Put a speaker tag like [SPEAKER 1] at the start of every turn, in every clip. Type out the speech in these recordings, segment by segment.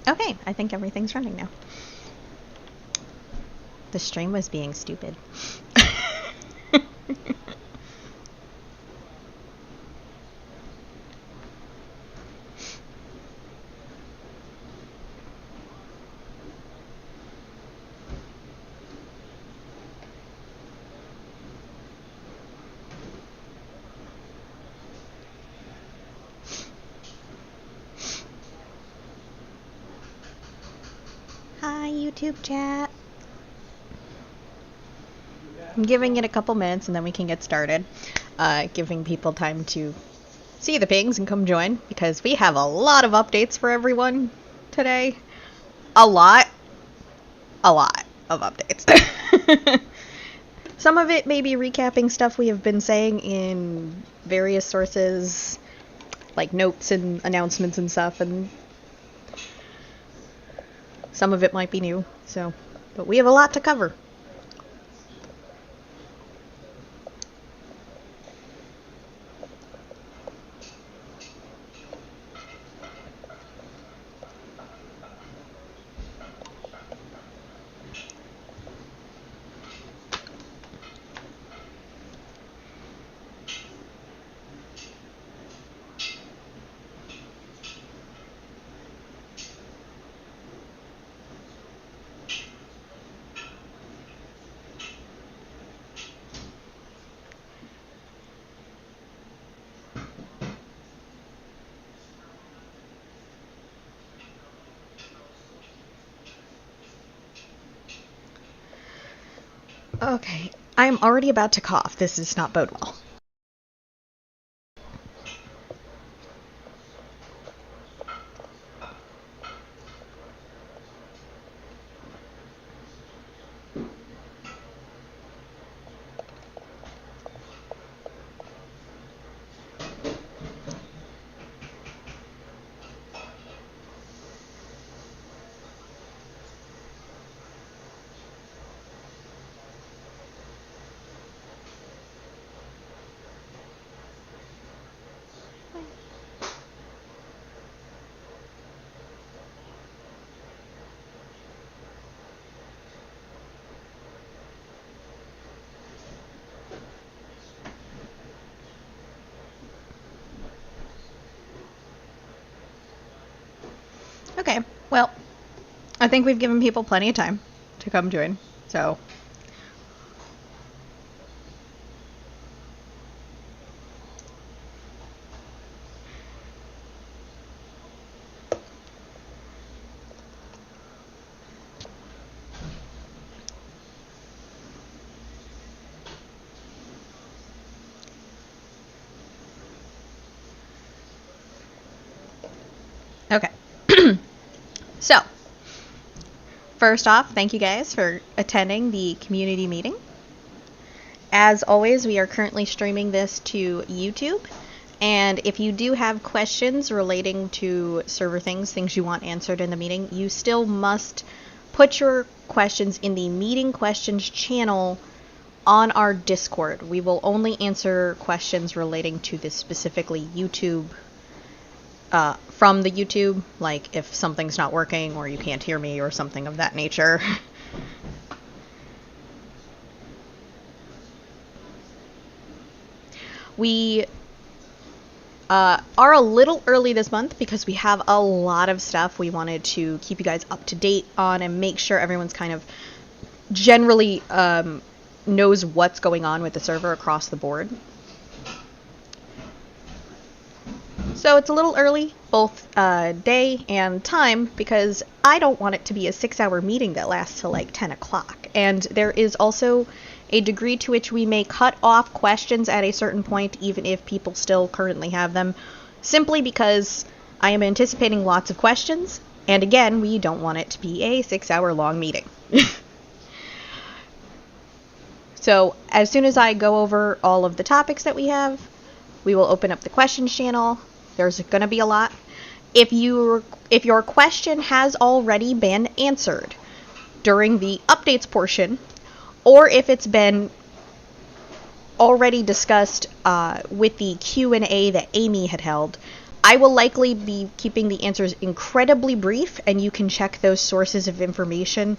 [SPEAKER 1] Okay, I think everything's running now. The stream was being stupid. Hi, YouTube chat. I'm giving it a couple minutes and then we can get started. Giving people time to see the pings and come join, because we have a lot of updates for everyone today. A lot of updates. Some of it may be recapping stuff we have been saying in various sources, like notes and announcements and stuff, and some of it might be new, but we have a lot to cover. Okay, I'm already about to cough. This does not bode well. Okay, well, I think we've given people plenty of time to come join, so... Okay. So, first off, thank you guys for attending the community meeting. As always, we are currently streaming this to YouTube, and if you do have questions relating to server things you want answered in the meeting, you still must put your questions in the meeting questions channel on our Discord. We will only answer questions relating to this specifically YouTube from the YouTube, like if something's not working or you can't hear me or something of that nature. We are a little early this month because we have a lot of stuff we wanted to keep you guys up to date on and make sure everyone's kind of generally knows what's going on with the server across the board. So it's a little early, both day and time, because I don't want it to be a 6-hour meeting that lasts till like 10 o'clock. And there is also a degree to which we may cut off questions at a certain point, even if people still currently have them, simply because I am anticipating lots of questions, and again, we don't want it to be a 6-hour long meeting. So as soon as I go over all of the topics that we have, we will open up the questions channel. There's going to be a lot. If your question has already been answered during the updates portion, or if it's been already discussed with the Q&A that Amy had held, I will likely be keeping the answers incredibly brief, and you can check those sources of information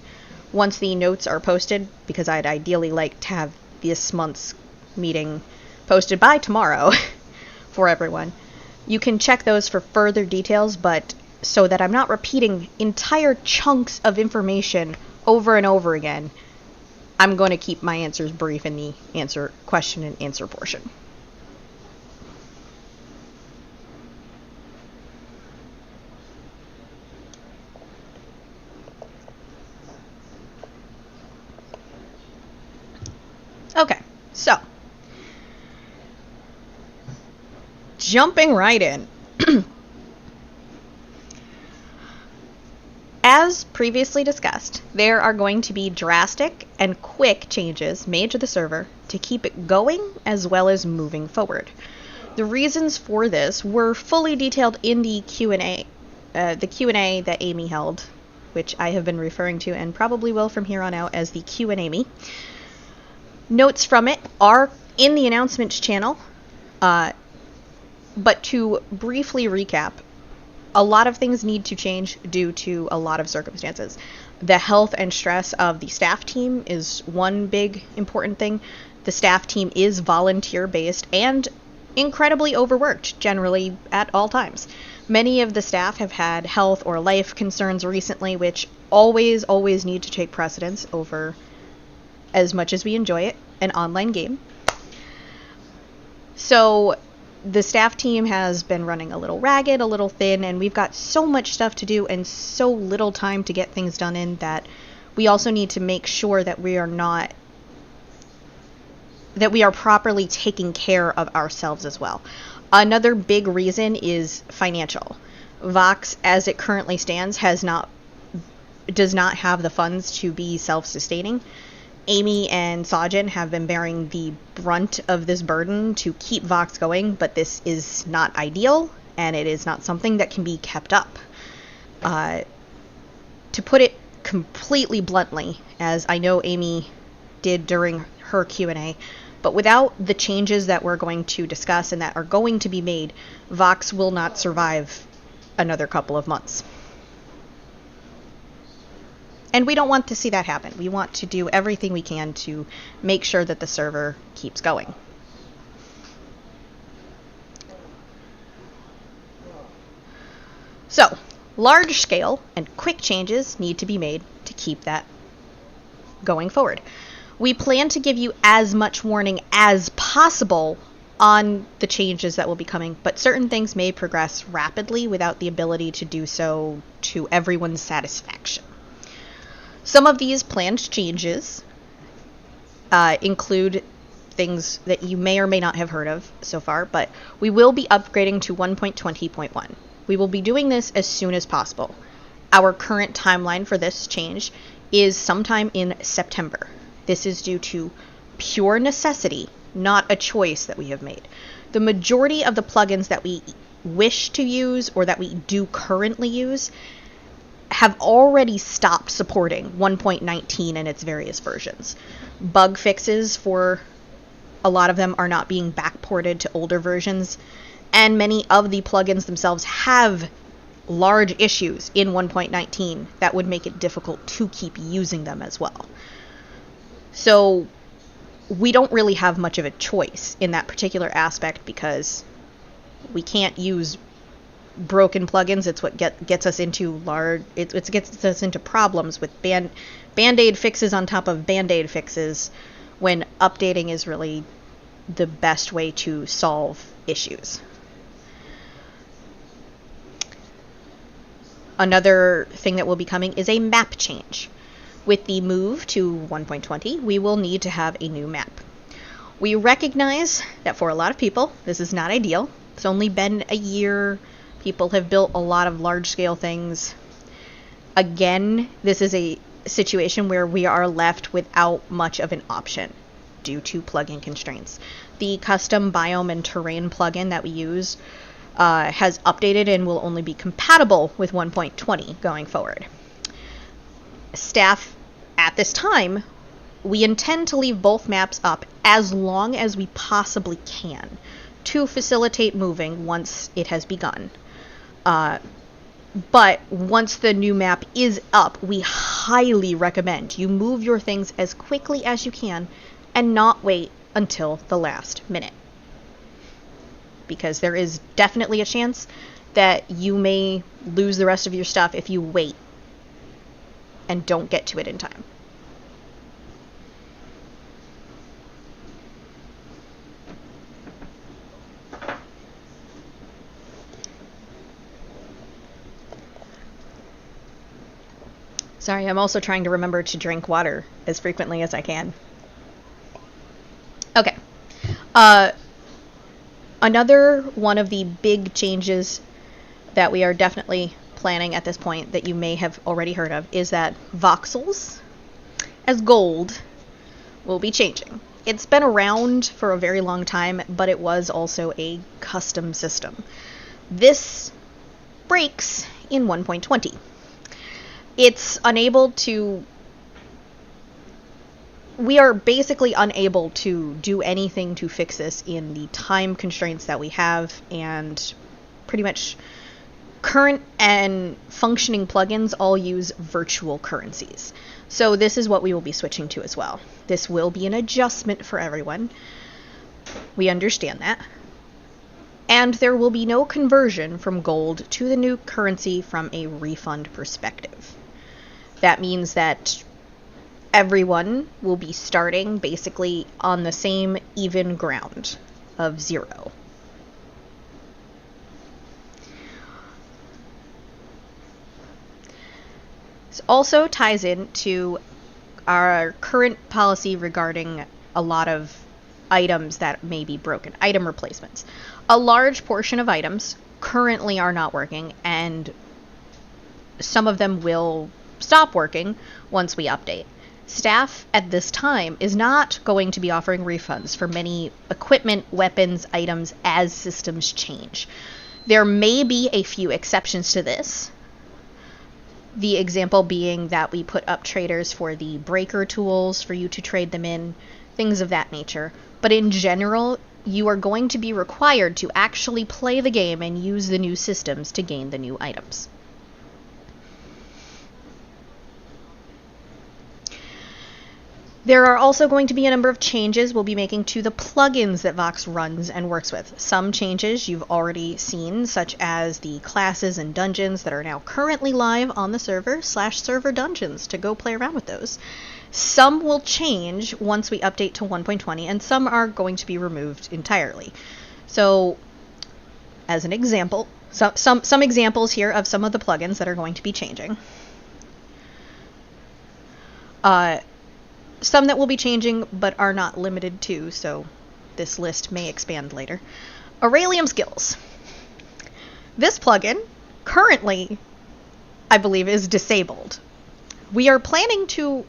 [SPEAKER 1] once the notes are posted, because I'd ideally like to have this month's meeting posted by tomorrow for everyone. You can check those for further details, but so that I'm not repeating entire chunks of information over and over again, I'm going to keep my answers brief in the question and answer portion. Okay, so jumping right in. As previously discussed, there are going to be drastic and quick changes made to the server to keep it going as well as moving forward. The reasons for this were fully detailed in the Q&A that Amy held, which I have been referring to and probably will from here on out as the Q&A. Notes from it are in the announcements channel, but to briefly recap, a lot of things need to change due to a lot of circumstances. The health and stress of the staff team is one big important thing. The staff team is volunteer-based and incredibly overworked, generally at all times. Many of the staff have had health or life concerns recently, which always need to take precedence over, as much as we enjoy it, an online game. So the staff team has been running a little ragged, a little thin, and we've got so much stuff to do and so little time to get things done in that we also need to make sure that we are properly taking care of ourselves as well. Another big reason is financial. Vox, as it currently stands, does not have the funds to be self-sustaining. Amy and Sajin have been bearing the brunt of this burden to keep Vox going, but this is not ideal, and it is not something that can be kept up. To put it completely bluntly, as I know Amy did during her Q&A, but without the changes that we're going to discuss and that are going to be made, Vox will not survive another couple of months. And we don't want to see that happen. We want to do everything we can to make sure that the server keeps going. So, large scale and quick changes need to be made to keep that going forward. We plan to give you as much warning as possible on the changes that will be coming, but certain things may progress rapidly without the ability to do so to everyone's satisfaction. Some of these planned changes include things that you may or may not have heard of so far, but we will be upgrading to 1.20.1. We will be doing this as soon as possible. Our current timeline for this change is sometime in September. This is due to pure necessity, not a choice that we have made. The majority of the plugins that we wish to use or that we do currently use have already stopped supporting 1.19 and its various versions. Bug fixes for a lot of them are not being backported to older versions, and many of the plugins themselves have large issues in 1.19 that would make it difficult to keep using them as well. So we don't really have much of a choice in that particular aspect because we can't use broken plugins. It's what gets us into it gets us into problems with band-aid fixes on top of band-aid fixes when updating is really the best way to solve issues. Another thing that will be coming is a map change. With the move to 1.20, we will need to have a new map. We recognize that for a lot of people, this is not ideal. It's only been a year. People have built a lot of large-scale things. Again, this is a situation where we are left without much of an option due to plugin constraints. The custom biome and terrain plugin that we use has updated and will only be compatible with 1.20 going forward. Staff, at this time, we intend to leave both maps up as long as we possibly can to facilitate moving once it has begun. But once the new map is up, we highly recommend you move your things as quickly as you can and not wait until the last minute. Because there is definitely a chance that you may lose the rest of your stuff if you wait and don't get to it in time. Sorry, I'm also trying to remember to drink water as frequently as I can. Okay. Another one of the big changes that we are definitely planning at this point that you may have already heard of is that voxels as gold will be changing. It's been around for a very long time, but it was also a custom system. This breaks in 1.20. It's unable to... We are basically unable to do anything to fix this in the time constraints that we have, and pretty much current and functioning plugins all use virtual currencies. So this is what we will be switching to as well. This will be an adjustment for everyone. We understand that. And there will be no conversion from gold to the new currency from a refund perspective. That means that everyone will be starting basically on the same even ground of 0. This also ties into our current policy regarding a lot of items that may be broken, item replacements. A large portion of items currently are not working, and some of them will stop working once we update. Staff at this time is not going to be offering refunds for many equipment, weapons, items as systems change. There may be a few exceptions to this. The example being that we put up traders for the breaker tools for you to trade them in, things of that nature. But in general, you are going to be required to actually play the game and use the new systems to gain the new items. There are also going to be a number of changes we'll be making to the plugins that Vox runs and works with. Some changes you've already seen, such as the classes and dungeons that are now currently live on the server /server dungeons to go play around with those. Some will change once we update to 1.20, and some are going to be removed entirely. So, as an example, some examples here of some of the plugins that are going to be changing. Some that will be changing, but are not limited to, so this list may expand later. Aurelium Skills. This plugin, currently, I believe, is disabled. We are planning to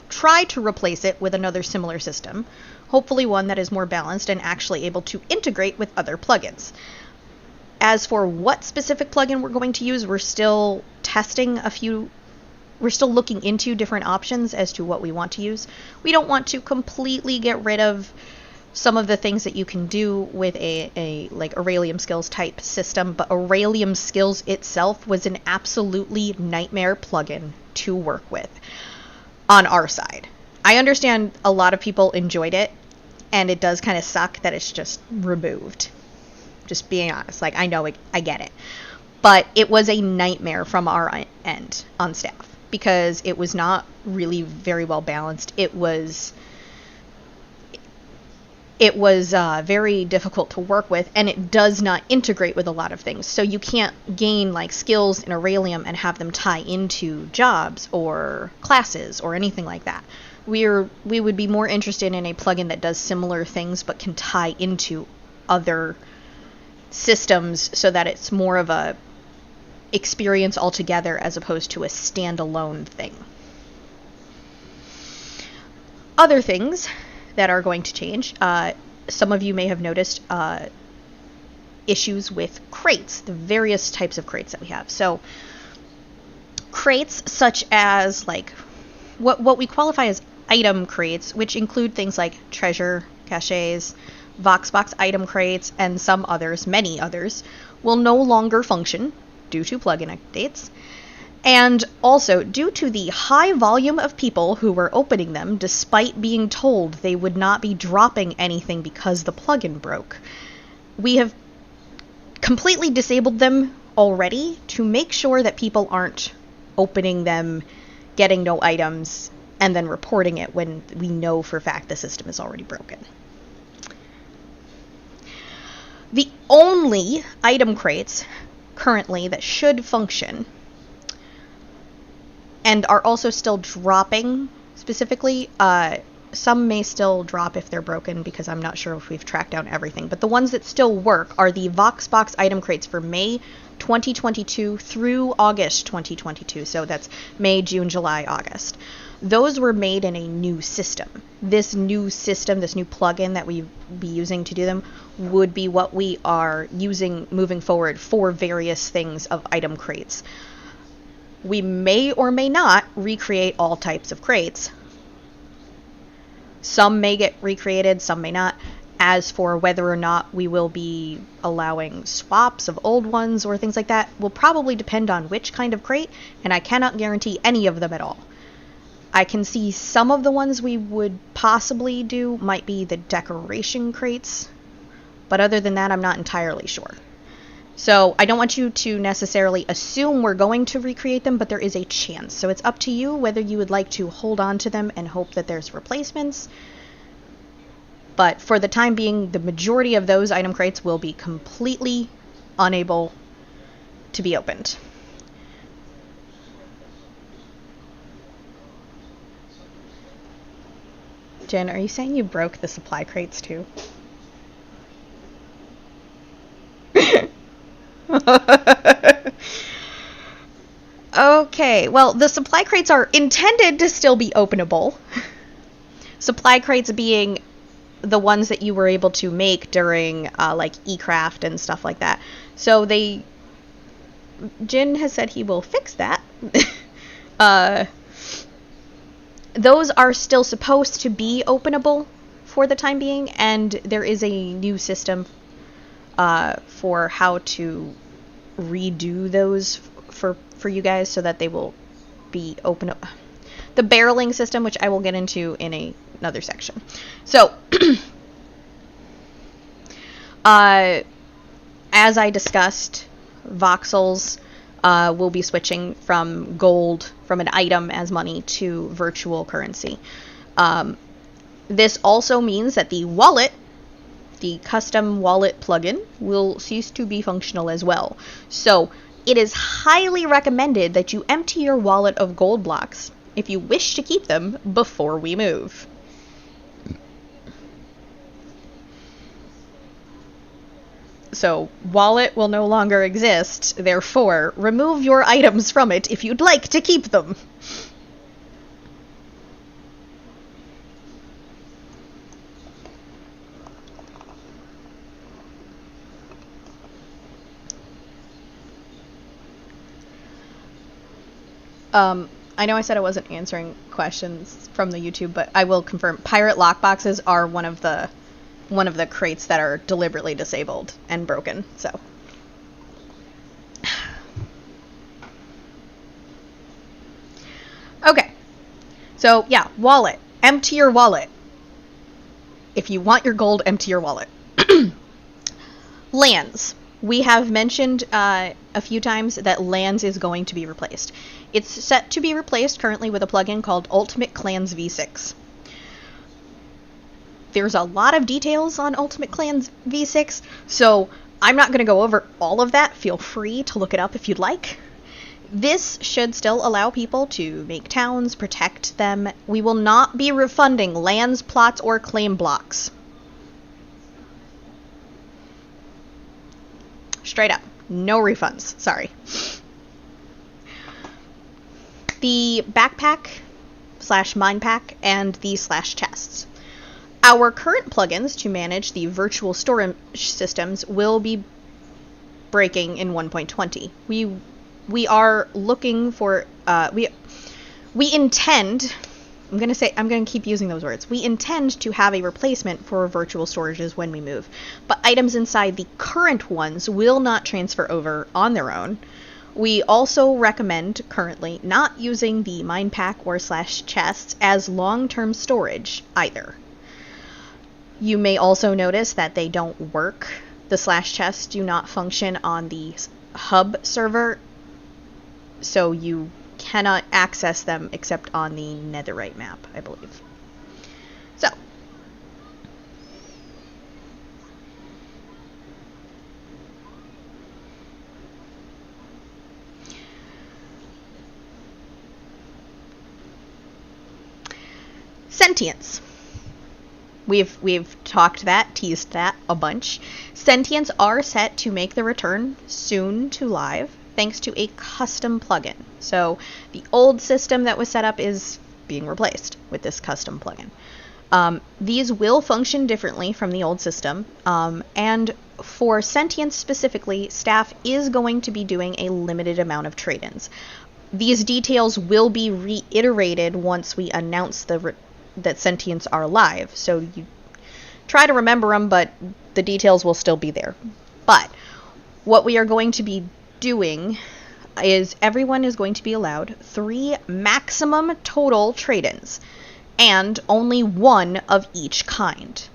[SPEAKER 1] try to replace it with another similar system, hopefully one that is more balanced and actually able to integrate with other plugins. As for what specific plugin we're going to use, we're still testing we're still looking into different options as to what we want to use. We don't want to completely get rid of some of the things that you can do with a like Aurelium Skills type system, but Aurelium Skills itself was an absolutely nightmare plugin to work with on our side. I understand a lot of people enjoyed it, and it does kind of suck that it's just removed. Just being honest, like I know I get it. But it was a nightmare from our end on staff, because it was not really very well balanced. It was very difficult to work with, and it does not integrate with a lot of things. So you can't gain like skills in Aurelium and have them tie into jobs or classes or anything like that. We would be more interested in a plugin that does similar things but can tie into other systems so that it's more of a experience altogether as opposed to a standalone thing. Other things that are going to change, some of you may have noticed issues with crates, the various types of crates that we have. So crates such as like what we qualify as item crates, which include things like treasure caches, VoxBox item crates, and some others, many others, will no longer function due to plugin updates. And also, due to the high volume of people who were opening them despite being told they would not be dropping anything because the plugin broke, we have completely disabled them already to make sure that people aren't opening them, getting no items, and then reporting it when we know for a fact the system is already broken. The only item crates currently that should function and are also still dropping specifically, some may still drop if they're broken because I'm not sure if we've tracked down everything, but the ones that still work are the VoxBox item crates for May 2022 through August 2022, so that's May, June, July, August. Those were made in a new system. This new system, this new plugin that we'd be using to do them, would be what we are using moving forward for various things of item crates. We may or may not recreate all types of crates. Some may get recreated, some may not. As for whether or not we will be allowing swaps of old ones or things like that, will probably depend on which kind of crate, and I cannot guarantee any of them at all. I can see some of the ones we would possibly do might be the decoration crates, but other than that, I'm not entirely sure. So I don't want you to necessarily assume we're going to recreate them, but there is a chance. So it's up to you whether you would like to hold on to them and hope that there's replacements. But for the time being, the majority of those item crates will be completely unable to be opened. Jen, are you saying you broke the supply crates too? Okay, well, the supply crates are intended to still be openable. Supply crates being the ones that you were able to make during like eCraft and stuff like that. So Jin has said he will fix that. Those are still supposed to be openable for the time being, and there is a new system for how to redo those for you guys so that they will be open. The barreling system, which I will get into in another section. So, as I discussed, voxels will be switching from gold, from an item as money, to virtual currency. This also means that the wallet, the custom wallet plugin, will cease to be functional as well. So it is highly recommended that you empty your wallet of gold blocks if you wish to keep them before we move. So, wallet will no longer exist, therefore, remove your items from it if you'd like to keep them. I know I said I wasn't answering questions from the YouTube, but I will confirm. Pirate lockboxes are one of the crates that are deliberately disabled and broken, so. Okay. So, yeah, wallet. Empty your wallet. If you want your gold, empty your wallet. Lands. We have mentioned a few times that Lands is going to be replaced. It's set to be replaced currently with a plugin called Ultimate Clans V6. There's a lot of details on Ultimate Clans V6, so I'm not going to go over all of that. Feel free to look it up if you'd like. This should still allow people to make towns, protect them. We will not be refunding lands, plots, or claim blocks. Straight up. No refunds. Sorry. The backpack / mine pack and the / chests. Our current plugins to manage the virtual storage systems will be breaking in 1.20. We are looking for we intend I'm going to keep using those words. We intend to have a replacement for virtual storages when we move, but items inside the current ones will not transfer over on their own. We also recommend currently not using the mine pack or /chests as long-term storage either. You may also notice that they don't work. The /chests do not function on the hub server, so you cannot access them except on the netherite map, I believe. So, sentience. We've teased that a bunch. Sentience are set to make the return soon to live, thanks to a custom plugin. So the old system that was set up is being replaced with this custom plugin. These will function differently from the old system, and for sentience specifically, staff is going to be doing a limited amount of trade-ins. These details will be reiterated once we announce that sentience are live, so you try to remember them, but the details will still be there. But what we are going to be doing is everyone is going to be allowed 3 maximum total trade-ins, and only 1 of each kind.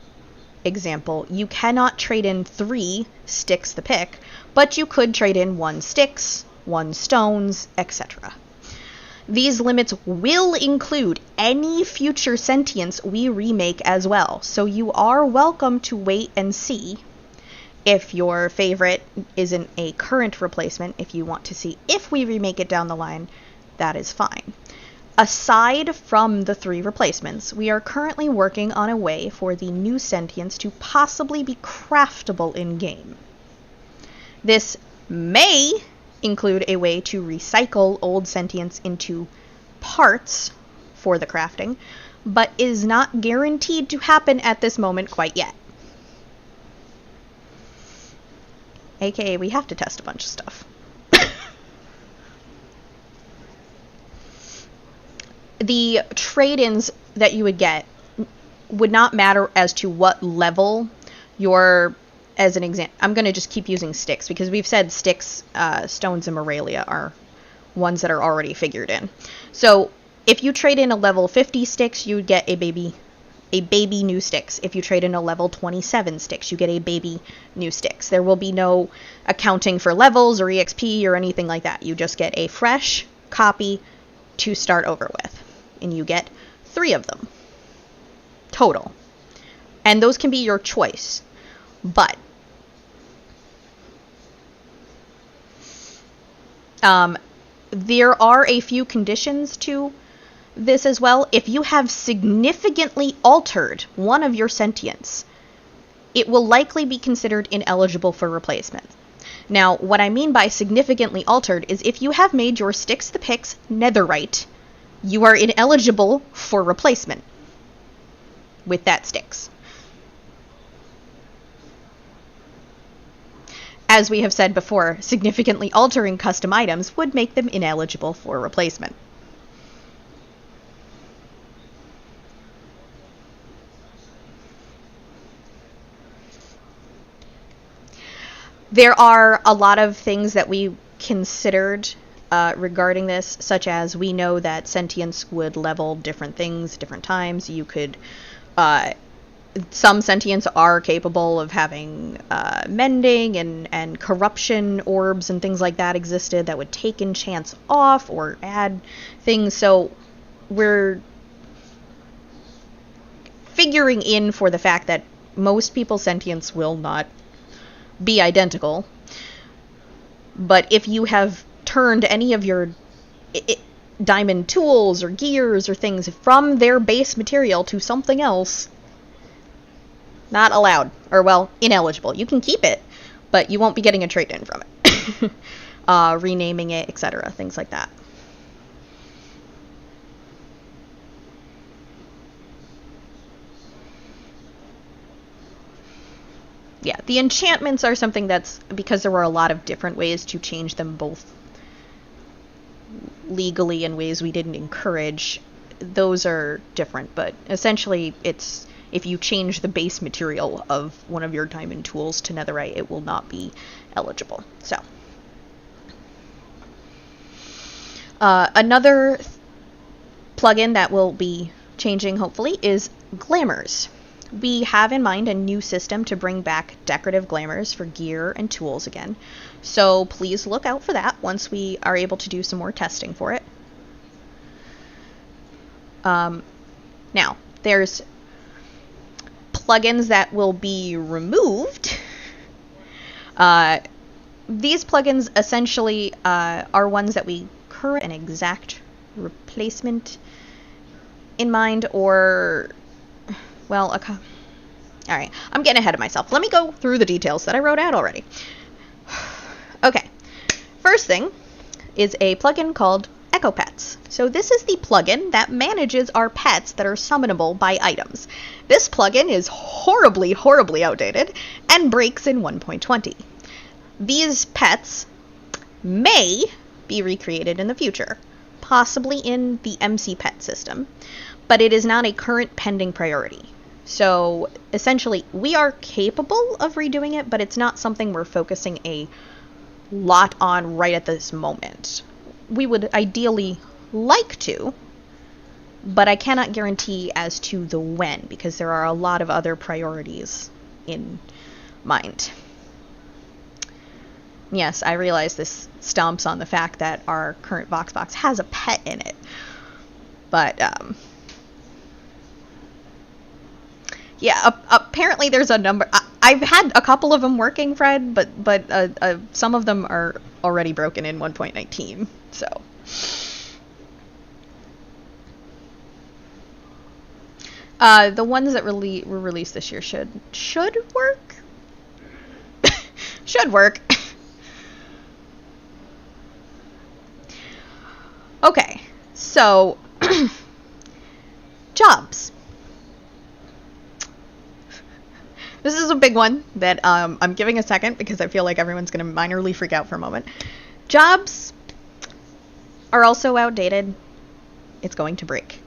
[SPEAKER 1] Example, you cannot trade in 3 sticks the pick, but you could trade in 1 sticks, 1 stones, etc. These limits will include any future sentience we remake as well, so you are welcome to wait and see. If your favorite isn't a current replacement, if you want to see if we remake it down the line, that is fine. Aside from the 3 replacements, we are currently working on a way for the new sentience to possibly be craftable in-game. This may include a way to recycle old sentience into parts for the crafting, but is not guaranteed to happen at this moment quite yet. AKA, we have to test a bunch of stuff. The trade-ins that you would get would not matter as to what level your, as an example, I'm going to just keep using sticks because we've said sticks, stones, and Moralia are ones that are already figured in. So if you trade in a level 50 sticks, you would get a baby new sticks. If you trade in a level 27 sticks, you get a baby new sticks. There will be no accounting for levels or EXP or anything like that. You just get a fresh copy to start over with. And you get 3 of them total. And those can be your choice. But there are a few conditions to this as well. If you have significantly altered one of your sentience, it will likely be considered ineligible for replacement. Now, what I mean by significantly altered is if you have made your sticks the picks netherite, you are ineligible for replacement with that sticks. As we have said before, significantly altering custom items would make them ineligible for replacement. There are a lot of things that we considered regarding this, such as we know that sentience would level different things different times. You could some sentience are capable of having mending and corruption orbs and things like that existed that would take enchants off or add things. So we're figuring in for the fact that most people's sentience will not be identical. But if you have turned any of your diamond tools or gears or things from their base material to something else, not allowed, or well, ineligible. You can keep it, but you won't be getting a trade-in from it. Renaming it, etc., things like that. Yeah, the enchantments are something that's, because there were a lot of different ways to change them both legally and ways we didn't encourage, those are different, but essentially it's if you change the base material of one of your diamond tools to netherite, it will not be eligible. So another plugin that will be changing hopefully is glamours. We have in mind a new system to bring back decorative glamours for gear and tools again, so please look out for that once we are able to do some more testing for it. Now, there's plugins that will be removed. These plugins essentially are ones that we currently have an exact replacement in mind, or, well, alright, I'm getting ahead of myself. Let me go through the details that I wrote out already. Okay, first thing is a plugin called Echo Pets. So this is the plugin that manages our pets that are summonable by items. This plugin is horribly, horribly outdated and breaks in 1.20. These pets may be recreated in the future, possibly in the MC Pet system, but it is not a current pending priority. So essentially, we are capable of redoing it, but it's not something we're focusing a lot on right at this moment. We would ideally like to, but I cannot guarantee as to the when, because there are a lot of other priorities in mind. Yes, I realize this stomps on the fact that our current Voxbox has a pet in it, but yeah, apparently there's a number. I've had a couple of them working, Fred, but some of them are already broken in 1.19. So the ones that were released this year should work. Should work. Okay, so jobs. This is a big one that I'm giving a second because I feel like everyone's going to minorly freak out for a moment. Jobs are also outdated. It's going to break.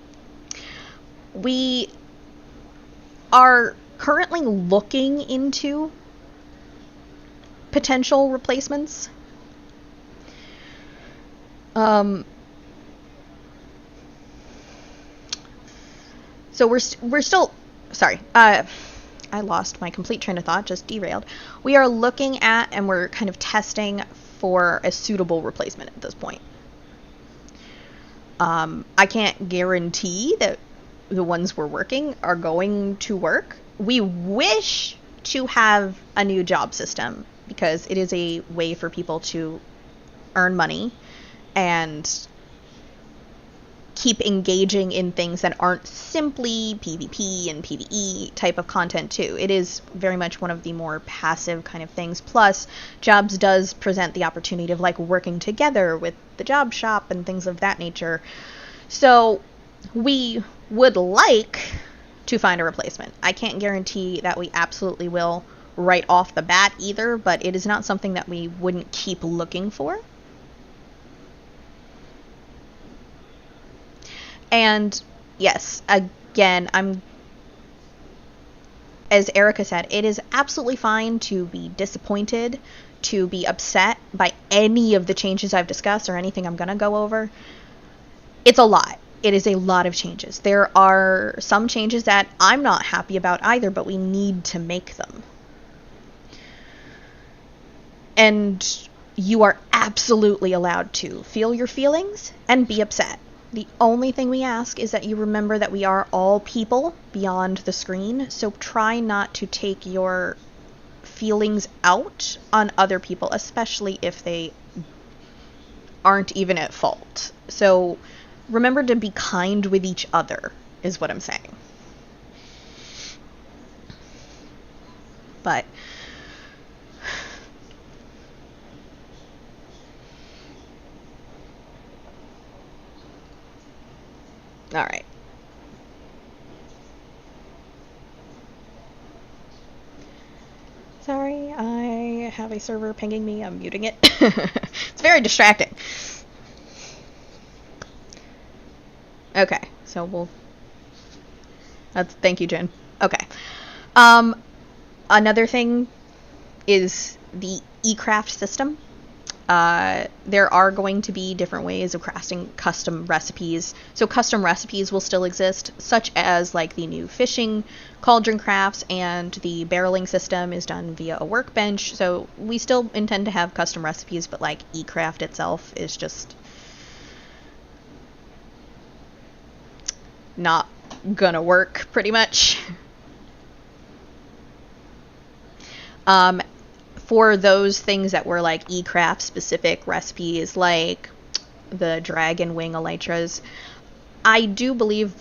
[SPEAKER 1] We are currently looking into potential replacements. So we're still, sorry, I lost my complete train of thought, just derailed. We are looking at and we're kind of testing for a suitable replacement at this point. I can't guarantee that the ones we're working are going to work. We wish to have a new job system because it is a way for people to earn money and keep engaging in things that aren't simply PvP and PvE type of content too. It is very much one of the more passive kind of things. Plus, jobs does present the opportunity of like working together with the job shop and things of that nature. So we would like to find a replacement. I can't guarantee that we absolutely will right off the bat either, but it is not something that we wouldn't keep looking for. And yes, again, as Erica said, it is absolutely fine to be disappointed, to be upset by any of the changes I've discussed or anything I'm going to go over. It's a lot. It is a lot of changes. There are some changes that I'm not happy about either, but we need to make them. And you are absolutely allowed to feel your feelings and be upset. The only thing we ask is that you remember that we are all people beyond the screen, so try not to take your feelings out on other people, especially if they aren't even at fault. So remember to be kind with each other, is what I'm saying. But all right. Sorry, I have a server pinging me. I'm muting it. It's very distracting. Okay, so we'll... thank you, Jen. Okay. Another thing is the eCraft system. There are going to be different ways of crafting custom recipes. So custom recipes will still exist, such as like the new fishing cauldron crafts, and the barreling system is done via a workbench. So we still intend to have custom recipes, but like eCraft itself is just not gonna work, pretty much. For those things that were like eCraft specific recipes, like the dragon wing elytras, I do believe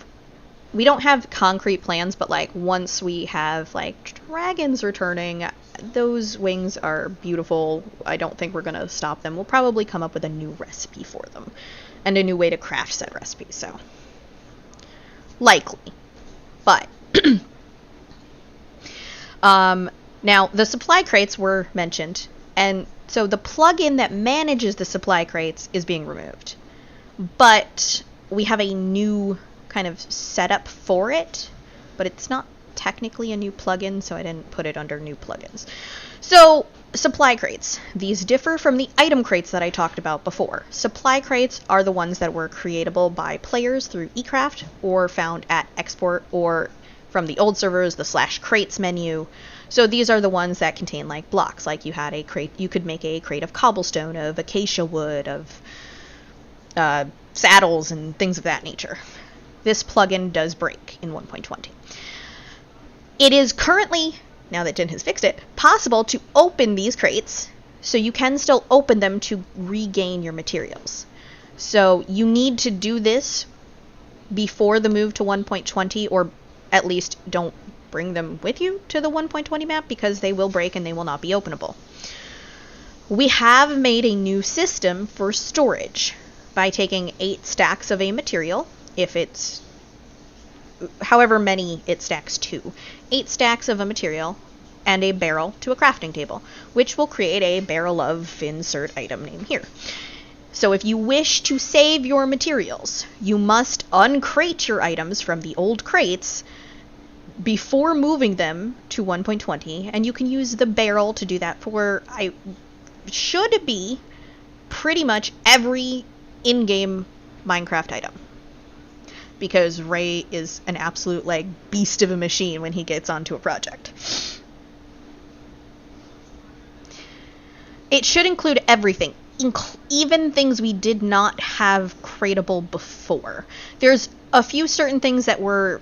[SPEAKER 1] we don't have concrete plans, but like once we have like dragons returning, those wings are beautiful. I don't think we're gonna stop them. We'll probably come up with a new recipe for them and a new way to craft said recipe. So likely, but now, the supply crates were mentioned, and so the plugin that manages the supply crates is being removed. But we have a new kind of setup for it, but it's not technically a new plugin, so I didn't put it under new plugins. So, supply crates. These differ from the item crates that I talked about before. Supply crates are the ones that were creatable by players through eCraft, or found at export, or from the old servers, the /crates menu. So these are the ones that contain like blocks, like you had a crate, you could make a crate of cobblestone, of acacia wood, of saddles, and things of that nature. This plugin does break in 1.20. It is currently, now that Jen has fixed it, possible to open these crates, so you can still open them to regain your materials. So you need to do this before the move to 1.20, or at least don't bring them with you to the 1.20 map, because they will break and they will not be openable. We have made a new system for storage by taking 8 stacks of a material, if it's however many it stacks to. 8 stacks of a material and a barrel to a crafting table, which will create a barrel of insert item name here. So if you wish to save your materials, you must uncrate your items from the old crates before moving them to 1.20, and you can use the barrel to do that for, I should be, pretty much every in-game Minecraft item. Because Ray is an absolute, like, beast of a machine when he gets onto a project. It should include everything, even things we did not have crateable before. There's a few certain things that were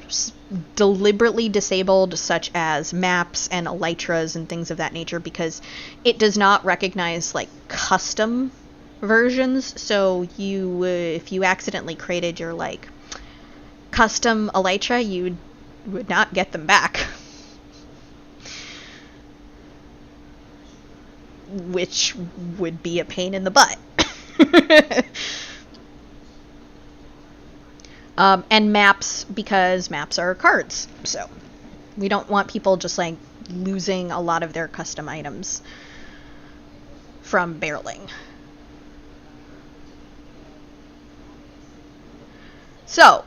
[SPEAKER 1] deliberately disabled, such as maps and elytras and things of that nature, because it does not recognize like custom versions. So you, if you accidentally created your like custom elytra, you would not get them back, which would be a pain in the butt. And maps, because maps are cards, so we don't want people just like losing a lot of their custom items from barreling. So,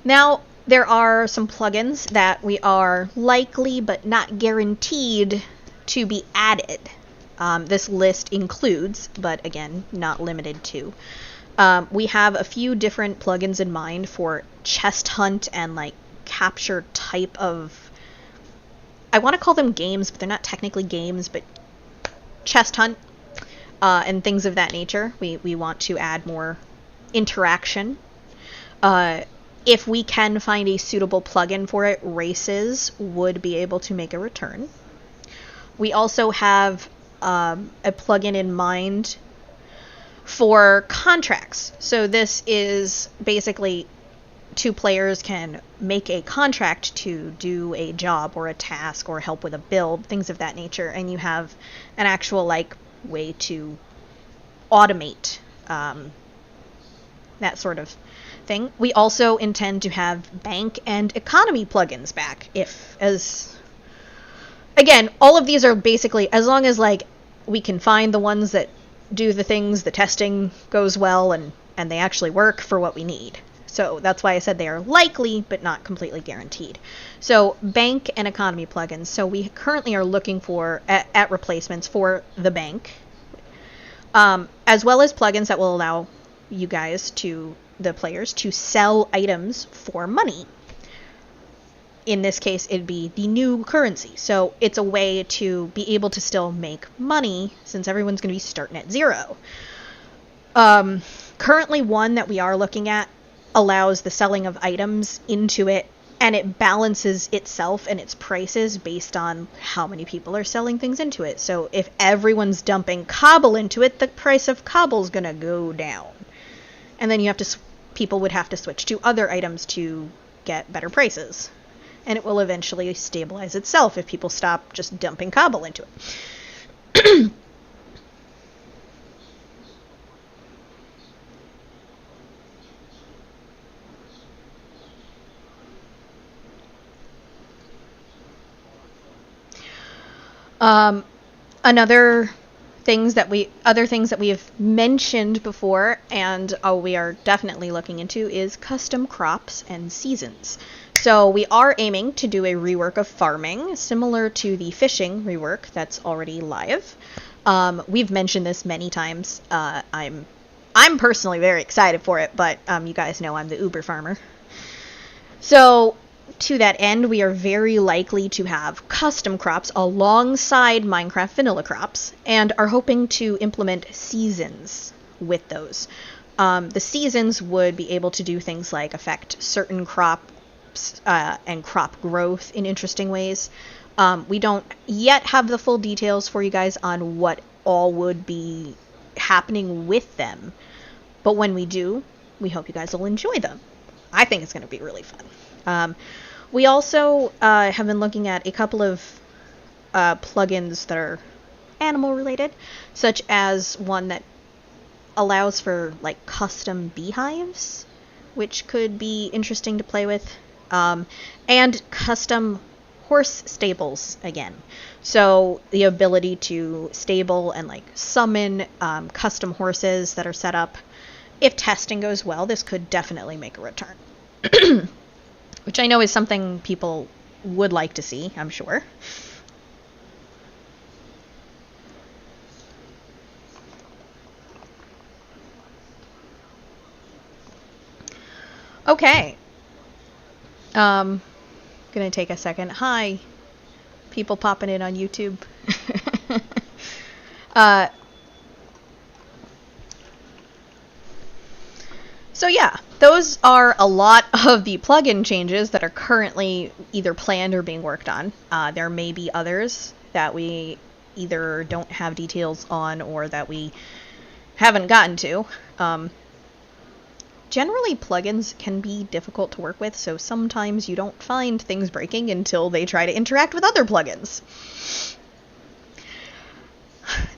[SPEAKER 1] now there are some plugins that we are likely but not guaranteed to be added. This list includes, but again, not limited to. We have a few different plugins in mind for chest hunt and like capture type of, I want to call them games, but they're not technically games, but chest hunt and things of that nature. We want to add more interaction. If we can find a suitable plugin for it, races would be able to make a return. We also have a plugin in mind for contracts. So this is basically 2 players can make a contract to do a job or a task or help with a build, things of that nature, and you have an actual like way to automate that sort of thing. We also intend to have bank and economy plugins back, again, all of these are basically, as long as like we can find the ones that do the things, the testing goes well, and they actually work for what we need. So that's why I said they are likely, but not completely guaranteed. So bank and economy plugins. So we currently are looking for at replacements for the bank, as well as plugins that will allow you guys the players, to sell items for money. In this case, it'd be the new currency. So it's a way to be able to still make money since everyone's going to be starting at zero. Currently, one that we are looking at allows the selling of items into it, and it balances itself and its prices based on how many people are selling things into it. So if everyone's dumping cobble into it, the price of cobble's going to go down. And then people would have to switch to other items to get better prices. And it will eventually stabilize itself if people stop just dumping cobble into it. Other things that we have mentioned before, and we are definitely looking into, is custom crops and seasons. So we are aiming to do a rework of farming, similar to the fishing rework that's already live. We've mentioned this many times. I'm personally very excited for it, but you guys know I'm the Uber farmer. So to that end, we are very likely to have custom crops alongside Minecraft vanilla crops, and are hoping to implement seasons with those. The seasons would be able to do things like affect certain crops and crop growth in interesting ways. We don't yet have the full details for you guys on what all would be happening with them, but when we do, we hope you guys will enjoy them. I think it's going to be really fun. We also have been looking at a couple of plugins that are animal related, such as one that allows for like custom beehives, which could be interesting to play with, and custom horse stables again. So the ability to stable and like summon custom horses that are set up. If testing goes well, this could definitely make a return. Which I know is something people would like to see, I'm sure. Okay. Gonna take a second. Hi, people popping in on YouTube. So yeah, those are a lot of the plugin changes that are currently either planned or being worked on. There may be others that we either don't have details on or that we haven't gotten to. Generally, plugins can be difficult to work with, so sometimes you don't find things breaking until they try to interact with other plugins.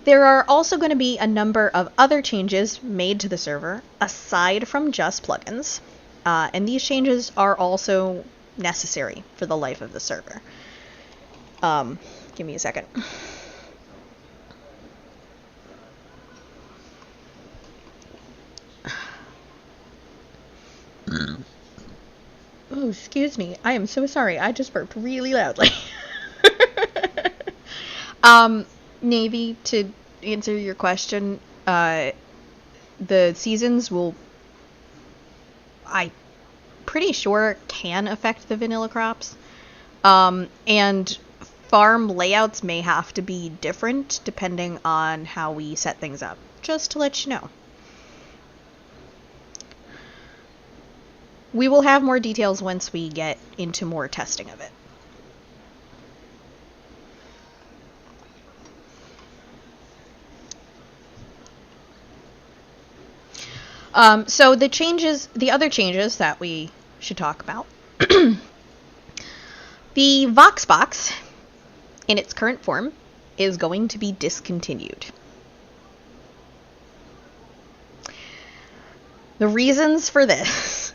[SPEAKER 1] There are also going to be a number of other changes made to the server, aside from just plugins, and these changes are also necessary for the life of the server. Give me a second. Oh, excuse me. I am so sorry. I just burped really loudly. Navy, to answer your question, the seasons will, I'm pretty sure, can affect the vanilla crops. And farm layouts may have to be different depending on how we set things up, just to let you know. We will have more details once we get into more testing of it. So the other changes that we should talk about. The Voxbox, in its current form, is going to be discontinued. The reasons for this.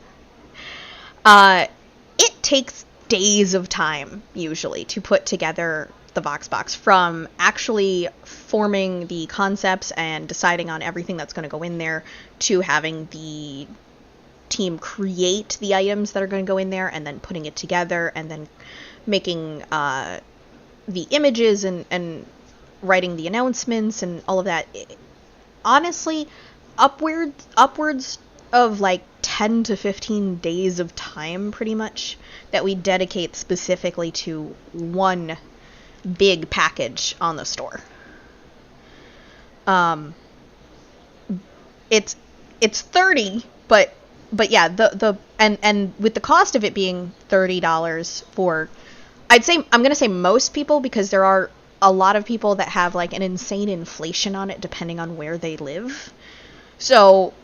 [SPEAKER 1] It takes days of time, usually, to put together the VoxBox, from actually forming the concepts and deciding on everything that's going to go in there, to having the team create the items that are going to go in there, and then putting it together, and then making the images and writing the announcements and all of that. Honestly, upwards of like 10 to 15 days of time, pretty much, that we dedicate specifically to one big package on the store. It's $30, but yeah, and with the cost of it being $30 for, I'm gonna say most people, because there are a lot of people that have like an insane inflation on it depending on where they live. So,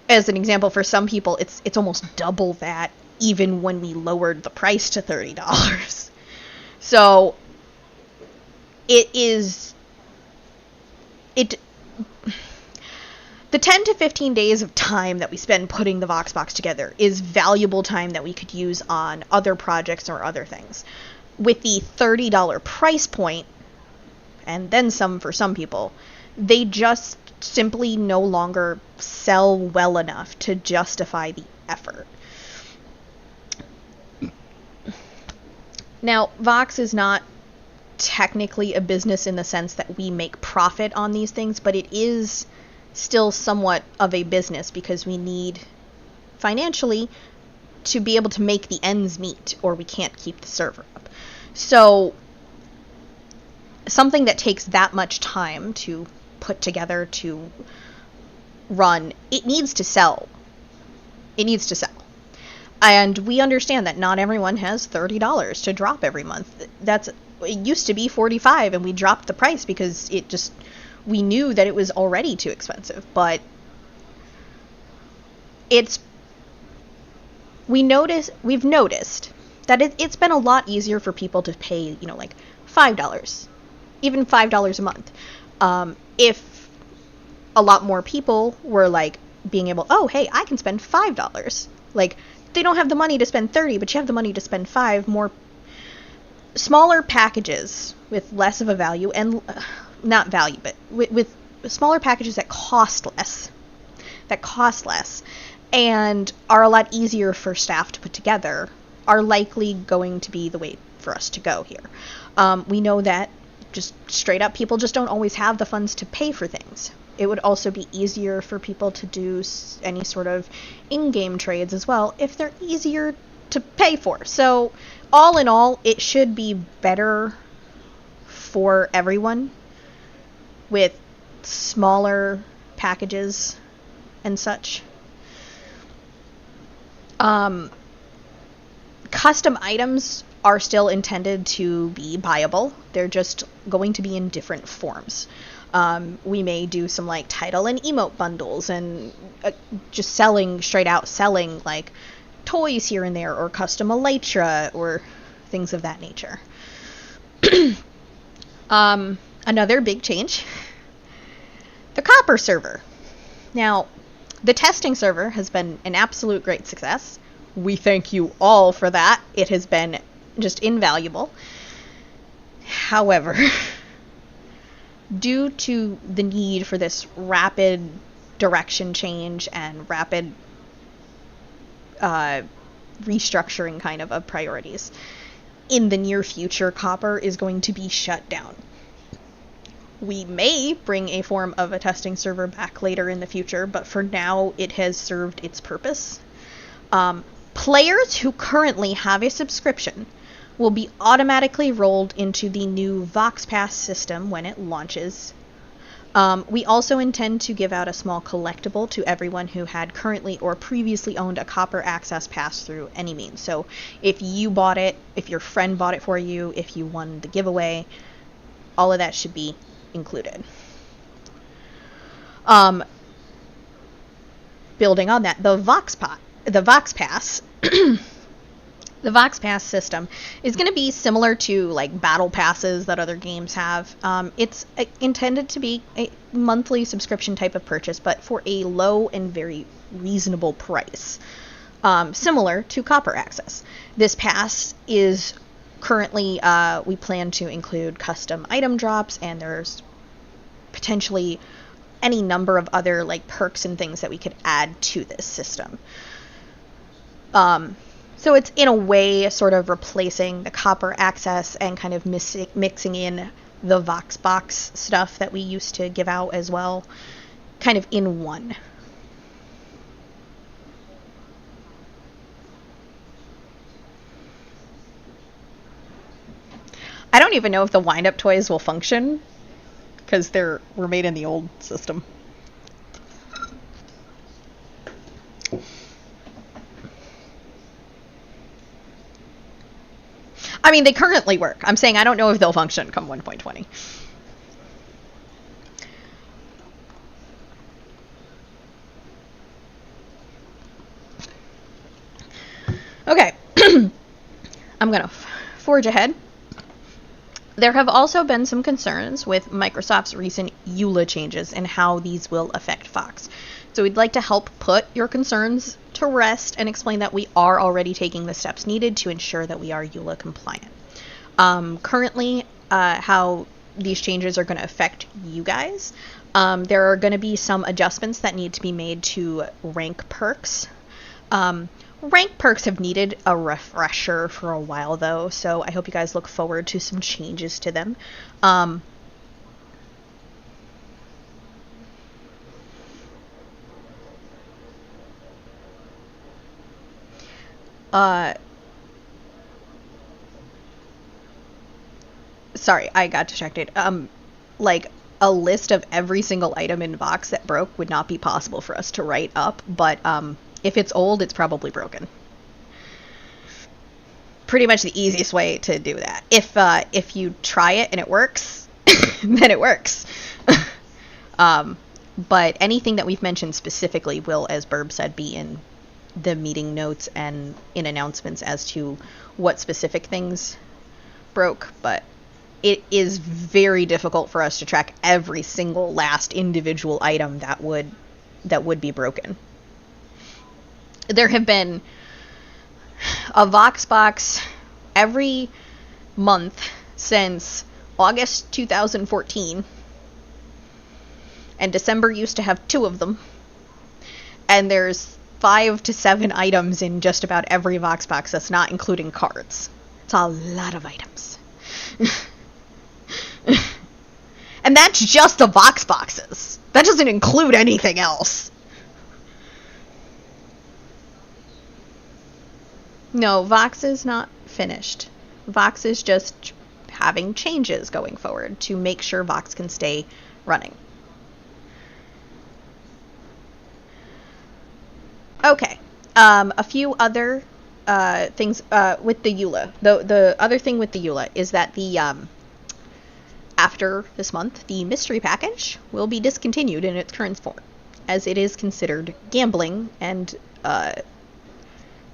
[SPEAKER 1] as an example, for some people, it's almost double that, even when we lowered the price to $30. So, the 10 to 15 days of time that we spend putting the VoxBox together is valuable time that we could use on other projects or other things. With the $30 price point, and then some for some people, they just simply no longer sell well enough to justify the effort. Now, Vox is not technically a business in the sense that we make profit on these things, but it is still somewhat of a business, because we need financially to be able to make the ends meet, or we can't keep the server up. So something that takes that much time to put together, to run, it needs to sell. It needs to sell. And we understand that not everyone has $30 to drop every month. It used to be $45, and we dropped the price because we knew that it was already too expensive. But we've noticed that it's been a lot easier for people to pay, like $5, even $5 a month. If a lot more people were like being able, oh, hey, I can spend $5. Like, they don't have the money to spend $30, but you have the money to spend $5. More smaller packages with less of a value, and not value, but with smaller packages that cost less, and are a lot easier for staff to put together, are likely going to be the way for us to go here. We know that just straight up, people just don't always have the funds to pay for things. It would also be easier for people to do any sort of in-game trades as well, if they're easier to pay for. So, all in all, it should be better for everyone with smaller packages and such. Custom items are still intended to be buyable. They're just going to be in different forms. We may do some like title and emote bundles, and just straight out selling like toys here and there, or custom elytra, or things of that nature. Another big change, the Copper server. Now, the testing server has been an absolute great success. We thank you all for that. It has been just invaluable. However, due to the need for this rapid direction change and rapid restructuring kind of priorities, in the near future, Copper is going to be shut down. We may bring a form of a testing server back later in the future, but for now, it has served its purpose. Players who currently have a subscription will be automatically rolled into the new VoxPass system when it launches. We also intend to give out a small collectible to everyone who had currently or previously owned a Copper Access Pass through any means. So if you bought it, if your friend bought it for you, if you won the giveaway, all of that should be included. Building on that, the VoxPass the VoxPass system is going to be similar to like battle passes that other games have. It's intended to be a monthly subscription type of purchase, but for a low and very reasonable price, similar to Copper Access. This pass is Currently, we plan to include custom item drops, and there's potentially any number of other like perks and things that we could add to this system. So it's in a way sort of replacing the copper access and kind of mixing in the Voxbox stuff that we used to give out as well, kind of in one. I don't even know if the wind-up toys will function, because were made in the old system. I mean, they currently work. I'm saying I don't know if they'll function come 1.20. Okay. I'm going to forge ahead. There have also been some concerns with Microsoft's recent EULA changes and how these will affect Fox. So we'd like to help put your concerns to rest and explain that we are already taking the steps needed to ensure that we are EULA compliant. Currently, how these changes are going to affect you guys, there are going to be some adjustments that need to be made to rank perks. Rank perks have needed a refresher for a while, though, so I hope you guys look forward to some changes to them. Sorry, I got distracted. Like, a list of every single item in Vox that broke would not be possible for us to write up, but, if it's old, it's probably broken. Pretty much the easiest way to do that. If you try it and it works, then it works. But anything that we've mentioned specifically will, as Burb said, be in the meeting notes and in announcements as to what specific things broke. But it is very difficult for us to track every single last individual item that would be broken. There have been a Voxbox every month since August 2014, and December used to have 2 of them, and there's 5 to 7 items in just about every Voxbox. That's not including cards. It's a lot of items. And that's just the Voxboxes. That doesn't include anything else. No, Vox is not finished. Vox is just having changes going forward to make sure Vox can stay running. Okay. A few other things with the EULA. The other thing with the EULA is that the after this month, the mystery package will be discontinued in its current form, as it is considered gambling, and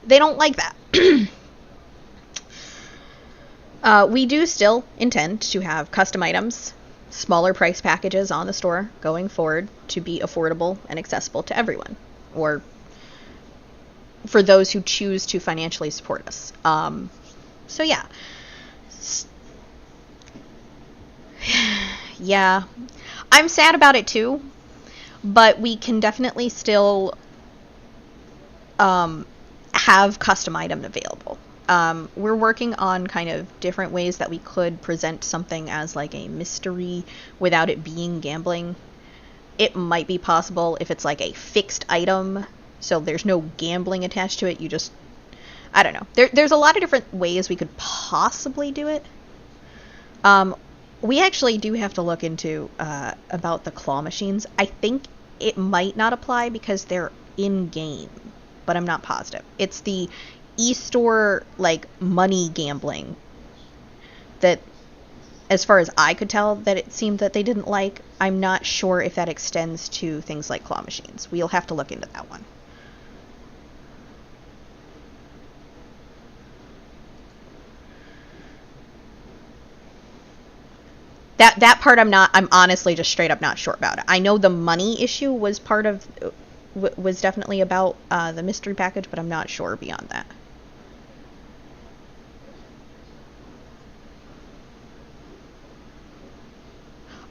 [SPEAKER 1] they don't like that. We do still intend to have custom items, smaller price packages on the store going forward to be affordable and accessible to everyone, or for those who choose to financially support us. So yeah. Yeah. I'm sad about it too, but we can definitely still have custom item available. We're working on kind of different ways that we could present something as like a mystery without it being gambling. It might be possible if it's like a fixed item, so there's no gambling attached to it. You just, I don't know. There's a lot of different ways we could possibly do it. We actually do have to look into about the claw machines. I think it might not apply because they're in-game, but I'm not positive. It's the e-store, like, money gambling that, as far as I could tell, that it seemed that they didn't like. I'm not sure if that extends to things like claw machines. We'll have to look into that one. That part I'm honestly just straight up not sure about it. I know the money issue was was definitely about the mystery package, but I'm not sure beyond that.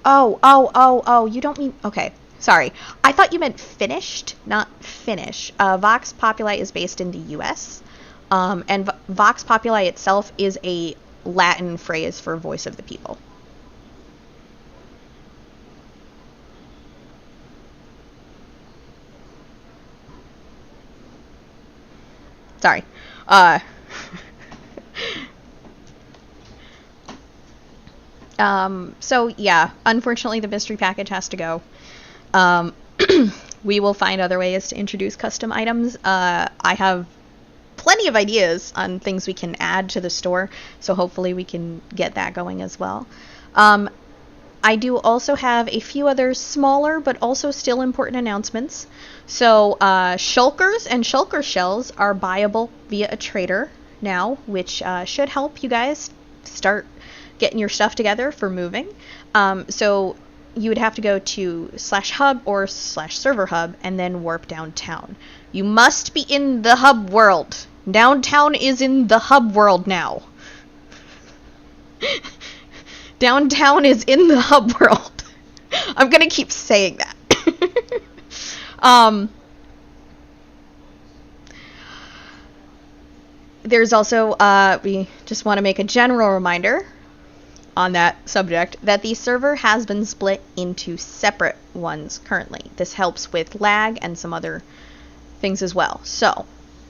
[SPEAKER 1] Oh, you don't mean... Okay, sorry. I thought you meant finished, not finish. Vox Populi is based in the US, and Vox Populi itself is a Latin phrase for voice of the people. Sorry. So yeah, unfortunately the mystery package has to go. We will find other ways to introduce custom items. I have plenty of ideas on things we can add to the store, so hopefully we can get that going as well. I do also have a few other smaller but also still important announcements. So shulkers and shulker shells are buyable via a trader now, which should help you guys start getting your stuff together for moving. So you would have to go to /hub or /server hub and then warp downtown. You must be in the hub world. Downtown is in the hub world now. Downtown is in the hub world. I'm gonna keep saying that. There's also, we just want to make a general reminder on that subject that the server has been split into separate ones currently. This helps with lag and some other things as well. So,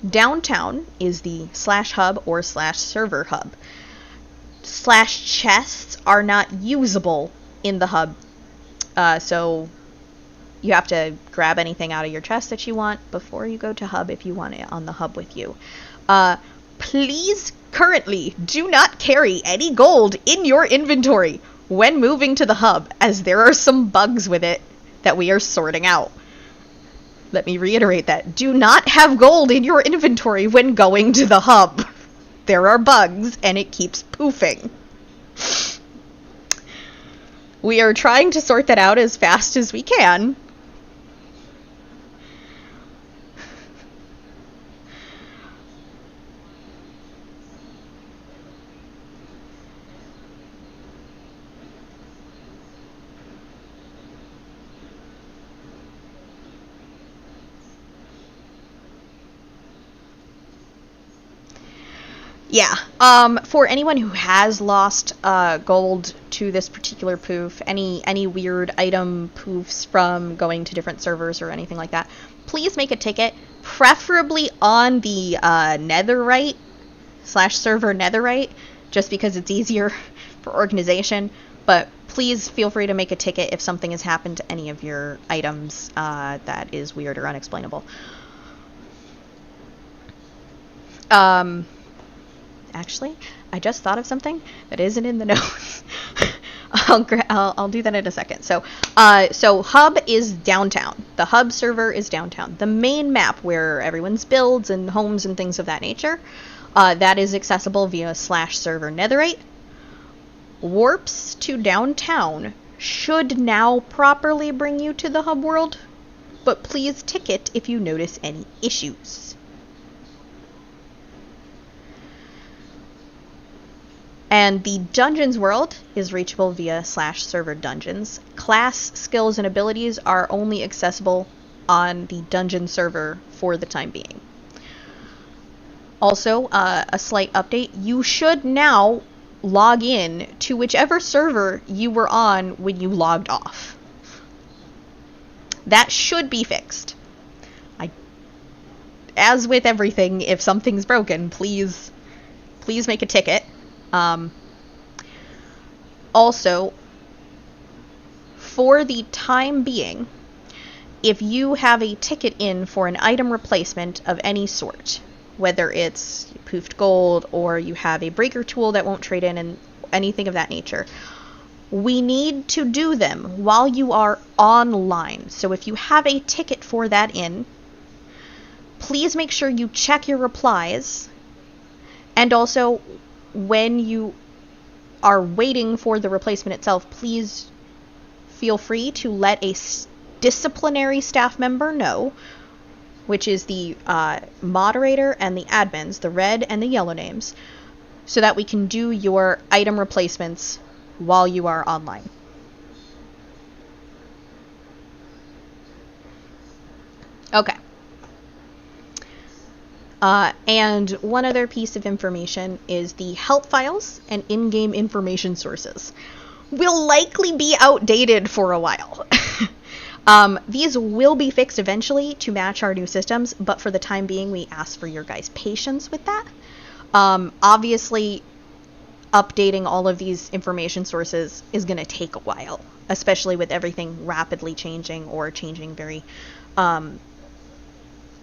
[SPEAKER 1] downtown is the /hub or /server hub. /chests are not usable in the hub, so you have to grab anything out of your chest that you want before you go to hub if you want it on the hub with you. Please currently do not carry any gold in your inventory when moving to the hub, as there are some bugs with it that we are sorting out. Let me reiterate that. Do not have gold in your inventory when going to the hub. There are bugs, and it keeps poofing. We are trying to sort that out as fast as we can. Yeah, for anyone who has lost gold to this particular poof, any weird item poofs from going to different servers or anything like that, please make a ticket, preferably on the netherite /server netherite, just because it's easier for organization, but please feel free to make a ticket if something has happened to any of your items that is weird or unexplainable. Actually, I just thought of something that isn't in the notes. I'll do that in a second. So hub is downtown. The hub server is downtown. The main map where everyone's builds and homes and things of that nature, that is accessible via /server netherite. Warps to downtown should now properly bring you to the hub world, but please ticket if you notice any issues. And the Dungeons world is reachable via /server dungeons. Class, skills, and abilities are only accessible on the dungeon server for the time being. Also, a slight update. You should now log in to whichever server you were on when you logged off. That should be fixed. As with everything, if something's broken, please make a ticket. Also, for the time being, if you have a ticket in for an item replacement of any sort, whether it's poofed gold or you have a breaker tool that won't trade in and anything of that nature, we need to do them while you are online. So if you have a ticket for that in, please make sure you check your replies, and also when you are waiting for the replacement itself, please feel free to let a disciplinary staff member know, which is the moderator and the admins, the red and the yellow names, so that we can do your item replacements while you are online. Okay. And one other piece of information is the help files and in-game information sources will likely be outdated for a while. These will be fixed eventually to match our new systems, but for the time being, we ask for your guys' patience with that. Obviously, updating all of these information sources is going to take a while, especially with everything rapidly changing or changing very...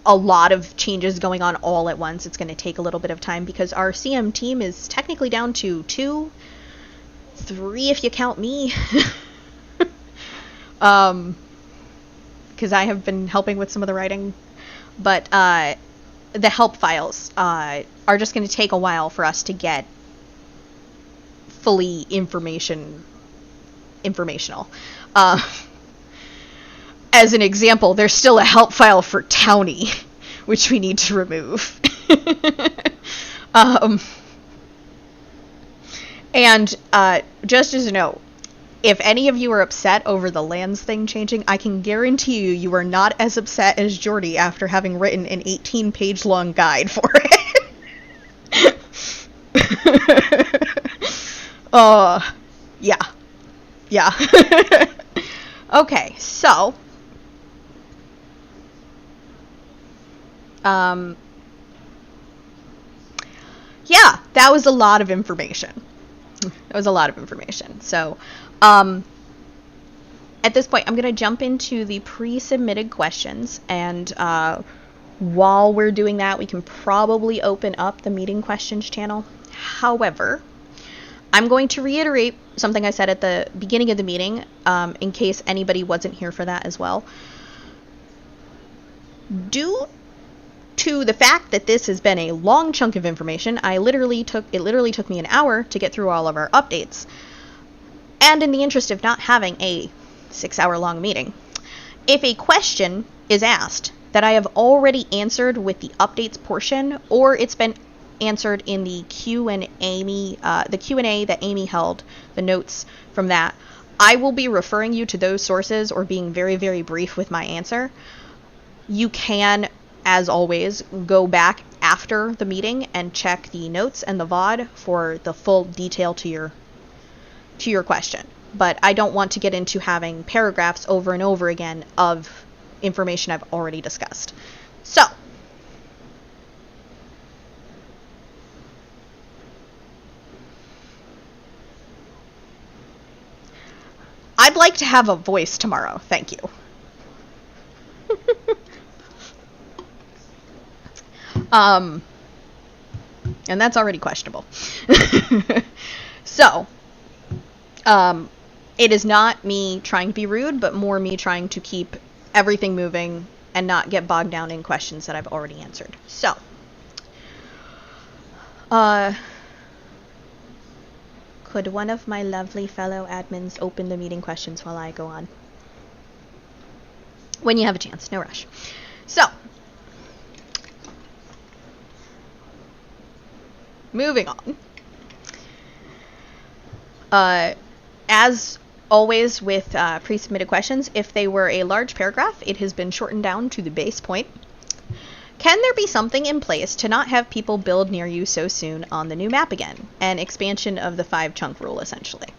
[SPEAKER 1] a lot of changes going on all at once. It's going to take a little bit of time because our CM team is technically down to 2, 3 if you count me. Because I have been helping with some of the writing. But the help files are just going to take a while for us to get fully informational. As an example, there's still a help file for Townie, which we need to remove. And just as a note, if any of you are upset over the lands thing changing, I can guarantee you are not as upset as Jordy after having written an 18-page long guide for it. Yeah. Okay, so... yeah, that was a lot of information. So, at this point, I'm going to jump into the pre-submitted questions, and while we're doing that, we can probably open up the meeting questions channel. However, I'm going to reiterate something I said at the beginning of the meeting, in case anybody wasn't here for that as well. Due to the fact that this has been a long chunk of information, it literally took me an hour to get through all of our updates. And in the interest of not having a 6-hour-long meeting, if a question is asked that I have already answered with the updates portion, or it's been answered in the Q&A that Amy held, the notes from that, I will be referring you to those sources or being very, very brief with my answer. You can, as always, go back after the meeting and check the notes and the VOD for the full detail to your question. But I don't want to get into having paragraphs over and over again of information I've already discussed. So, I'd like to have a voice tomorrow. Thank you. And that's already questionable. So, it is not me trying to be rude, but more me trying to keep everything moving and not get bogged down in questions that I've already answered. So, could one of my lovely fellow admins open the meeting questions while I go on? When you have a chance, no rush. So, moving on. As always with pre-submitted questions, if they were a large paragraph, it has been shortened down to the base point. Can there be something in place to not have people build near you so soon on the new map again? An expansion of the 5-chunk rule, essentially.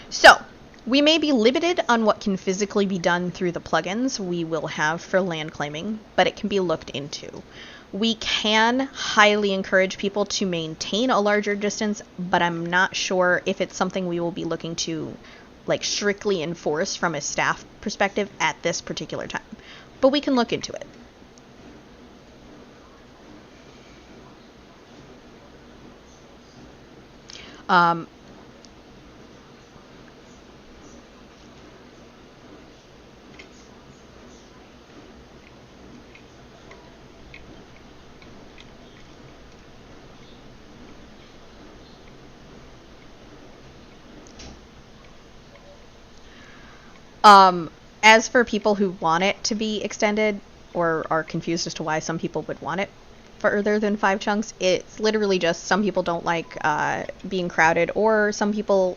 [SPEAKER 1] So, we may be limited on what can physically be done through the plugins we will have for land claiming, but it can be looked into. We can highly encourage people to maintain a larger distance, but I'm not sure if it's something we will be looking to strictly enforce from a staff perspective at this particular time. But we can look into it. As for people who want it to be extended or are confused as to why some people would want it further than 5 chunks, it's literally just some people don't like being crowded, or some people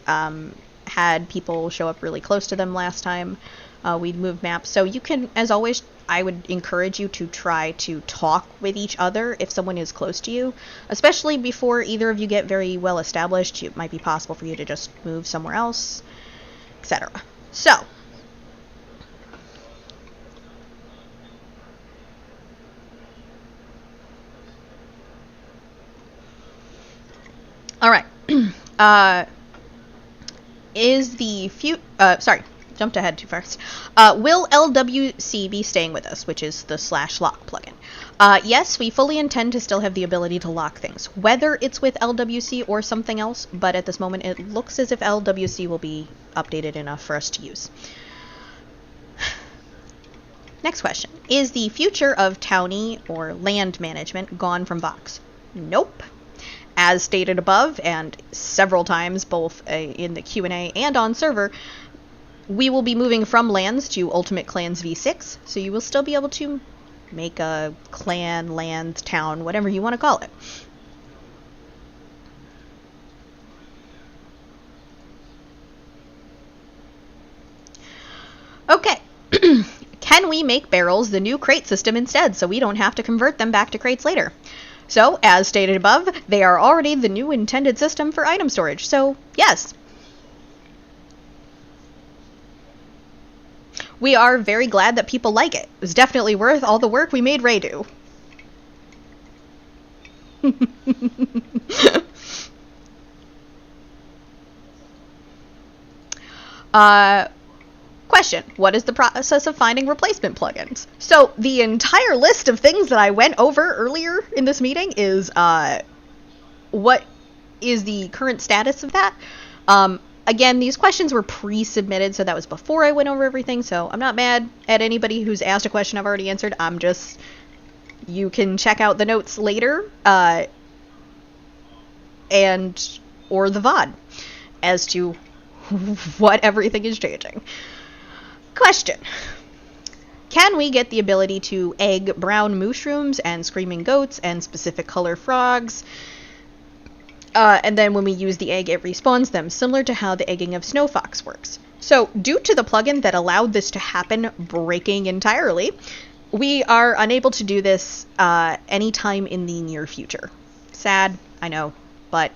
[SPEAKER 1] had people show up really close to them last time. we'd move maps. So you can, as always, I would encourage you to try to talk with each other if someone is close to you, especially before either of you get very well established. It might be possible for you to just move somewhere else, etc. So, all right. Is the sorry, jumped ahead too fast. Will LWC be staying with us, which is the /lock plugin? Yes, we fully intend to still have the ability to lock things, whether it's with LWC or something else, but at this moment it looks as if LWC will be updated enough for us to use. Next question. Is the future of townie or land management gone from Vox? Nope. As stated above, and several times, both in the Q&A and on server, we will be moving from lands to Ultimate Clans V6, so you will still be able to make a clan, land, town, whatever you want to call it. Okay. Can we make barrels the new crate system instead, so we don't have to convert them back to crates later? So, as stated above, they are already the new intended system for item storage, so yes. We are very glad that people like it. It was definitely worth all the work we made Ray do. Question, what is the process of finding replacement plugins? So the entire list of things that I went over earlier in this meeting is what is the current status of that. Again, these questions were pre-submitted, so that was before I went over everything, so I'm not mad at anybody who's asked a question I've already answered. I'm just, you can check out the notes later, and or the VOD as to what everything is changing. Question. Can we get the ability to egg brown mushrooms and screaming goats and specific color frogs? And then when we use the egg, it respawns them, similar to how the egging of Snow Fox works. So, due to the plugin that allowed this to happen breaking entirely, we are unable to do this anytime in the near future. Sad, I know, but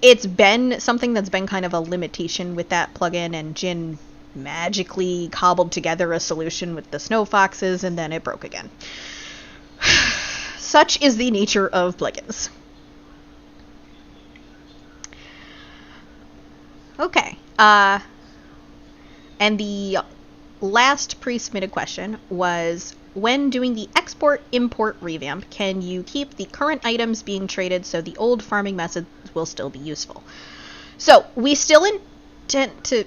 [SPEAKER 1] it's been something that's been kind of a limitation with that plugin, and Jin magically cobbled together a solution with the Snow Foxes, and then it broke again. Such is the nature of plugins. Okay, and the last pre-submitted question was, when doing the export-import revamp, can you keep the current items being traded so the old farming methods will still be useful? So, we still intend to...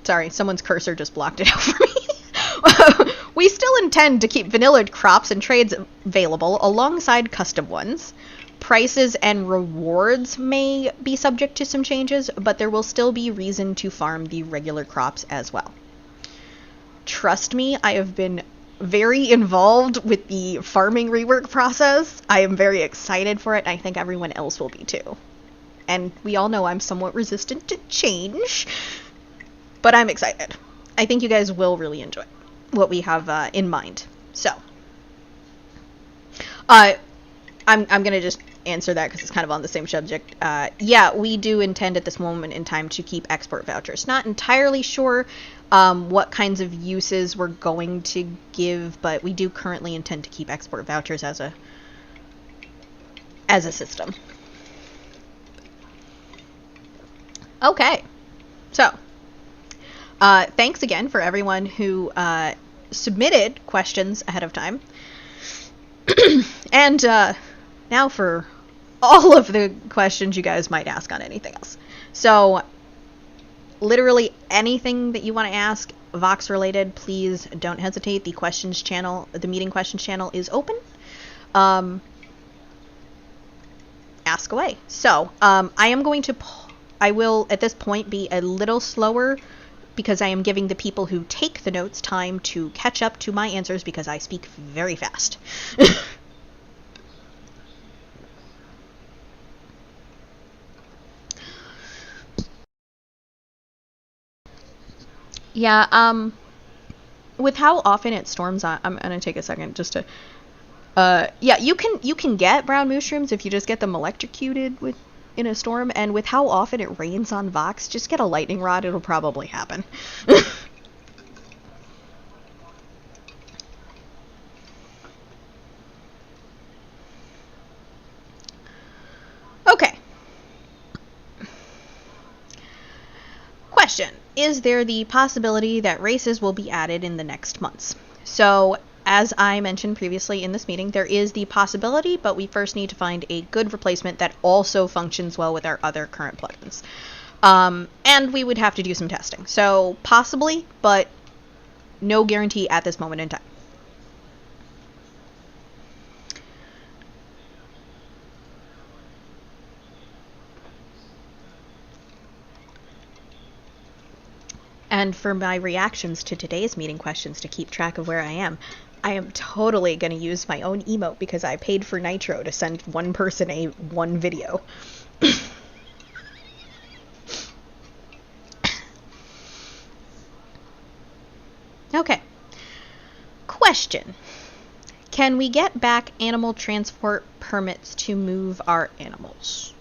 [SPEAKER 1] Sorry, someone's cursor just blocked it out for me. We still intend to keep vanilla crops and trades available alongside custom ones. Prices and rewards may be subject to some changes, but there will still be reason to farm the regular crops as well. Trust me, I have been very involved with the farming rework process. I am very excited for it. I think everyone else will be too. And we all know I'm somewhat resistant to change, but I'm excited. I think you guys will really enjoy what we have in mind. So, I'm gonna just answer that because it's kind of on the same subject. Yeah, we do intend at this moment in time to keep export vouchers. Not entirely sure what kinds of uses we're going to give, but we do currently intend to keep export vouchers as a system. Okay, so thanks again for everyone who submitted questions ahead of time. And now for all of the questions you guys might ask on anything else. So, literally anything that you want to ask Vox related, please don't hesitate. The questions channel, the meeting questions channel is open. Ask away. So, I will at this point be a little slower because I am giving the people who take the notes time to catch up to my answers because I speak very fast. Yeah, with how often it storms, I'm gonna take a second just to yeah, you can get brown mushrooms if you just get them electrocuted in a storm, and with how often it rains on Vox, just get a lightning rod, it'll probably happen. Okay. Question: is there the possibility that races will be added in the next months? So, as I mentioned previously in this meeting, there is the possibility, but we first need to find a good replacement that also functions well with our other current plugins. And we would have to do some testing. So, possibly, but no guarantee at this moment in time. And for my reactions to today's meeting questions to keep track of where I am totally going to use my own emote because I paid for Nitro to send one person one video. Okay. Question: can we get back animal transport permits to move our animals?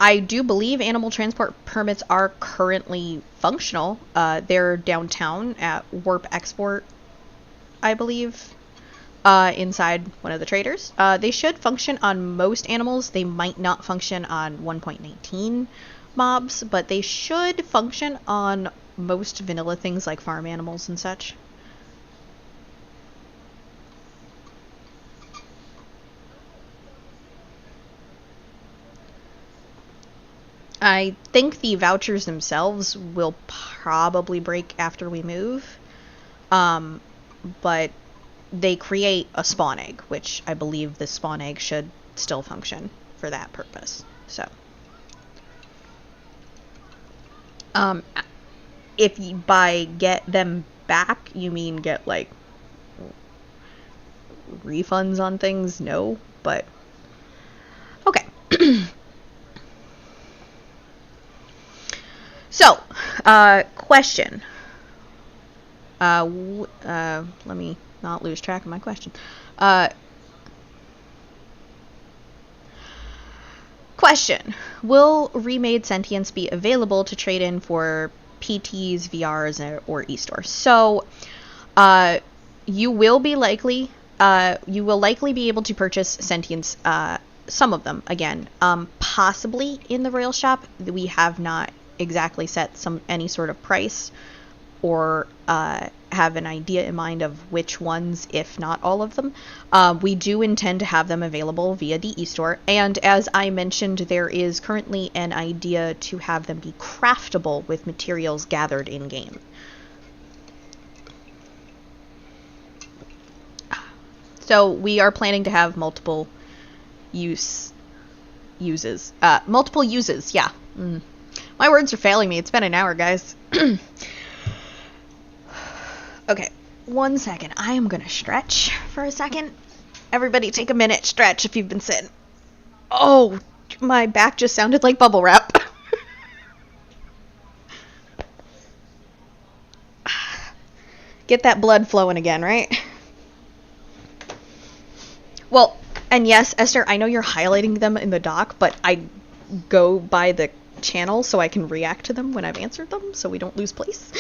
[SPEAKER 1] I do believe animal transport permits are currently functional. They're downtown at Warp Export, I believe, inside one of the traders. They should function on most animals. They might not function on 1.19 mobs, but they should function on most vanilla things like farm animals and such. I think the vouchers themselves will probably break after we move, but they create a spawn egg, which I believe the spawn egg should still function for that purpose. So, if you by get them back, you mean get like refunds on things? No, but okay. So, question. Let me not lose track of my question. Question: will remade sentience be available to trade in for PTs, VRs, or e-stores? So, you will likely be able to purchase sentience, some of them again, possibly in the Royal Shop. We have not exactly set any sort of price or have an idea in mind of which ones, if not all of them. We do intend to have them available via the eStore, and as I mentioned, there is currently an idea to have them be craftable with materials gathered in-game. So we are planning to have multiple uses, yeah. My words are failing me. It's been an hour, guys. Okay, 1 second. I am gonna stretch for a second. Everybody take a minute, stretch if you've been sitting. Oh, my back just sounded like bubble wrap. Get that blood flowing again, right? Well, and yes, Esther, I know you're highlighting them in the doc, but I go by the channel so I can react to them when I've answered them so we don't lose place.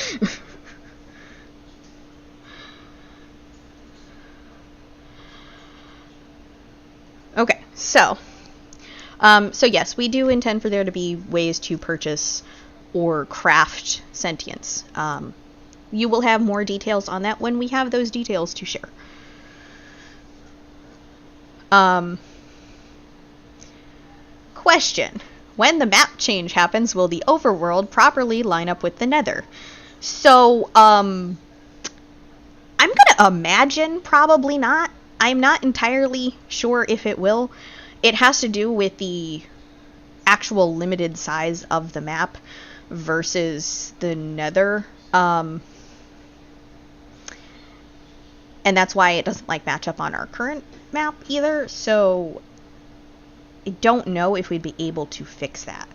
[SPEAKER 1] Okay, so yes, we do intend for there to be ways to purchase or craft sentience. You will have more details on that when we have those details to share. Question: when the map change happens, will the overworld properly line up with the nether? So, I'm gonna imagine probably not. I'm not entirely sure if it will. It has to do with the actual limited size of the map versus the nether. And that's why it doesn't match up on our current map either. So I don't know if we'd be able to fix that.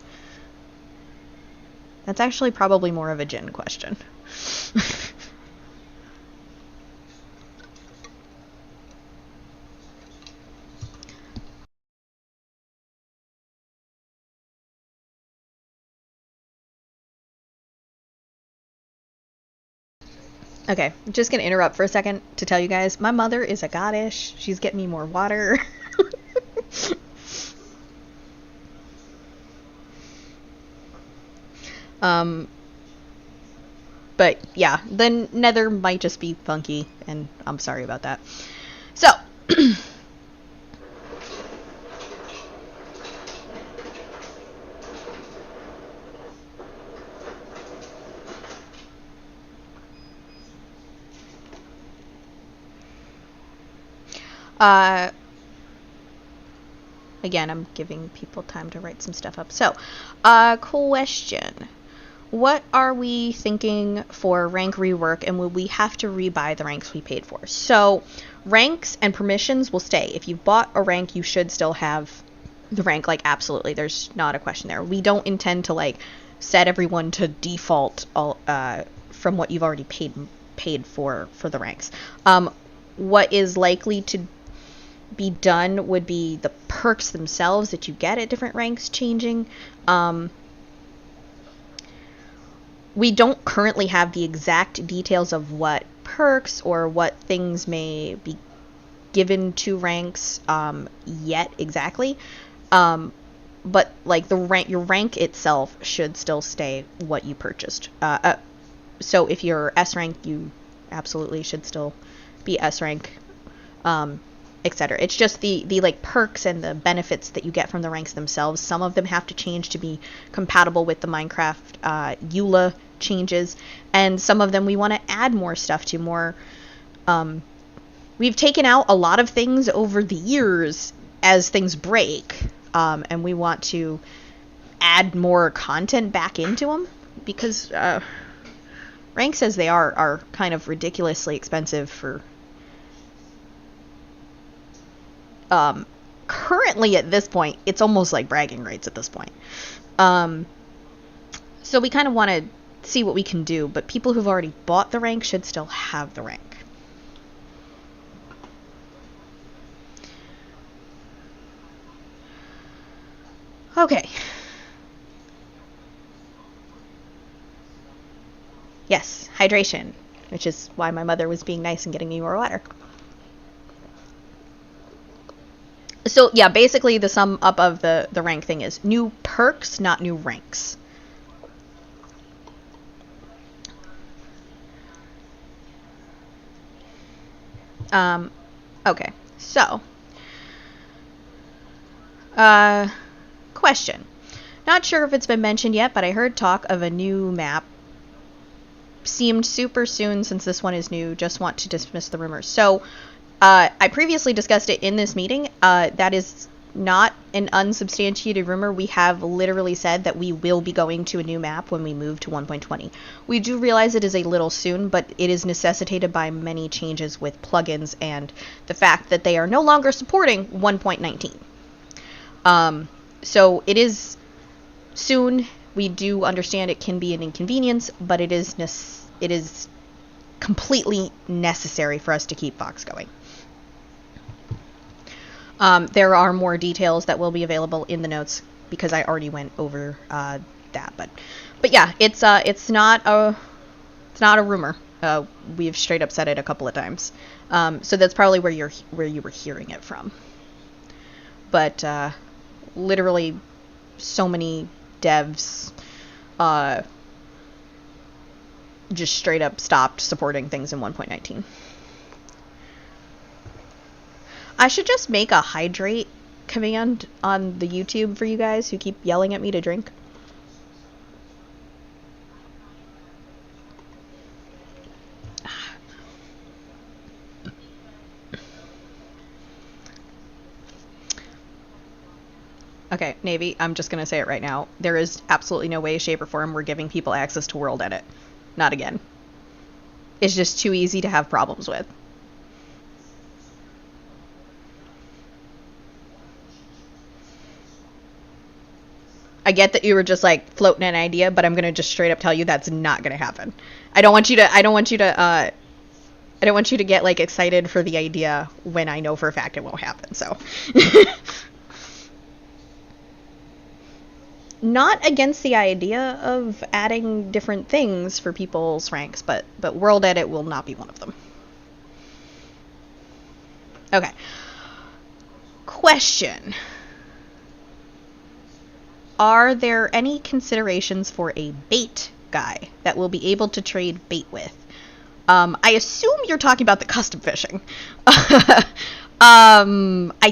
[SPEAKER 1] That's actually probably more of a Jin question. Okay, I'm just gonna interrupt for a second to tell you guys, my mother is a goddess. She's getting me more water. But yeah, the nether might just be funky, and I'm sorry about that. So, again, I'm giving people time to write some stuff up. So, question. What are we thinking for rank rework, and will we have to rebuy the ranks we paid for? So, ranks and permissions will stay. If you've bought a rank, you should still have the rank, like, absolutely. There's not a question there. We don't intend to, like, set everyone to default from what you've already paid for the ranks. What is likely to be done would be the perks themselves that you get at different ranks changing. We don't currently have the exact details of what perks or what things may be given to ranks yet exactly. But like your rank itself should still stay what you purchased. So if you're S rank, you absolutely should still be S rank, etc. It's just the like perks and the benefits that you get from the ranks themselves. Some of them have to change to be compatible with the Minecraft EULA changes, and some of them we want to add more stuff to. We've taken out a lot of things over the years as things break, and we want to add more content back into them, because ranks as they are kind of ridiculously expensive for currently at this point. It's almost like bragging rights at this point. So we kind of want to see what we can do, but people who've already bought the rank should still have the rank. Okay. Yes, hydration, which is why my mother was being nice and getting me more water. So yeah, basically the sum up of the rank thing is new perks, not new ranks. Okay, so, question. Not sure if it's been mentioned yet, but I heard talk of a new map. Seemed super soon since this one is new. Just want to dismiss the rumors. So, I previously discussed it in this meeting. That is not an unsubstantiated rumor. We have literally said that we will be going to a new map when we move to 1.20. We do realize it is a little soon, but it is necessitated by many changes with plugins and the fact that they are no longer supporting 1.19. So it is soon. We do understand it can be an inconvenience, but it is completely necessary for us to keep Fox going. There are more details that will be available in the notes because I already went over that, but yeah, it's not a rumor. We've straight up said it a couple of times, so that's probably where you were hearing it from. But literally, so many devs just straight up stopped supporting things in 1.19. I should just make a hydrate command on the YouTube for you guys who keep yelling at me to drink. Okay, Navy, I'm just gonna say it right now. There is absolutely no way, shape, or form we're giving people access to World Edit. Not again. It's just too easy to have problems with. I get that you were just like floating an idea, but I'm gonna just straight up tell you that's not gonna happen. I don't want you to get like excited for the idea when I know for a fact it won't happen. So not against the idea of adding different things for people's ranks, but World Edit will not be one of them. Okay. Question. Are there any considerations for a bait guy that will be able to trade bait with? I assume you're talking about the custom fishing. I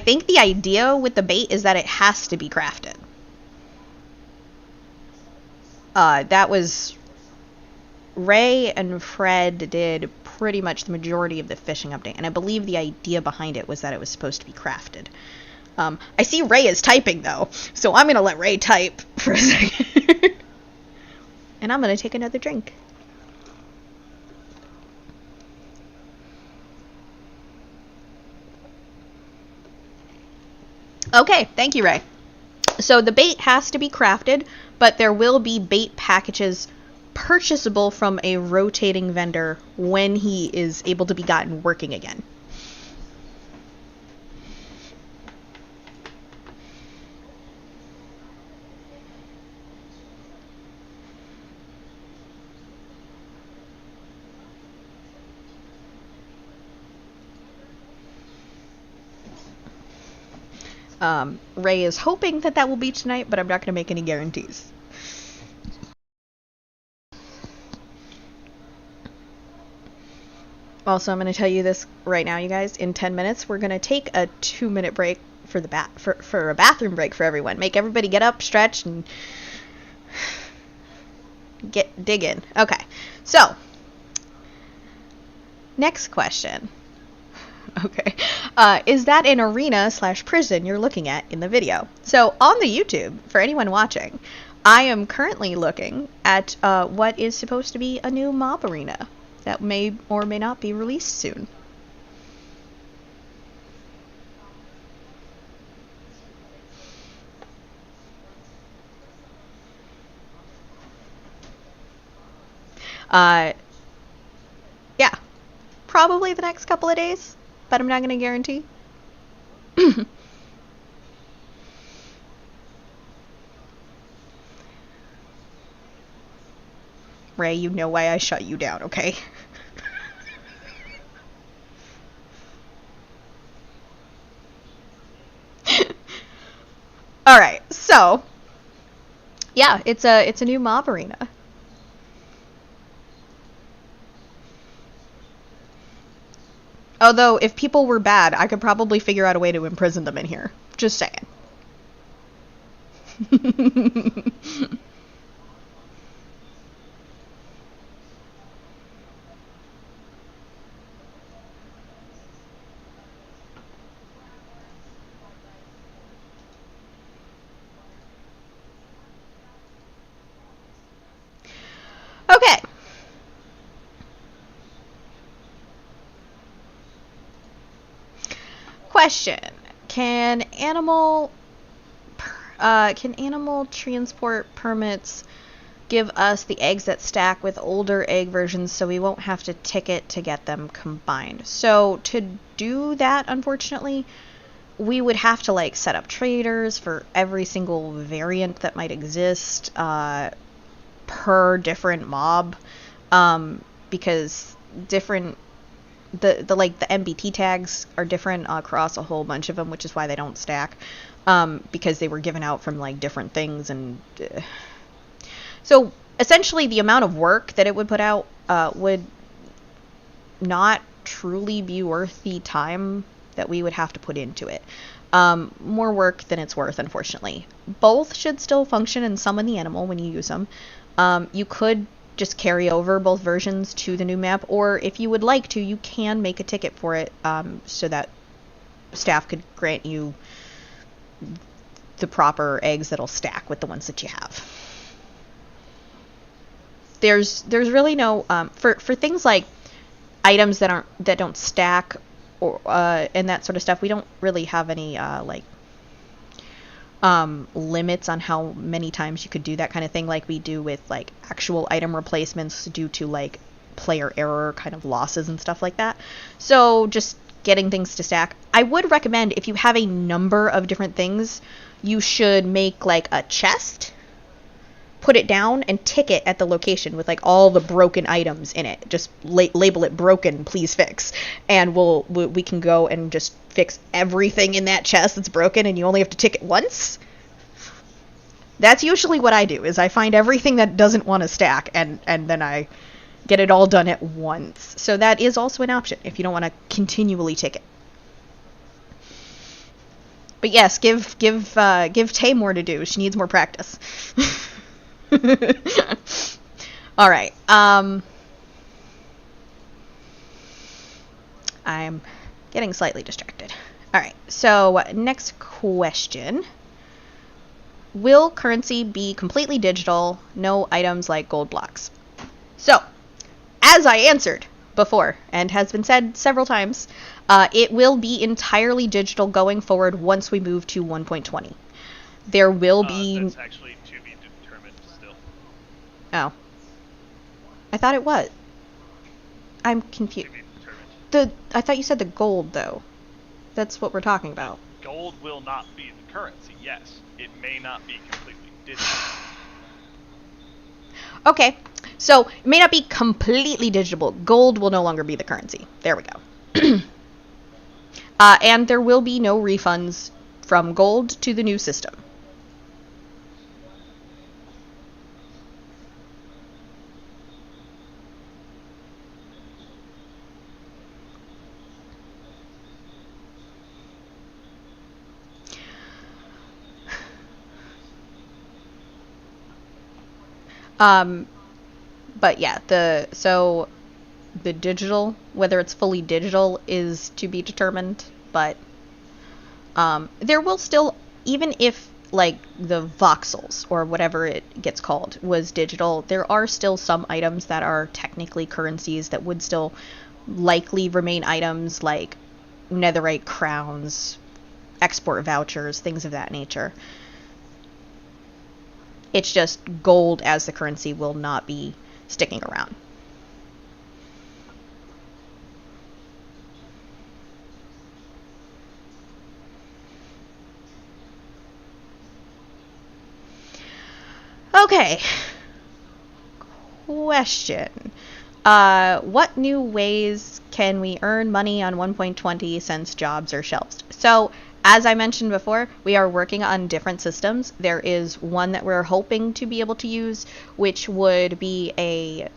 [SPEAKER 1] think the idea with the bait is that it has to be crafted. That was Ray and Fred did pretty much the majority of the fishing update, and I believe the idea behind it was that it was supposed to be crafted. I see Ray is typing though, so I'm gonna let Ray type for a second. And I'm gonna take another drink. Okay, thank you, Ray. So the bait has to be crafted, but there will be bait packages purchasable from a rotating vendor when he is able to be gotten working again. Ray is hoping that that will be tonight, but I'm not going to make any guarantees. Also, I'm going to tell you this right now, you guys. In 10 minutes, we're going to take a 2-minute break for the for a bathroom break for everyone. Make everybody get up, stretch, and dig in. Okay, so next question. Okay, is that an arena/prison you're looking at in the video? So on the YouTube, for anyone watching, I am currently looking at what is supposed to be a new mob arena that may or may not be released soon. Yeah, probably the next couple of days, but I'm not going to guarantee. Ray, you know why I shut you down, okay? Alright, so yeah, it's a new mob arena. Although, if people were bad, I could probably figure out a way to imprison them in here. Just saying. Okay. Question: Can animal transport permits give us the eggs that stack with older egg versions so we won't have to ticket to get them combined? So to do that, unfortunately, we would have to like set up traders for every single variant that might exist per different mob, because different the MBT tags are different across a whole bunch of them, which is why they don't stack, because they were given out from like different things, and so essentially the amount of work that it would put out would not truly be worth the time that we would have to put into it. More work than it's worth, unfortunately. Both should still function and summon the animal when you use them. You could just carry over both versions to the new map, or if you would like to, you can make a ticket for it, so that staff could grant you the proper eggs that'll stack with the ones that you have. There's really no for things like items that don't stack, or and that sort of stuff. We don't really have any limits on how many times you could do that kind of thing, like we do with like actual item replacements due to like player error kind of losses and stuff like that. So just getting things to stack. I would recommend, if you have a number of different things, you should make like a chest, put it down, and tick it at the location with like all the broken items in it. Just label it broken, please fix, and we can go and just fix everything in that chest that's broken, and you only have to tick it once. That's usually what I do, is I find everything that doesn't want to stack, and then I get it all done at once. So that is also an option if you don't want to continually tick it. But yes, give Tay more to do. She needs more practice. All right. I'm getting slightly distracted. All right. So next question. Will currency be completely digital? No items like gold blocks. So, as I answered before, and has been said several times, it will be entirely digital going forward once we move to 1.20. There will be...
[SPEAKER 2] That's actually to be determined still.
[SPEAKER 1] Oh. I thought it was. I'm confused.
[SPEAKER 2] To be determined.
[SPEAKER 1] I thought you said the gold, though. That's what we're talking about.
[SPEAKER 2] Gold will not be the currency, yes. It may not be completely digital.
[SPEAKER 1] Okay, so it may not be completely digital. Gold will no longer be the currency. There we go. And there will be no refunds from gold to the new system. But yeah, the digital, whether it's fully digital, is to be determined, but there will still, even if like the voxels or whatever it gets called was digital, there are still some items that are technically currencies that would still likely remain items, like netherite crowns, export vouchers, things of that nature. It's just gold as the currency will not be sticking around. Okay. Question. What new ways can we earn money on 1.20 since jobs are shelved? So, as I mentioned before, we are working on different systems. There is one that we're hoping to be able to use, which would be a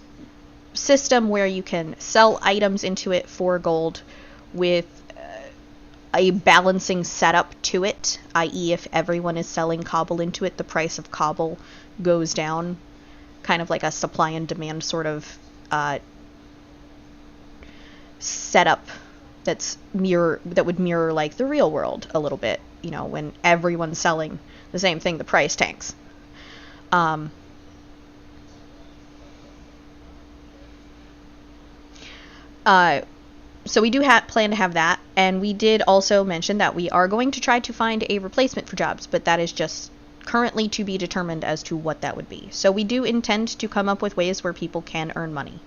[SPEAKER 1] system where you can sell items into it for gold with a balancing setup to it, i.e. if everyone is selling cobble into it, the price of cobble goes down, kind of like a supply and demand sort of setup that would mirror like the real world a little bit. You know, when everyone's selling the same thing, the price tanks. So we do plan to have that, and we did also mention that we are going to try to find a replacement for jobs, but that is just currently to be determined as to what that would be. So we do intend to come up with ways where people can earn money.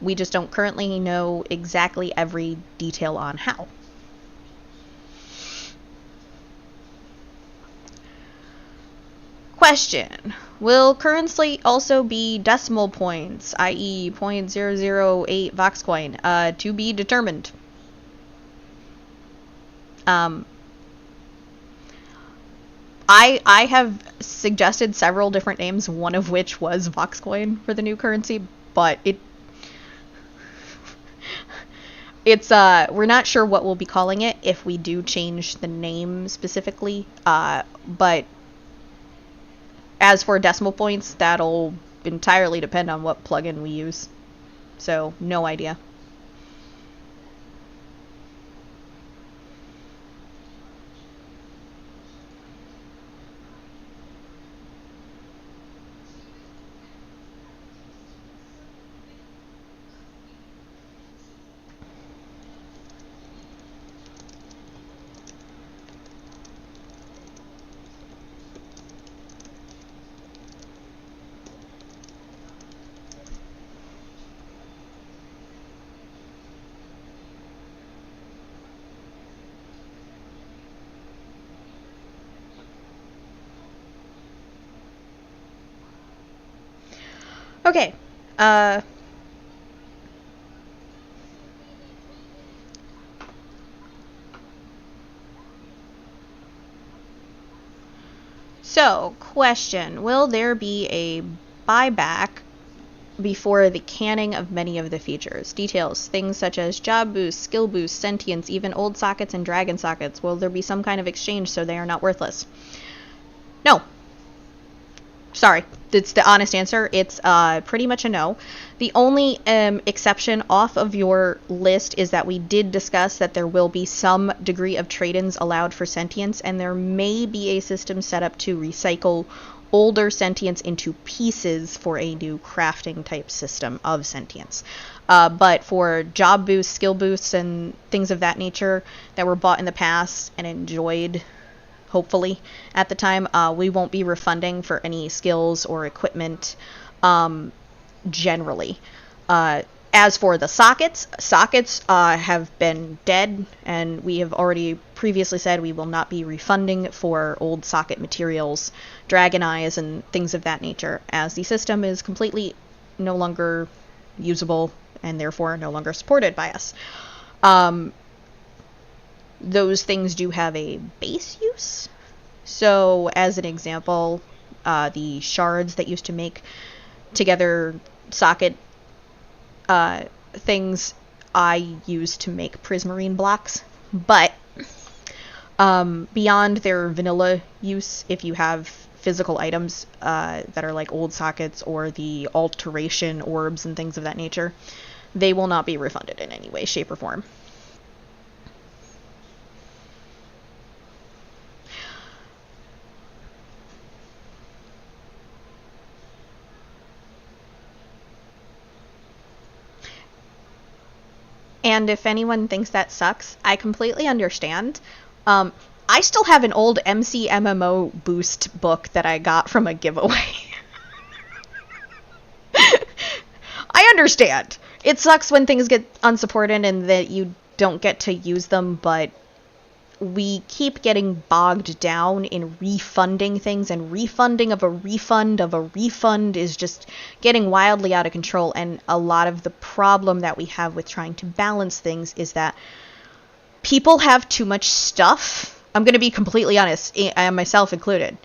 [SPEAKER 1] We just don't currently know exactly every detail on how. Question. Will currency also be decimal points, i.e. 0.008 Voxcoin, to be determined? I have suggested several different names, one of which was Voxcoin for the new currency, but we're not sure what we'll be calling it if we do change the name specifically, but as for decimal points, that'll entirely depend on what plugin we use. So, no idea. Okay. So, question. Will there be a buyback before the canning of many of the features? Details. Things such as job boost, skill boost, sentience, even old sockets and dragon sockets. Will there be some kind of exchange so they are not worthless? No. Sorry. It's the honest answer. It's pretty much a no. The only exception off of your list is that we did discuss that there will be some degree of trade-ins allowed for sentience, and there may be a system set up to recycle older sentience into pieces for a new crafting type system of sentience. But for job boosts, skill boosts, and things of that nature that were bought in the past and enjoyed, hopefully, at the time, we won't be refunding for any skills or equipment generally. As for the sockets have been dead, and we have already previously said we will not be refunding for old socket materials, dragon eyes, and things of that nature, as the system is completely no longer usable and therefore no longer supported by us. Those things do have a base use. So, as an example, the shards that used to make together socket things I use to make prismarine blocks. But beyond their vanilla use, if you have physical items that are like old sockets or the alteration orbs and things of that nature, they will not be refunded in any way, shape, or form. And if anyone thinks that sucks, I completely understand. I still have an old MCMMO boost book that I got from a giveaway. I understand. It sucks when things get unsupported and that you don't get to use them, but we keep getting bogged down in refunding things, and refunding of a refund is just getting wildly out of control. And a lot of the problem that we have with trying to balance things is that people have too much stuff. I'm going to be completely honest, I myself included.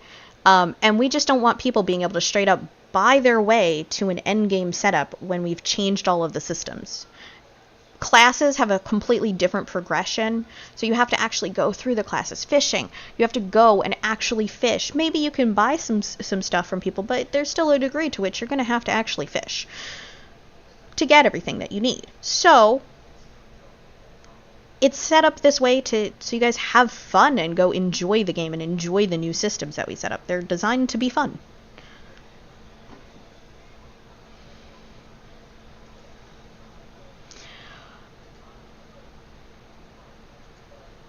[SPEAKER 1] And we just don't want people being able to straight up buy their way to an endgame setup when we've changed all of the systems. Classes have a completely different progression, so you have to actually go through the classes. Fishing, you have to go and actually fish. Maybe you can buy some stuff from people, but there's still a degree to which you're going to have to actually fish to get everything that you need. So it's set up this way so you guys have fun and go enjoy the game and enjoy the new systems that we set up. They're designed to be fun.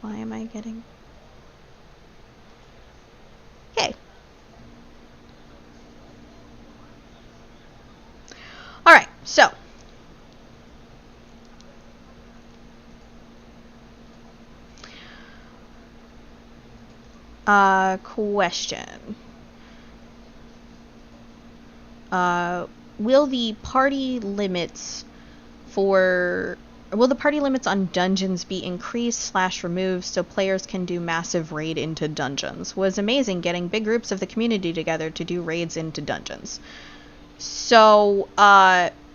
[SPEAKER 1] Why am I getting... Okay. Alright, so. Question. Will the party limits on dungeons be increased/removed so players can do massive raid into dungeons? Was amazing getting big groups of the community together to do raids into dungeons. So,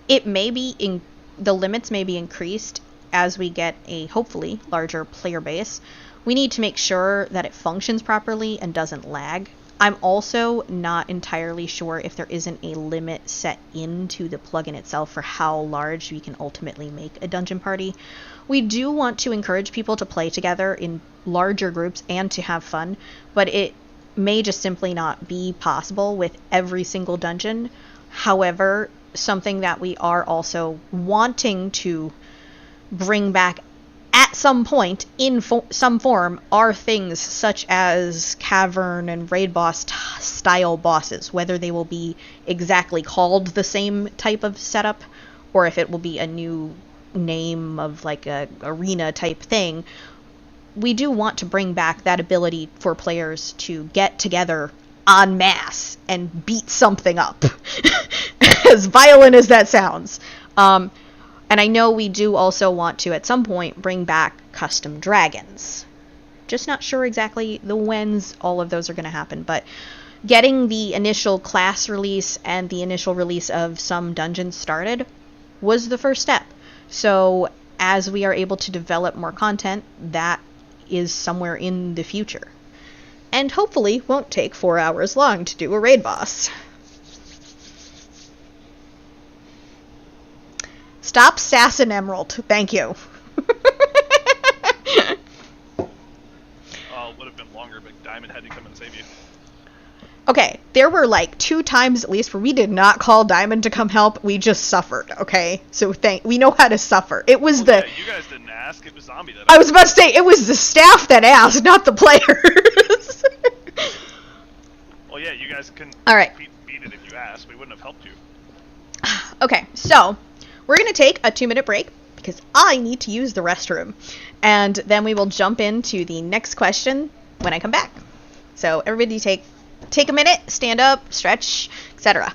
[SPEAKER 1] it may be the limits may be increased as we get a hopefully larger player base. We need to make sure that it functions properly and doesn't lag. I'm also not entirely sure if there isn't a limit set into the plugin itself for how large we can ultimately make a dungeon party. We do want to encourage people to play together in larger groups and to have fun, but it may just simply not be possible with every single dungeon. However, something that we are also wanting to bring back at some point in some form are things such as cavern and raid boss style bosses, whether they will be exactly called the same type of setup or if it will be a new name of like a arena type thing. We do want to bring back that ability for players to get together en masse and beat something up. as violent as that sounds. And I know we do also want to, at some point, bring back custom dragons. Just not sure exactly the whens all of those are going to happen, but getting the initial class release and the initial release of some dungeons started was the first step. So as we are able to develop more content, that is somewhere in the future. And hopefully won't take 4 hours long to do a raid boss. Stop sassing Emerald. Thank you.
[SPEAKER 2] Oh, it would have been longer, but Diamond had to come and save you.
[SPEAKER 1] Okay, there were like 2 times at least where we did not call Diamond to come help. We just suffered, okay? So we know how to suffer. It was
[SPEAKER 2] Yeah, you guys didn't ask. It was Zombie that asked.
[SPEAKER 1] I was about to say, it was the staff that asked, not the players.
[SPEAKER 2] Well, yeah, you guys couldn't beat it if you asked. We wouldn't have helped you.
[SPEAKER 1] Okay, so we're going to take a 2-minute break because I need to use the restroom. And then we will jump into the next question when I come back. So everybody take a minute, stand up, stretch, etc.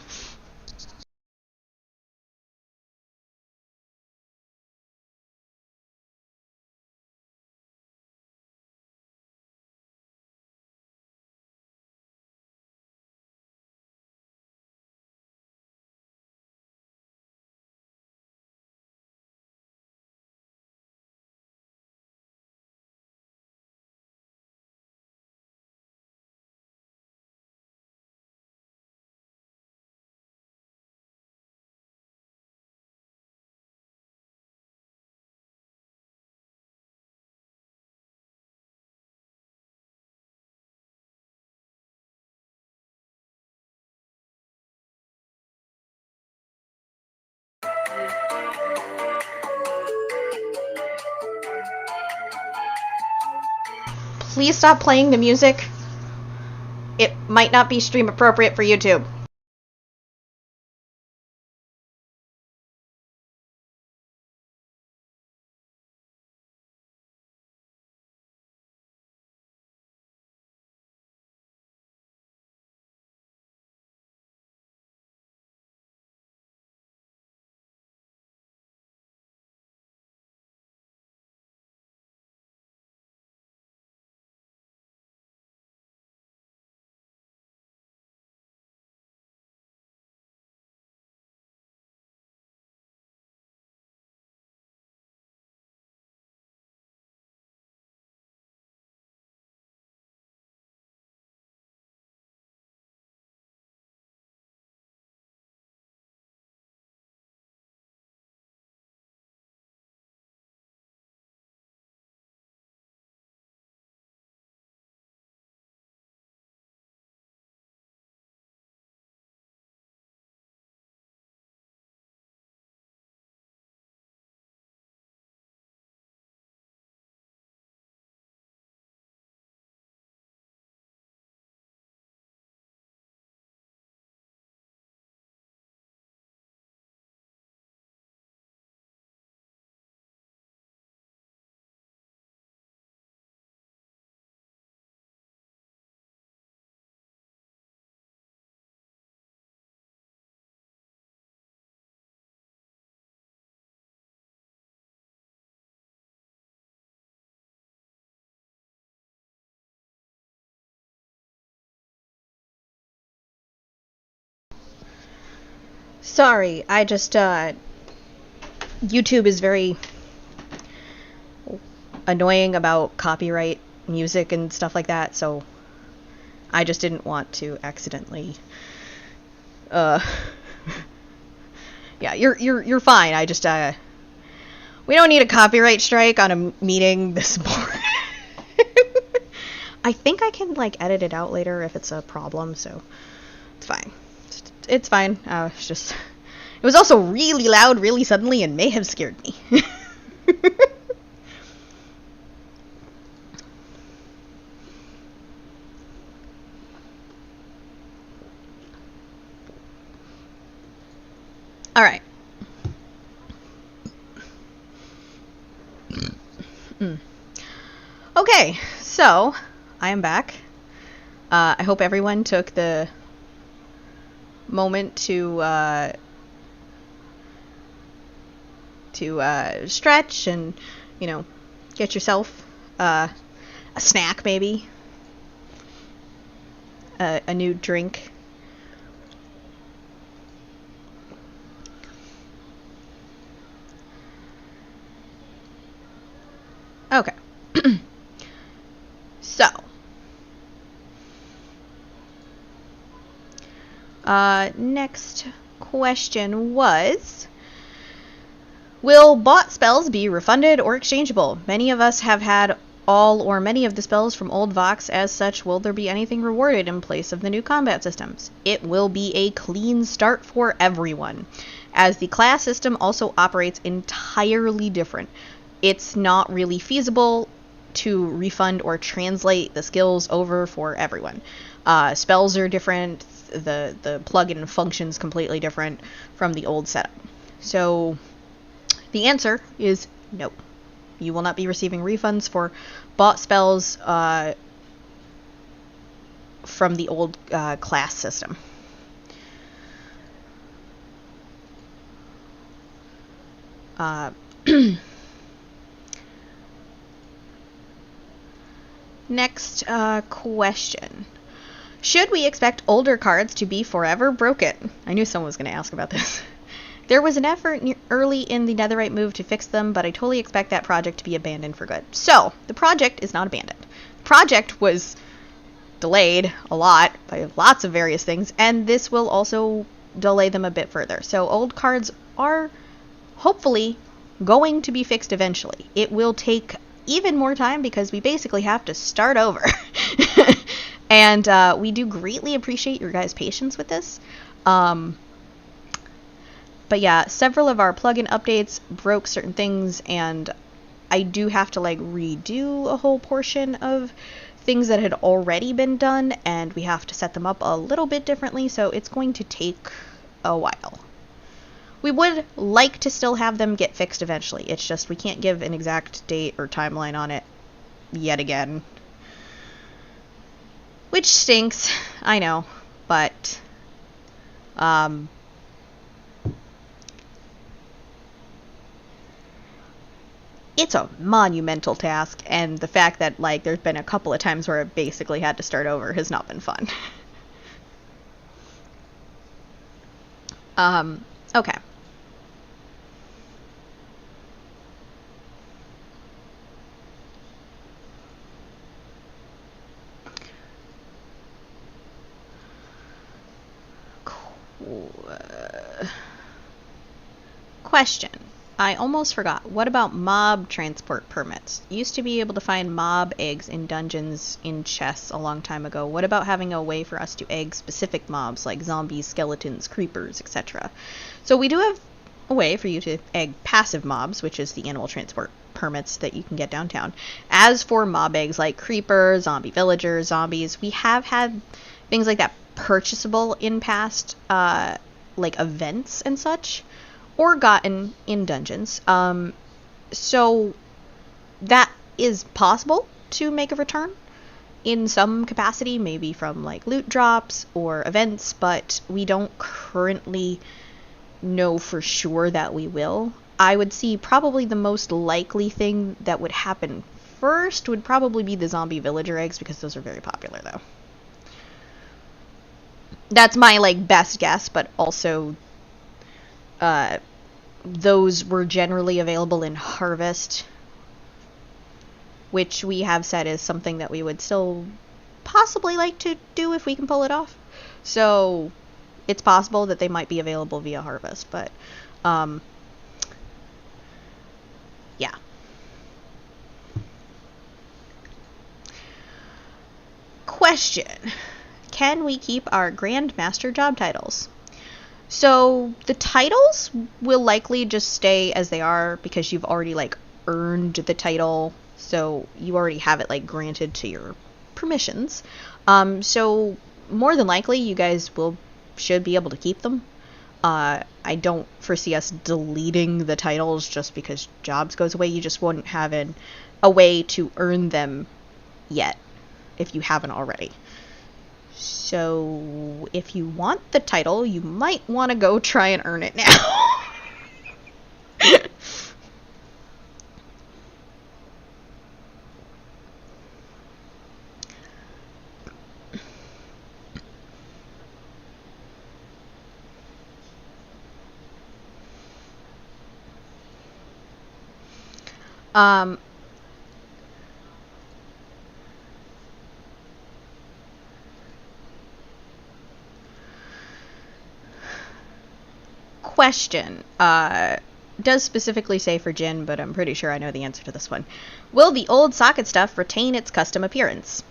[SPEAKER 1] Please stop playing the music. It might not be stream appropriate for YouTube. Sorry, I just, YouTube is very annoying about copyright music and stuff like that, so I just didn't want to accidentally, yeah, you're fine. I just, we don't need a copyright strike on a meeting this morning. I think I can, like, edit it out later if it's a problem, so it's fine. It's fine. It's just... It was also really loud, really suddenly, and may have scared me. Alright. Okay, so, I am back. I hope everyone took the moment to stretch and, you know, get yourself a snack, maybe a new drink. Okay. So, next question was, will bought spells be refunded or exchangeable? Many of us have had all or many of the spells from old Vox. As such, will there be anything rewarded in place of the new combat systems? It will be a clean start for everyone, as the class system also operates entirely different. It's not really feasible to refund or translate the skills over for everyone. Spells are different, the plugin functions completely different from the old setup. So the answer is no. You will not be receiving refunds for bought spells from the old class system. Next question. Should we expect older cards to be forever broken? I knew someone was going to ask about this. There was an effort early in the Netherite move to fix them, but I totally expect that project to be abandoned for good. So, the project is not abandoned. The project was delayed a lot by lots of various things, and this will also delay them a bit further. So, old cards are hopefully going to be fixed eventually. It will take even more time because we basically have to start over. And we do greatly appreciate your guys' patience with this. But yeah, several of our plugin updates broke certain things, and I do have to like redo a whole portion of things that had already been done, and we have to set them up a little bit differently, so it's going to take a while. We would like to still have them get fixed eventually. It's just we can't give an exact date or timeline on it yet again. Which stinks, I know, but it's a monumental task, and the fact that like there's been a couple of times where it basically had to start over has not been fun. Okay. Question. I almost forgot. What about mob transport permits? Used to be able to find mob eggs in dungeons in chests a long time ago. What about having a way for us to egg specific mobs like zombies, skeletons, creepers, etc.? So we do have a way for you to egg passive mobs, which is the animal transport permits that you can get downtown. As for mob eggs like creepers, zombie villagers, zombies, we have had things like that purchasable in past like events and such, or gotten in dungeons. So that is possible to make a return in some capacity, maybe from like loot drops or events, but we don't currently know for sure that we will. I would see probably the most likely thing that would happen first would probably be the zombie villager eggs, because those are very popular though. That's my like best guess, but also those were generally available in Harvest, which we have said is something that we would still possibly like to do if we can pull it off. So it's possible that they might be available via Harvest, but yeah. Question. Can we keep our Grandmaster job titles? So the titles will likely just stay as they are because you've already like earned the title, so you already have it like granted to your permissions. So more than likely you guys should be able to keep them. I don't foresee us deleting the titles just because jobs goes away. You just wouldn't have a way to earn them yet if you haven't already. So if you want the title, you might want to go try and earn it now. Question. Does specifically say for Jin, but I'm pretty sure I know the answer to this one. Will the old socket stuff retain its custom appearance?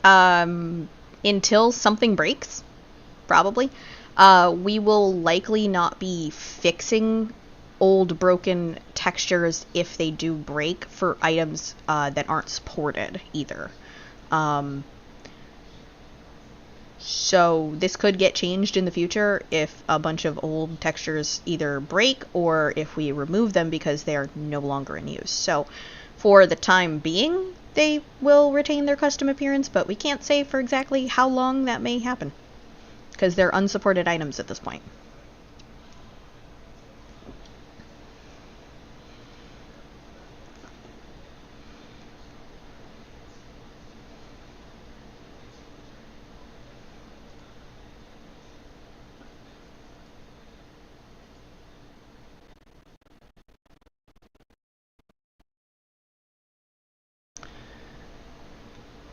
[SPEAKER 1] Until something breaks, probably. We will likely not be fixing old broken textures if they do break for items that aren't supported either. So this could get changed in the future if a bunch of old textures either break or if we remove them because they are no longer in use. So for the time being, they will retain their custom appearance, but we can't say for exactly how long that may happen because they're unsupported items at this point.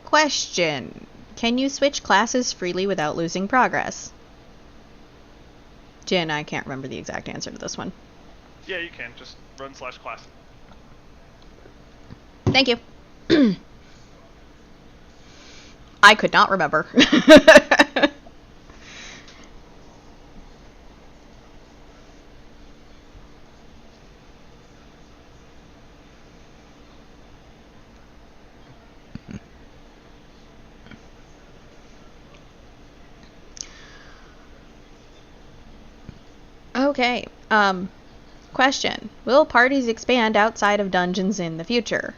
[SPEAKER 1] Question. Can you switch classes freely without losing progress? Jin, I can't remember the exact answer to this one.
[SPEAKER 2] Yeah, you can. Just run /class.
[SPEAKER 1] Thank you. I could not remember. Okay. Question. Will parties expand outside of dungeons in the future?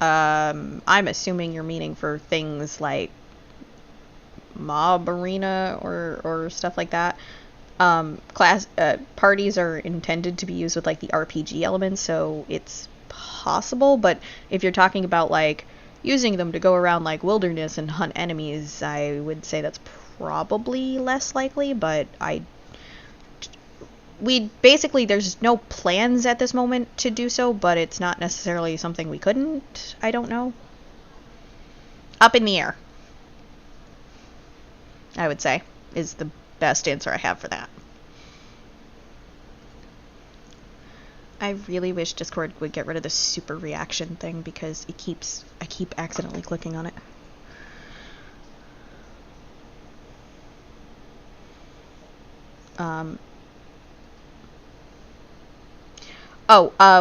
[SPEAKER 1] I'm assuming you're meaning for things like mob arena or stuff like that. Parties are intended to be used with like the RPG elements, so it's possible, but if you're talking about like using them to go around like wilderness and hunt enemies, I would say that's probably less likely, but there's no plans at this moment to do so, but it's not necessarily something we couldn't. I don't know. Up in the air, I would say, is the best answer I have for that. I really wish Discord would get rid of the super reaction thing because I keep accidentally clicking on it.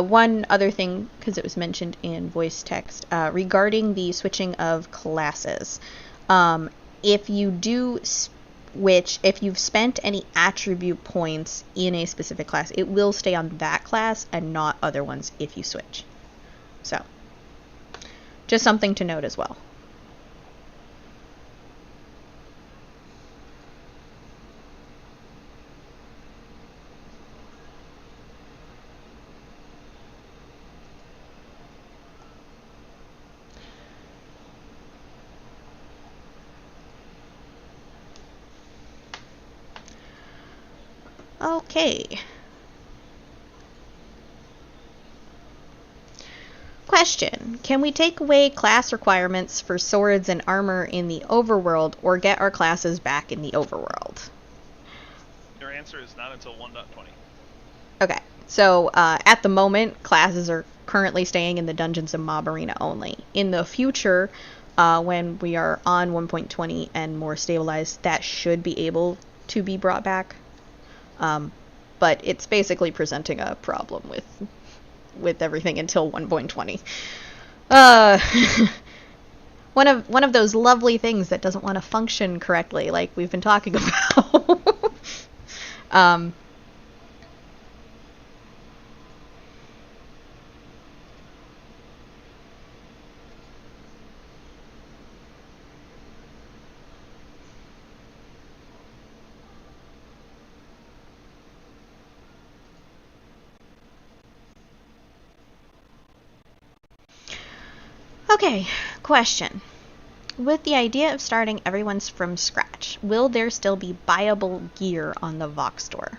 [SPEAKER 1] One other thing, because it was mentioned in voice text, regarding the switching of classes. If you do switch, if you've spent any attribute points in a specific class, it will stay on that class and not other ones if you switch. So, just something to note as well. Okay. Question. Can we take away class requirements for swords and armor in the overworld or get our classes back in the overworld?
[SPEAKER 2] Your answer is not until 1.20.
[SPEAKER 1] Okay. So, at the moment, classes are currently staying in the Dungeons and Mob Arena only. In the future, when we are on 1.20 and more stabilized, that should be able to be brought back. But it's basically presenting a problem with everything until 1.20. One of those lovely things that doesn't want to function correctly, like we've been talking about. Okay, question. With the idea of starting everyone's from scratch, will there still be buyable gear on the Vox store?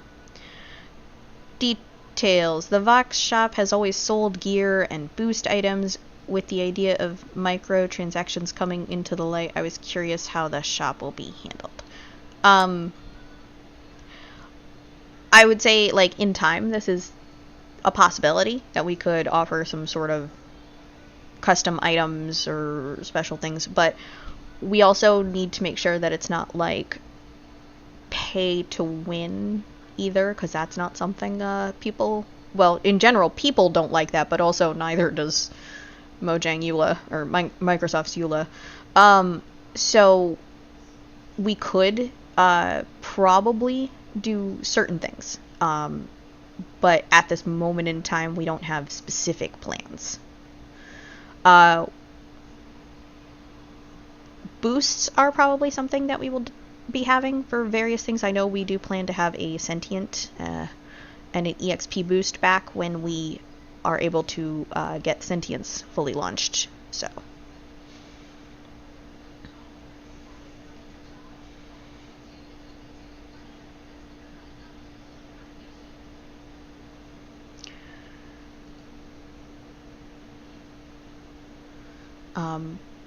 [SPEAKER 1] Details. The Vox shop has always sold gear and boost items. With the idea of microtransactions coming into the light, I was curious how the shop will be handled. I would say, like, in time, this is a possibility that we could offer some sort of custom items or special things, but we also need to make sure that it's not like pay to win either, because that's not something people, well, in general, people don't like that, but also neither does Mojang EULA or Microsoft's EULA. So we could probably do certain things, but at this moment in time, we don't have specific plans. Boosts are probably something that we will be having for various things. I know we do plan to have a sentient and an EXP boost back when we are able to get sentience fully launched. So.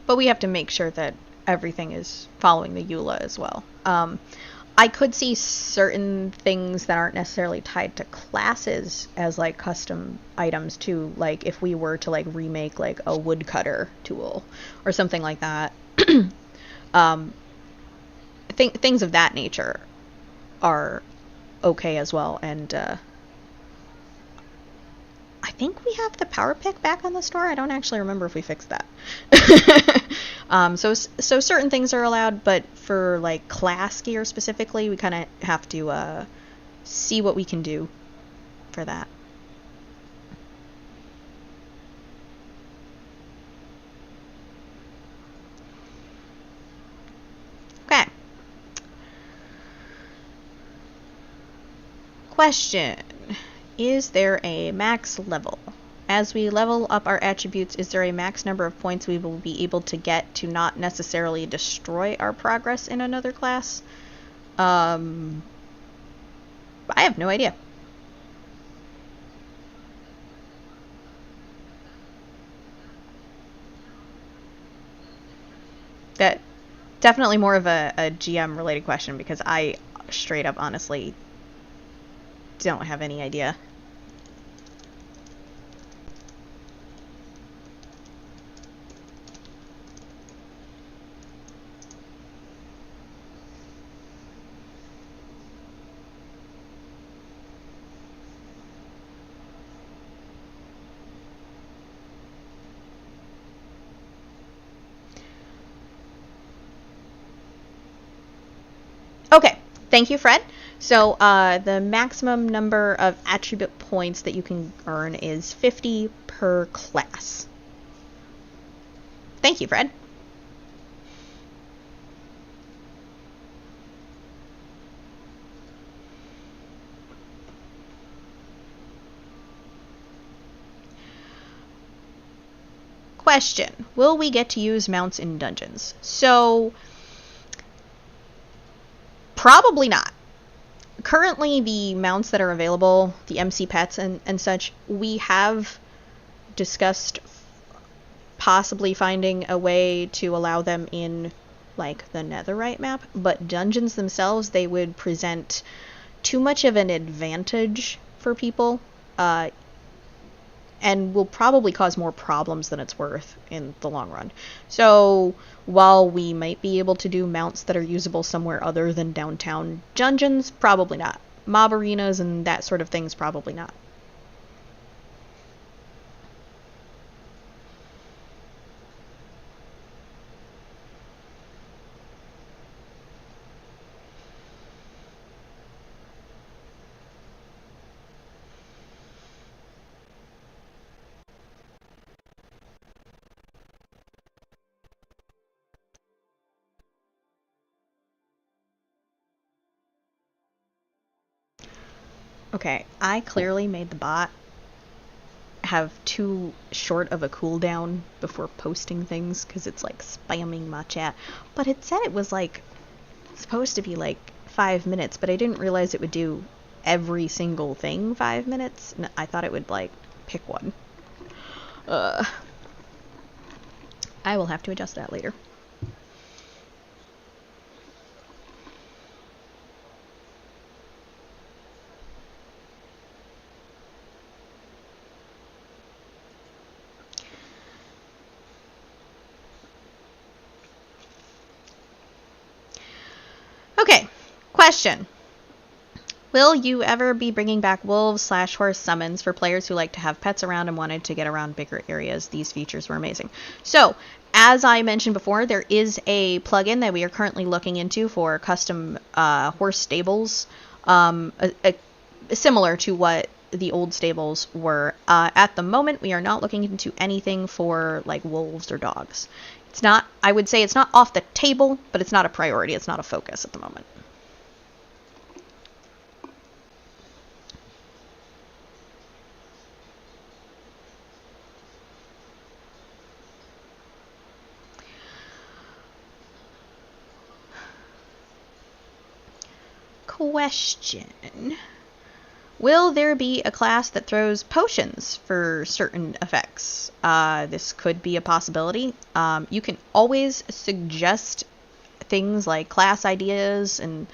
[SPEAKER 1] But we have to make sure that everything is following the EULA as well. I could see certain things that aren't necessarily tied to classes as like custom items too, like if we were to like remake like a woodcutter tool or something like that. Things of that nature are okay as well, and I think we have the power pick back on the store. I don't actually remember if we fixed that. So certain things are allowed, but for like class gear specifically, we kind of have to see what we can do for that. Okay. Question. Is there a max level? As we level up our attributes, is there a max number of points we will be able to get to not necessarily destroy our progress in another class? I have no idea. That definitely more of a GM related question, because I straight up honestly don't have any idea. Okay, thank you, Fred. So the maximum number of attribute points that you can earn is 50 per class. Thank you, Fred. Question. Will we get to use mounts in dungeons? So, probably not. Currently, the mounts that are available, the MC pets and such, we have discussed possibly finding a way to allow them in, like, the Netherite map, but dungeons themselves, they would present too much of an advantage for people, and will probably cause more problems than it's worth in the long run. So while we might be able to do mounts that are usable somewhere other than downtown dungeons, probably not. Mob arenas and that sort of things, probably not. Okay, I clearly made the bot have too short of a cooldown before posting things, because it's like spamming my chat. But it said it was like supposed to be like 5 minutes, but I didn't realize it would do every single thing 5 minutes. I thought it would like pick one. I will have to adjust that later. Okay, question. Will you ever be bringing back wolves/horse summons for players who like to have pets around and wanted to get around bigger areas? These features were amazing. So, as I mentioned before, there is a plugin that we are currently looking into for custom horse stables, similar to what the old stables were. At the moment, we are not looking into anything for like wolves or dogs. It's not, I would say it's not off the table, but it's not a priority. It's not a focus at the moment. Question. Will there be a class that throws potions for certain effects? This could be a possibility. You can always suggest things like class ideas and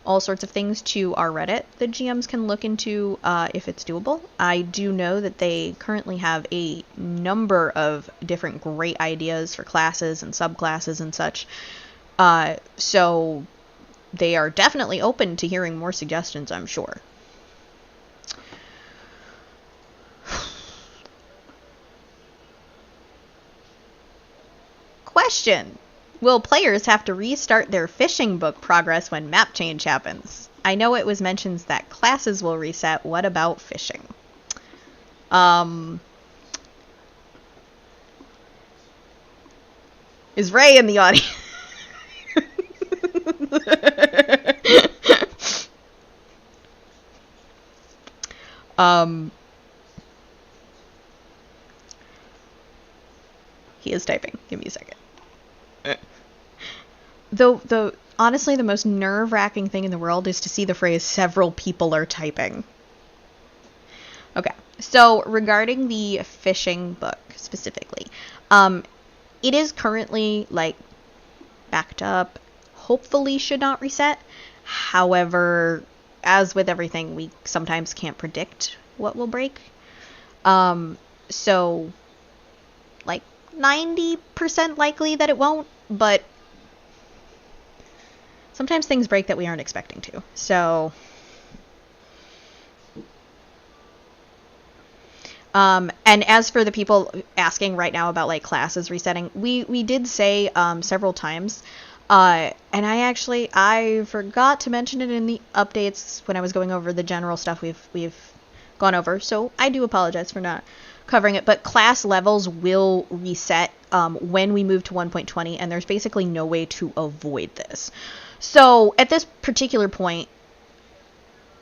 [SPEAKER 1] all sorts of things to our Reddit. The GMs can look into if it's doable. I do know that they currently have a number of different great ideas for classes and subclasses and such. So they are definitely open to hearing more suggestions, I'm sure. Question. Will players have to restart their fishing book progress when map change happens? I know it was mentioned that classes will reset. What about fishing? Is Ray in the audience? He is typing. Give me a second. Though, honestly, the most nerve-wracking thing in the world is to see the phrase "several people are typing." Okay, so regarding the fishing book specifically, it is currently like backed up. Hopefully, should not reset. However, as with everything, we sometimes can't predict what will break. So, like 90% likely that it won't, but sometimes things break that we aren't expecting to. So, and as for the people asking right now about like classes resetting, we did say several times, and I forgot to mention it in the updates when I was going over the general stuff we've gone over. So I do apologize for not covering it, but class levels will reset when we move to 1.20, and there's basically no way to avoid this. So at this particular point,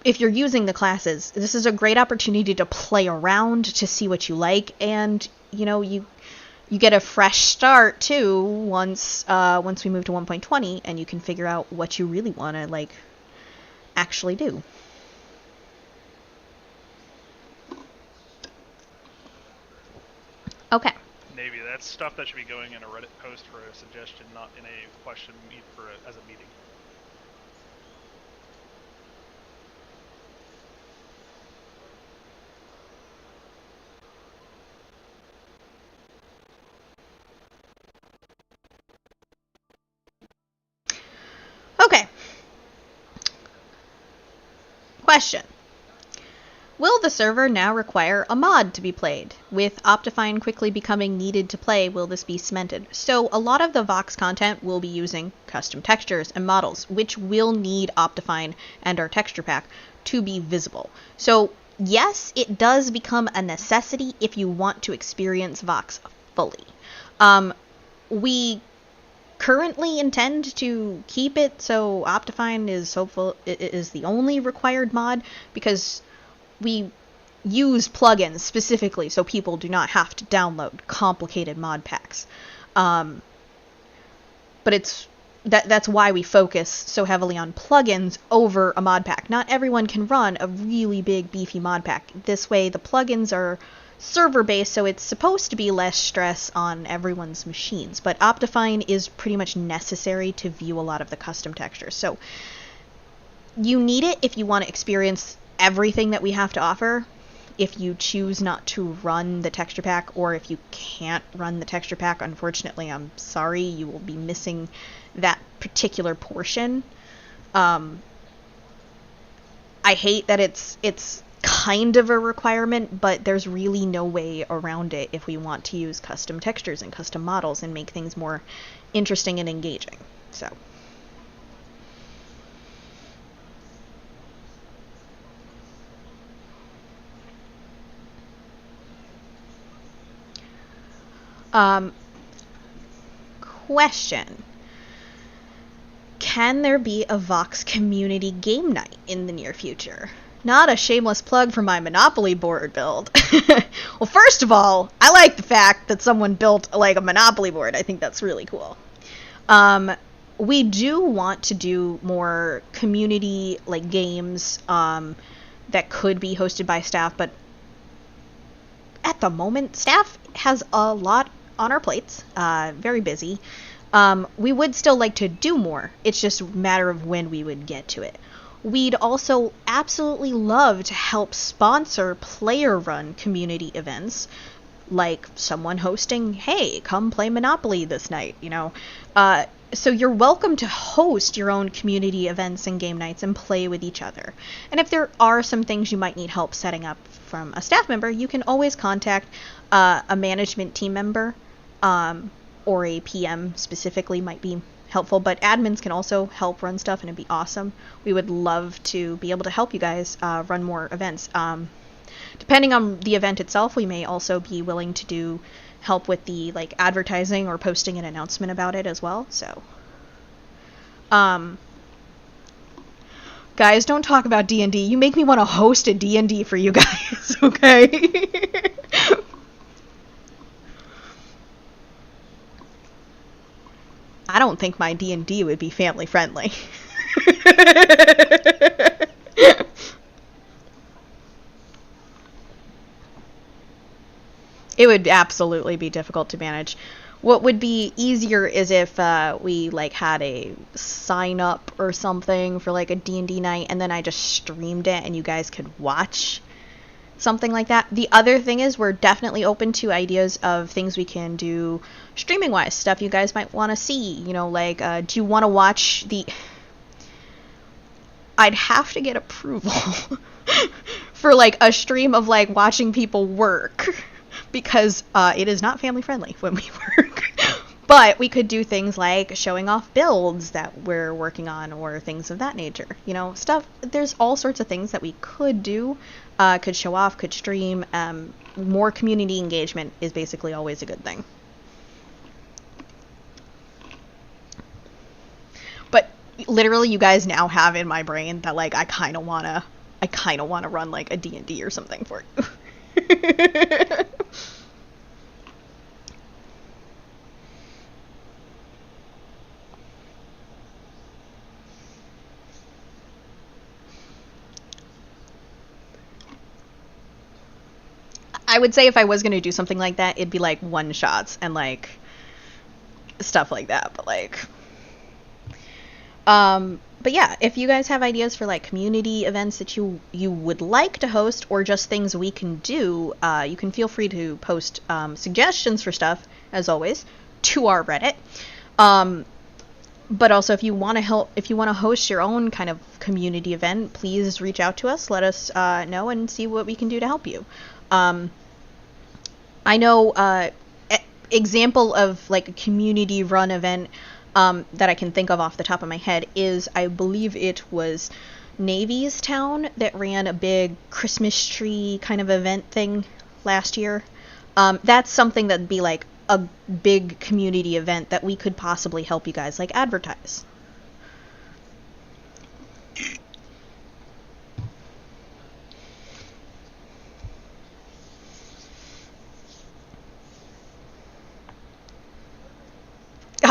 [SPEAKER 1] if you're using the classes, this is a great opportunity to play around, to see what you like, and you get a fresh start too once we move to 1.20, and you can figure out what you really want to like actually do. Okay.
[SPEAKER 2] Navy, that's stuff that should be going in a Reddit post for a suggestion, not in a question as a meeting.
[SPEAKER 1] Okay. Question. Will the server now require a mod to be played? With Optifine quickly becoming needed to play, will this be cemented? So a lot of the Vox content will be using custom textures and models, which will need Optifine and our texture pack to be visible. So yes, it does become a necessity if you want to experience Vox fully. We currently intend to keep it so Optifine is the only required mod, because we use plugins specifically so people do not have to download complicated mod packs. But that's why we focus so heavily on plugins over a mod pack. Not everyone can run a really big, beefy mod pack. This way, the plugins are server-based, so it's supposed to be less stress on everyone's machines. But Optifine is pretty much necessary to view a lot of the custom textures. So you need it if you want to experience everything that we have to offer. If you choose not to run the texture pack, or if you can't run the texture pack, unfortunately, I'm sorry, you will be missing that particular portion. I hate that it's kind of a requirement, but there's really no way around it if we want to use custom textures and custom models and make things more interesting and engaging. So. Question. Can there be a Vox community game night in the near future? Not a shameless plug for my Monopoly board build. Well, first of all, I like the fact that someone built like a Monopoly board. I think that's really cool. We do want to do more community like games that could be hosted by staff, but at the moment, staff has a lot on our plates, very busy. We would still like to do more. It's just a matter of when we would get to it. We'd also absolutely love to help sponsor player-run community events, like someone hosting, hey, come play Monopoly this night, you know. So you're welcome to host your own community events and game nights and play with each other. And if there are some things you might need help setting up from a staff member, you can always contact a management team member, or a PM specifically might be helpful, but admins can also help run stuff, and it'd be awesome. We would love to be able to help you guys run more events. Depending on the event itself, we may also be willing to do help with the like advertising or posting an announcement about it as well. So guys, don't talk about D&D. You make me want to host a D&D for you guys, okay? I don't think my D&D would be family friendly. It would absolutely be difficult to manage. What would be easier is if we like had a sign up or something for like a D&D night, and then I just streamed it and you guys could watch something like that. The other thing is we're definitely open to ideas of things we can do streaming wise, stuff you guys might want to see, you know, like do you want to watch the I'd have to get approval for like a stream of like watching people work, because it is not family friendly when we work. But we could do things like showing off builds that we're working on or things of that nature. You know, stuff, there's all sorts of things that we could do, could show off, could stream. More community engagement is basically always a good thing. But literally you guys now have in my brain that like I kind of want to run like a D&D or something for you. I would say if I was going to do something like that, it'd be like one shots and like stuff like that. But like, but yeah, if you guys have ideas for like community events that you would like to host, or just things we can do, you can feel free to post suggestions for stuff, as always, to our Reddit. But also, if you want to host your own kind of community event, please reach out to us. Let us know and see what we can do to help you. I know example of like a community run event that I can think of off the top of my head is, I believe it was Navy's Town that ran a big Christmas tree kind of event thing last year. That's something that'd be like a big community event that we could possibly help you guys like advertise.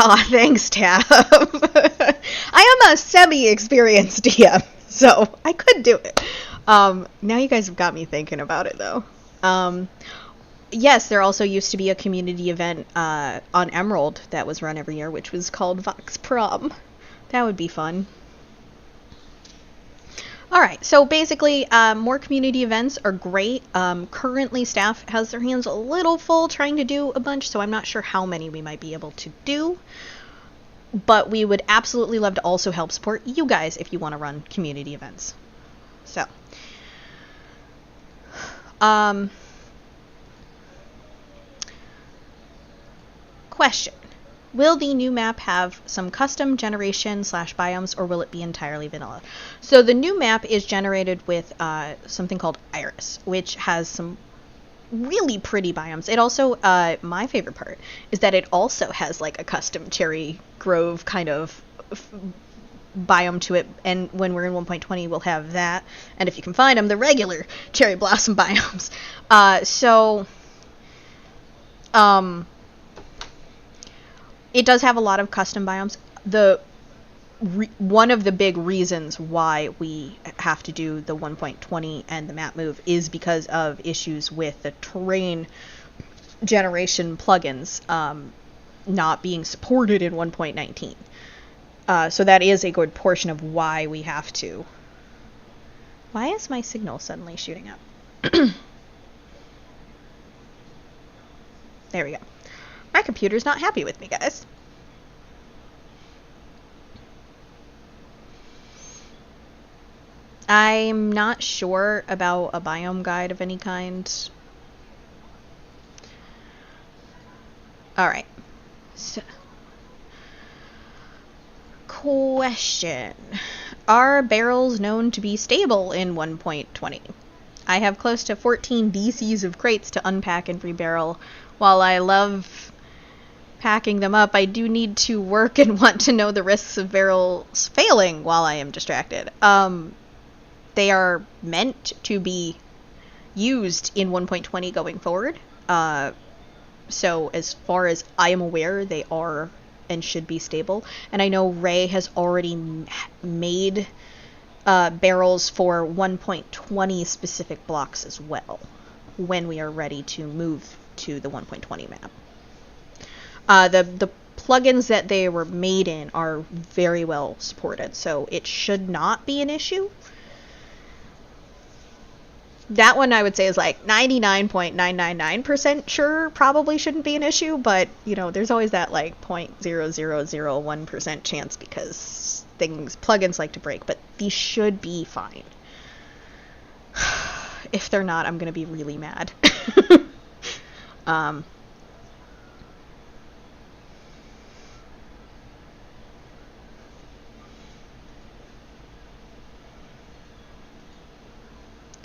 [SPEAKER 1] Aw, thanks, Tab. I am a semi-experienced DM, so I could do it. Now you guys have got me thinking about it, though. Yes, there also used to be a community event on Emerald that was run every year, which was called Vox Prom. That would be fun. Alright, so basically, more community events are great. Currently, staff has their hands a little full trying to do a bunch, so I'm not sure how many we might be able to do. But we would absolutely love to also help support you guys if you want to run community events. So, question. Will the new map have some custom generation / biomes, or will it be entirely vanilla? So the new map is generated with something called Iris, which has some really pretty biomes. It also, my favorite part, is that it also has like a custom cherry grove kind of biome to it, and when we're in 1.20 we'll have that, and if you can find them, the regular cherry blossom biomes. It does have a lot of custom biomes. One of the big reasons why we have to do the 1.20 and the map move is because of issues with the terrain generation plugins not being supported in 1.19. So that is a good portion of why we have to. Why is my signal suddenly shooting up? There we go. My computer's not happy with me, guys. I'm not sure about a biome guide of any kind. Alright. So, question. Are barrels known to be stable in 1.20? I have close to 14 DCs of crates to unpack and rebarrel. While I love packing them up, I do need to work and want to know the risks of barrels failing while I am distracted. They are meant to be used in 1.20 going forward. So as far as I am aware, they are and should be stable. And I know Ray has already made barrels for 1.20 specific blocks as well, when we are ready to move to the 1.20 map. The plugins that they were made in are very well supported, so it should not be an issue. That one I would say is like 99.999% sure probably shouldn't be an issue, but, you know, there's always that like 0.0001% chance because plugins like to break, but these should be fine. If they're not, I'm gonna be really mad.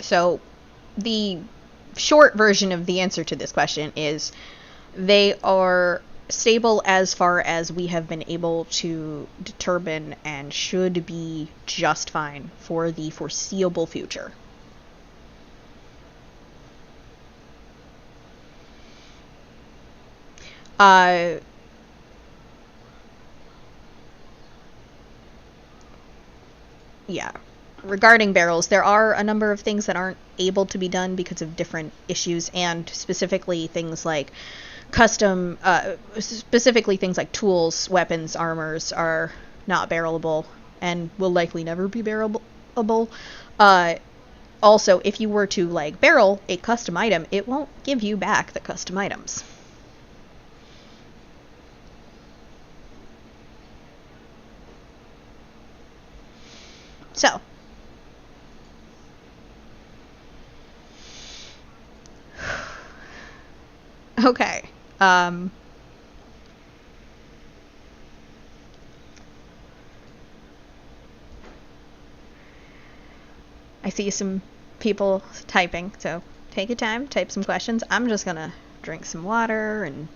[SPEAKER 1] So the short version of the answer to this question is they are stable as far as we have been able to determine and should be just fine for the foreseeable future. Yeah. Regarding barrels, there are a number of things that aren't able to be done because of different issues, and specifically things like specifically things like tools, weapons, armors are not barrelable and will likely never be barrelable. Also, if you were to like barrel a custom item, it won't give you back the custom items. So, okay. I see some people typing, so take your time, type some questions. I'm just gonna drink some water and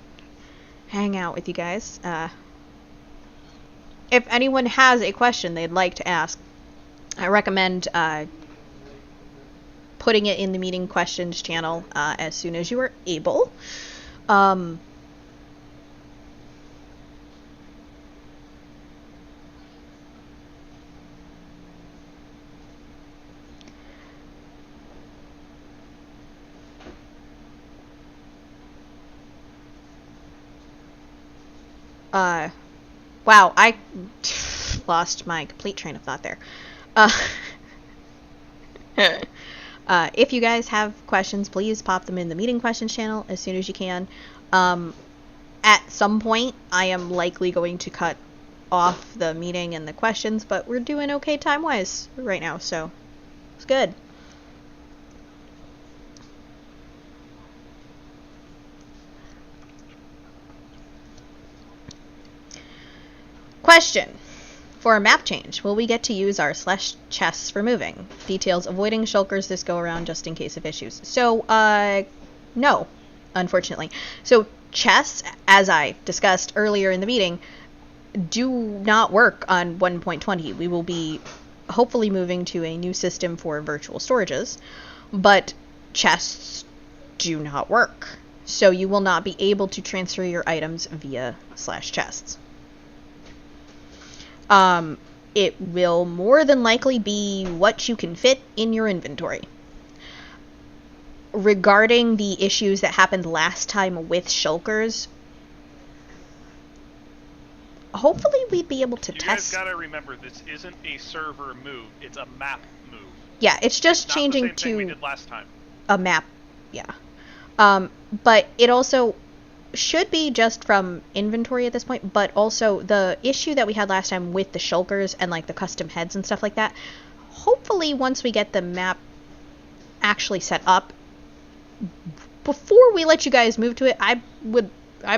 [SPEAKER 1] hang out with you guys. If anyone has a question they'd like to ask, I recommend putting it in the meeting questions channel as soon as you are able. Wow, I lost my complete train of thought there. If you guys have questions, please pop them in the meeting questions channel as soon as you can. At some point, I am likely going to cut off the meeting and the questions, but we're doing okay time-wise right now, so it's good. Question. For a map change, will we get to use our / chests for moving? Details avoiding shulkers this go around just in case of issues. So, no, unfortunately. So, chests, as I discussed earlier in the meeting, do not work on 1.20. We will be hopefully moving to a new system for virtual storages, but chests do not work. So you will not be able to transfer your items via / chests. It will more than likely be what you can fit in your inventory. Regarding the issues that happened last time with shulkers, hopefully we'd be able to test.
[SPEAKER 2] You guys gotta remember, this isn't a server move, it's a map move.
[SPEAKER 1] Yeah, it's just changing
[SPEAKER 2] not the same thing we did last time.
[SPEAKER 1] A map, yeah. But it also should be just from inventory at this point, but also the issue that we had last time with the shulkers and like the custom heads and stuff like that, hopefully once we get the map actually set up, before we let you guys move to it, I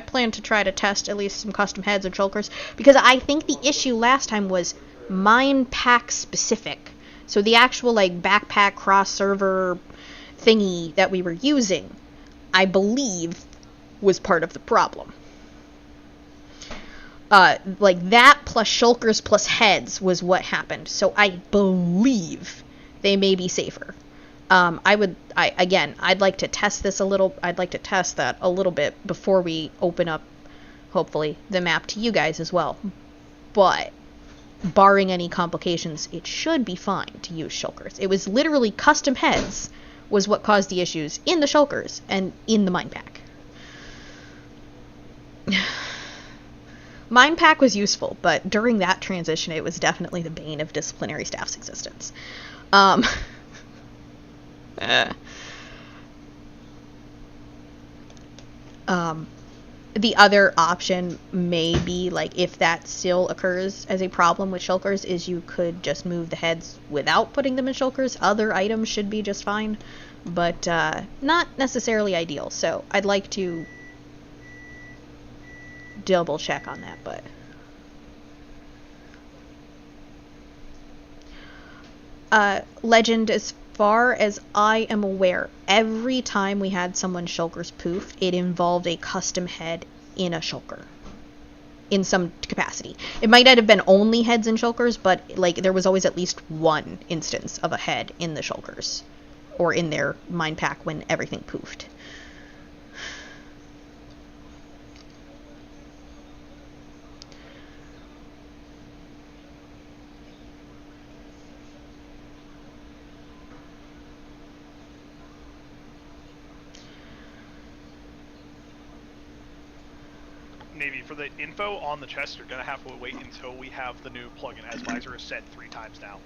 [SPEAKER 1] plan to try to test at least some custom heads and shulkers, because I think the issue last time was mine pack specific. So the actual like backpack cross server thingy that we were using, I believe, was part of the problem. Like that plus shulkers plus heads was what happened. So I believe they may be safer. I'd like to test this a little. I'd like to test that a little bit before we open up, hopefully, the map to you guys as well. But barring any complications, it should be fine to use shulkers. It was literally custom heads was what caused the issues in the shulkers and in the mine pack. Mine pack was useful, but during that transition, it was definitely the bane of disciplinary staff's existence. The other option may be, like, if that still occurs as a problem with shulkers, is you could just move the heads without putting them in shulkers. Other items should be just fine, but not necessarily ideal. So I'd like to double check on that, but Legend, as far as I am aware, every time we had someone shulkers poofed, it involved a custom head in a shulker in some capacity. It might not have been only heads in shulkers, but like there was always at least one instance of a head in the shulkers or in their mine pack when everything poofed.
[SPEAKER 2] Navy, for the info on the chest, you're gonna have to wait until we have the new plugin, as Visor is set 3 times now.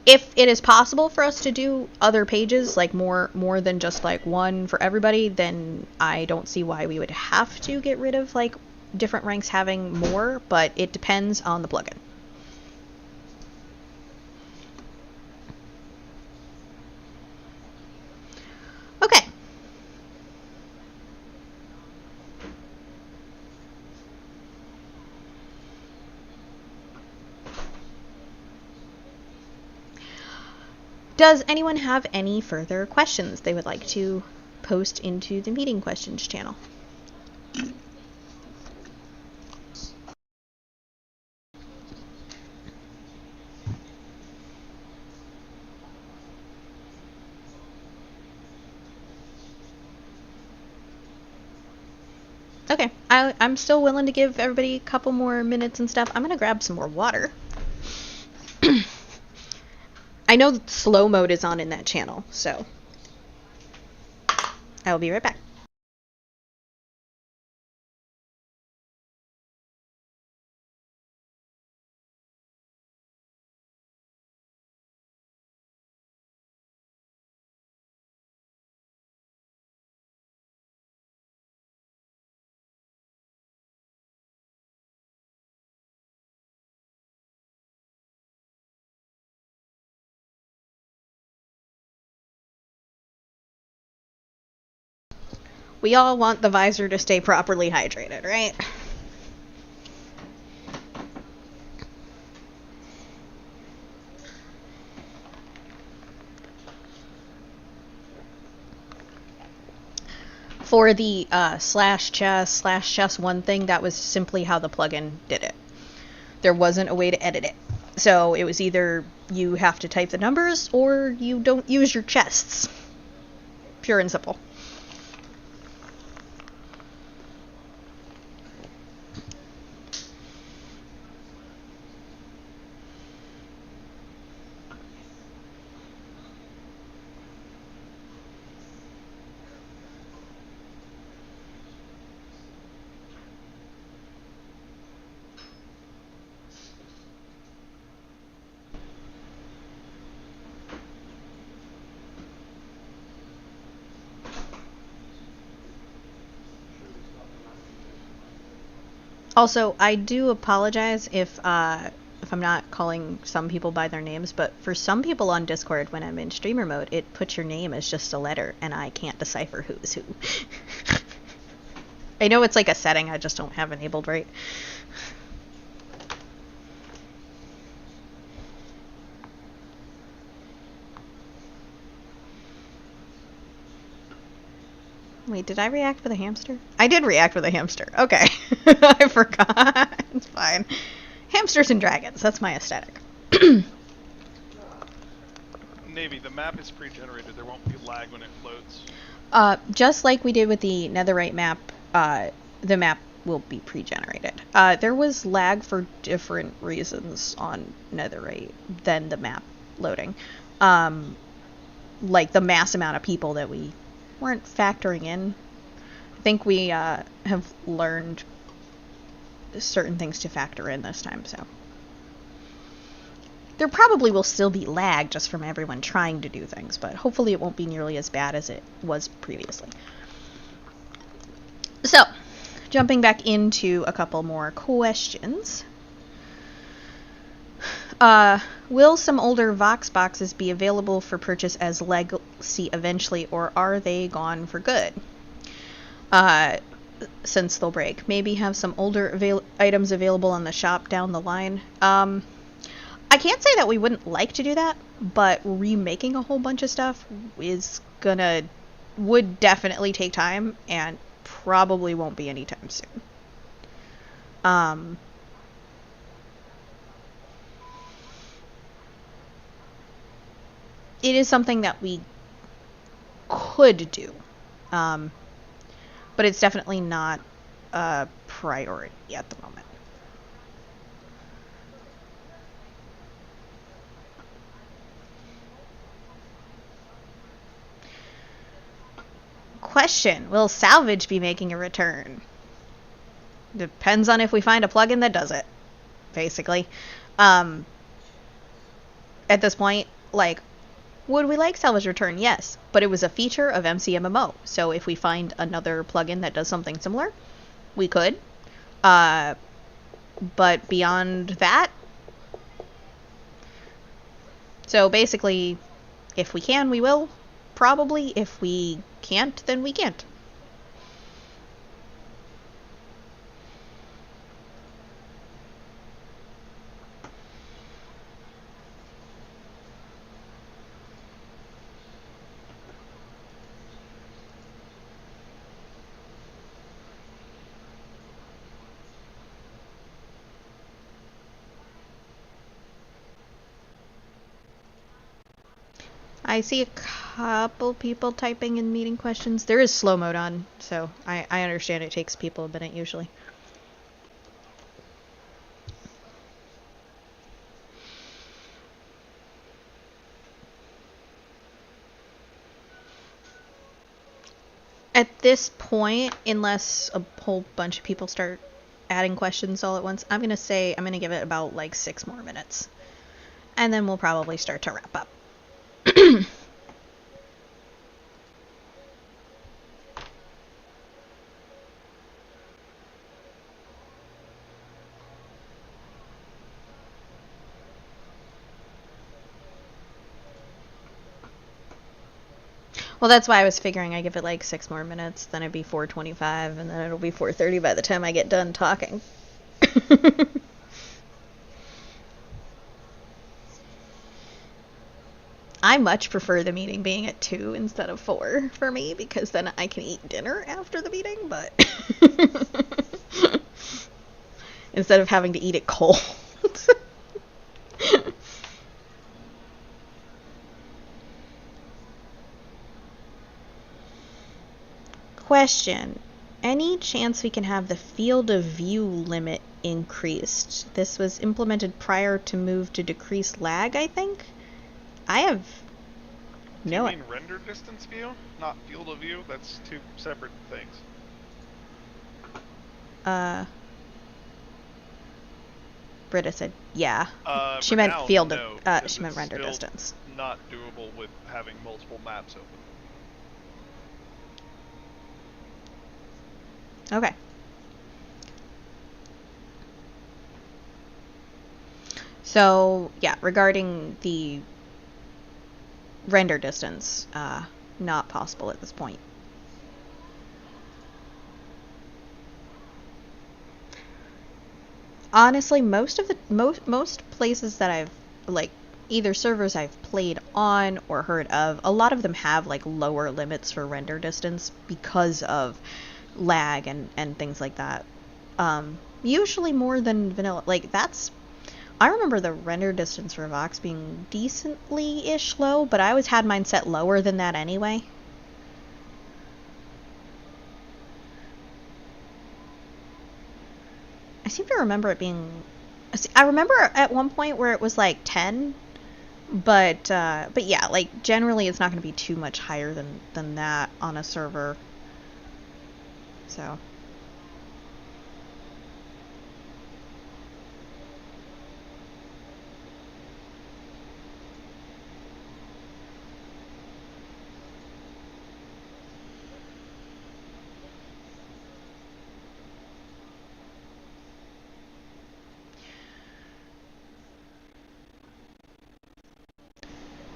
[SPEAKER 1] If it is possible for us to do other pages, like more than just like one for everybody, then I don't see why we would have to get rid of like different ranks having more, but it depends on the plugin. Okay. Does anyone have any further questions they would like to post into the meeting questions channel? Okay, I'm still willing to give everybody a couple more minutes and stuff. I'm gonna grab some more water. I know slow mode is on in that channel, so I will be right back. We all want the visor to stay properly hydrated, right? For the /chess/chess1 thing, that was simply how the plugin did it. There wasn't a way to edit it. So it was either you have to type the numbers or you don't use your chests. Pure and simple. Also, I do apologize if I'm not calling some people by their names, but for some people on Discord, when I'm in streamer mode, it puts your name as just a letter, and I can't decipher who is who. I know it's like a setting, I just don't have enabled right. Wait, did I react with a hamster? I did react with a hamster. Okay. I forgot. It's fine. Hamsters and dragons. That's my aesthetic.
[SPEAKER 2] Navy, the map is pre-generated. There won't be lag when it loads.
[SPEAKER 1] Just like we did with the netherite map, the map will be pre-generated. There was lag for different reasons on netherite than the map loading. Like the mass amount of people that we weren't factoring in. I think we have learned certain things to factor in this time, so there probably will still be lag just from everyone trying to do things, but hopefully it won't be nearly as bad as it was previously. So, jumping back into a couple more questions. Will some older Vox boxes be available for purchase as legacy eventually, or are they gone for good? Since they'll break. Maybe have some older items available on the shop down the line. I can't say that we wouldn't like to do that, but remaking a whole bunch of stuff would definitely take time, and probably won't be anytime soon. It is something that we could do, but it's definitely not a priority at the moment. Question: will salvage be making a return? Depends on if we find a plugin that does it, basically. At this point, like, would we like salvage return? Yes, but it was a feature of MCMMO, so if we find another plugin that does something similar, we could. But beyond that, so basically, if we can, we will. Probably. If we can't, then we can't. I see a couple people typing in meeting questions. There is slow mode on, so I understand it takes people a minute usually. At this point, unless a whole bunch of people start adding questions all at once, I'm going to give it about like 6 more minutes. And then we'll probably start to wrap up. Well, that's why I was figuring I give it like 6 more minutes, then it'd be 4:25, and then it'll be 4:30 by the time I get done talking. I much prefer the meeting being at 2 instead of 4 for me, because then I can eat dinner after the meeting, but instead of having to eat it cold. Question. Any chance we can have the field of view limit increased? This was implemented prior to move to decrease lag, I think? I have no...
[SPEAKER 2] Do you mean render distance view, not field of view? That's two separate things.
[SPEAKER 1] Britta said, yeah. She
[SPEAKER 2] For
[SPEAKER 1] meant
[SPEAKER 2] now,
[SPEAKER 1] field
[SPEAKER 2] no,
[SPEAKER 1] of...
[SPEAKER 2] because
[SPEAKER 1] she meant
[SPEAKER 2] it's
[SPEAKER 1] render
[SPEAKER 2] still
[SPEAKER 1] distance.
[SPEAKER 2] Not doable with having multiple maps open.
[SPEAKER 1] Okay. So, yeah, regarding the render distance, not possible at this point. Honestly, most places that I've, like, either servers I've played on or heard of, a lot of them have, like, lower limits for render distance because of lag and things like that. Usually more than vanilla. Like, I remember the render distance for Vox being decently-ish low, but I always had mine set lower than that anyway. I seem to remember it being... I remember at one point where it was like 10, but yeah, like, generally it's not going to be too much higher than that on a server. So...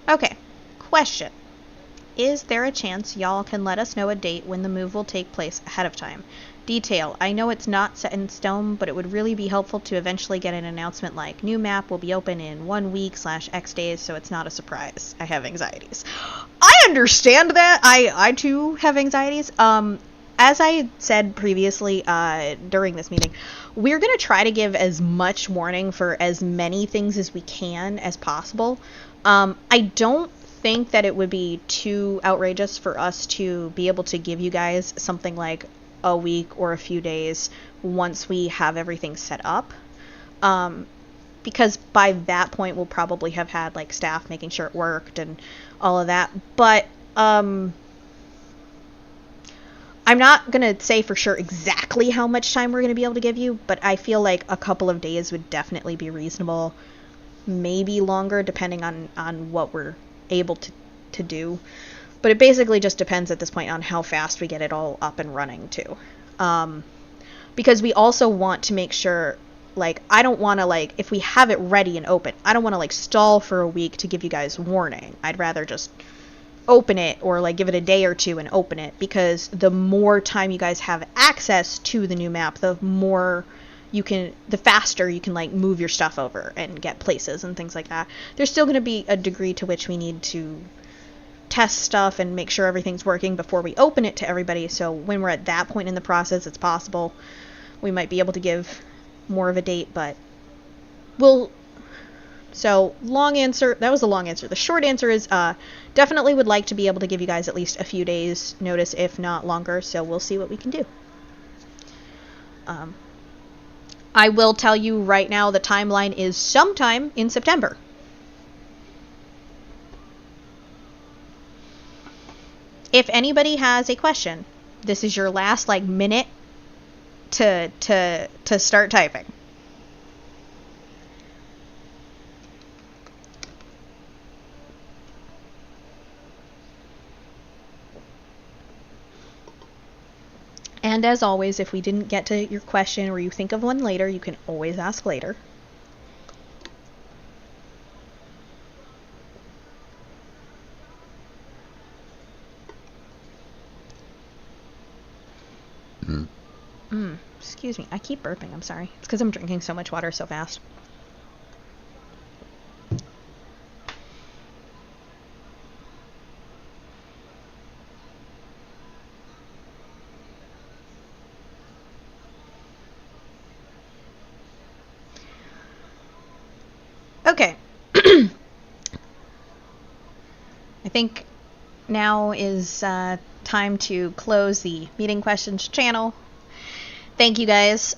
[SPEAKER 1] Okay, question. Is there a chance y'all can let us know a date when the move will take place ahead of time? Detail. I know it's not set in stone, but it would really be helpful to eventually get an announcement like, new map will be open in 1 week / X days, so it's not a surprise. I have anxieties. I understand that. I too have anxieties. As I said previously during this meeting, we're going to try to give as much warning for as many things as we can as possible. I don't think that it would be too outrageous for us to be able to give you guys something like a week or a few days once we have everything set up. Because by that point we'll probably have had like staff making sure it worked and all of that. But I'm not going to say for sure exactly how much time we're going to be able to give you, but I feel like a couple of days would definitely be reasonable. Maybe longer, depending on what we're able to do. But it basically just depends at this point on how fast we get it all up and running, too. Because we also want to make sure, like, I don't want to, like, if we have it ready and open, I don't want to, like, stall for a week to give you guys warning. I'd rather just open it, or, like, give it a day or two and open it, because the more time you guys have access to the new map, the faster you can, like, move your stuff over and get places and things like that. There's still going to be a degree to which we need to test stuff and make sure everything's working before we open it to everybody, so when we're at that point in the process, it's possible we might be able to give more of a date, but so, long answer. That was a long answer. The short answer is definitely would like to be able to give you guys at least a few days notice, if not longer, so we'll see what we can do. I will tell you right now the timeline is sometime in September. If anybody has a question, this is your last, like, minute to start typing. And as always, if we didn't get to your question or you think of one later, you can always ask later. Excuse me, I keep burping, I'm sorry. It's because I'm drinking so much water so fast. Okay. I think now is time to close the meeting questions channel. Thank you guys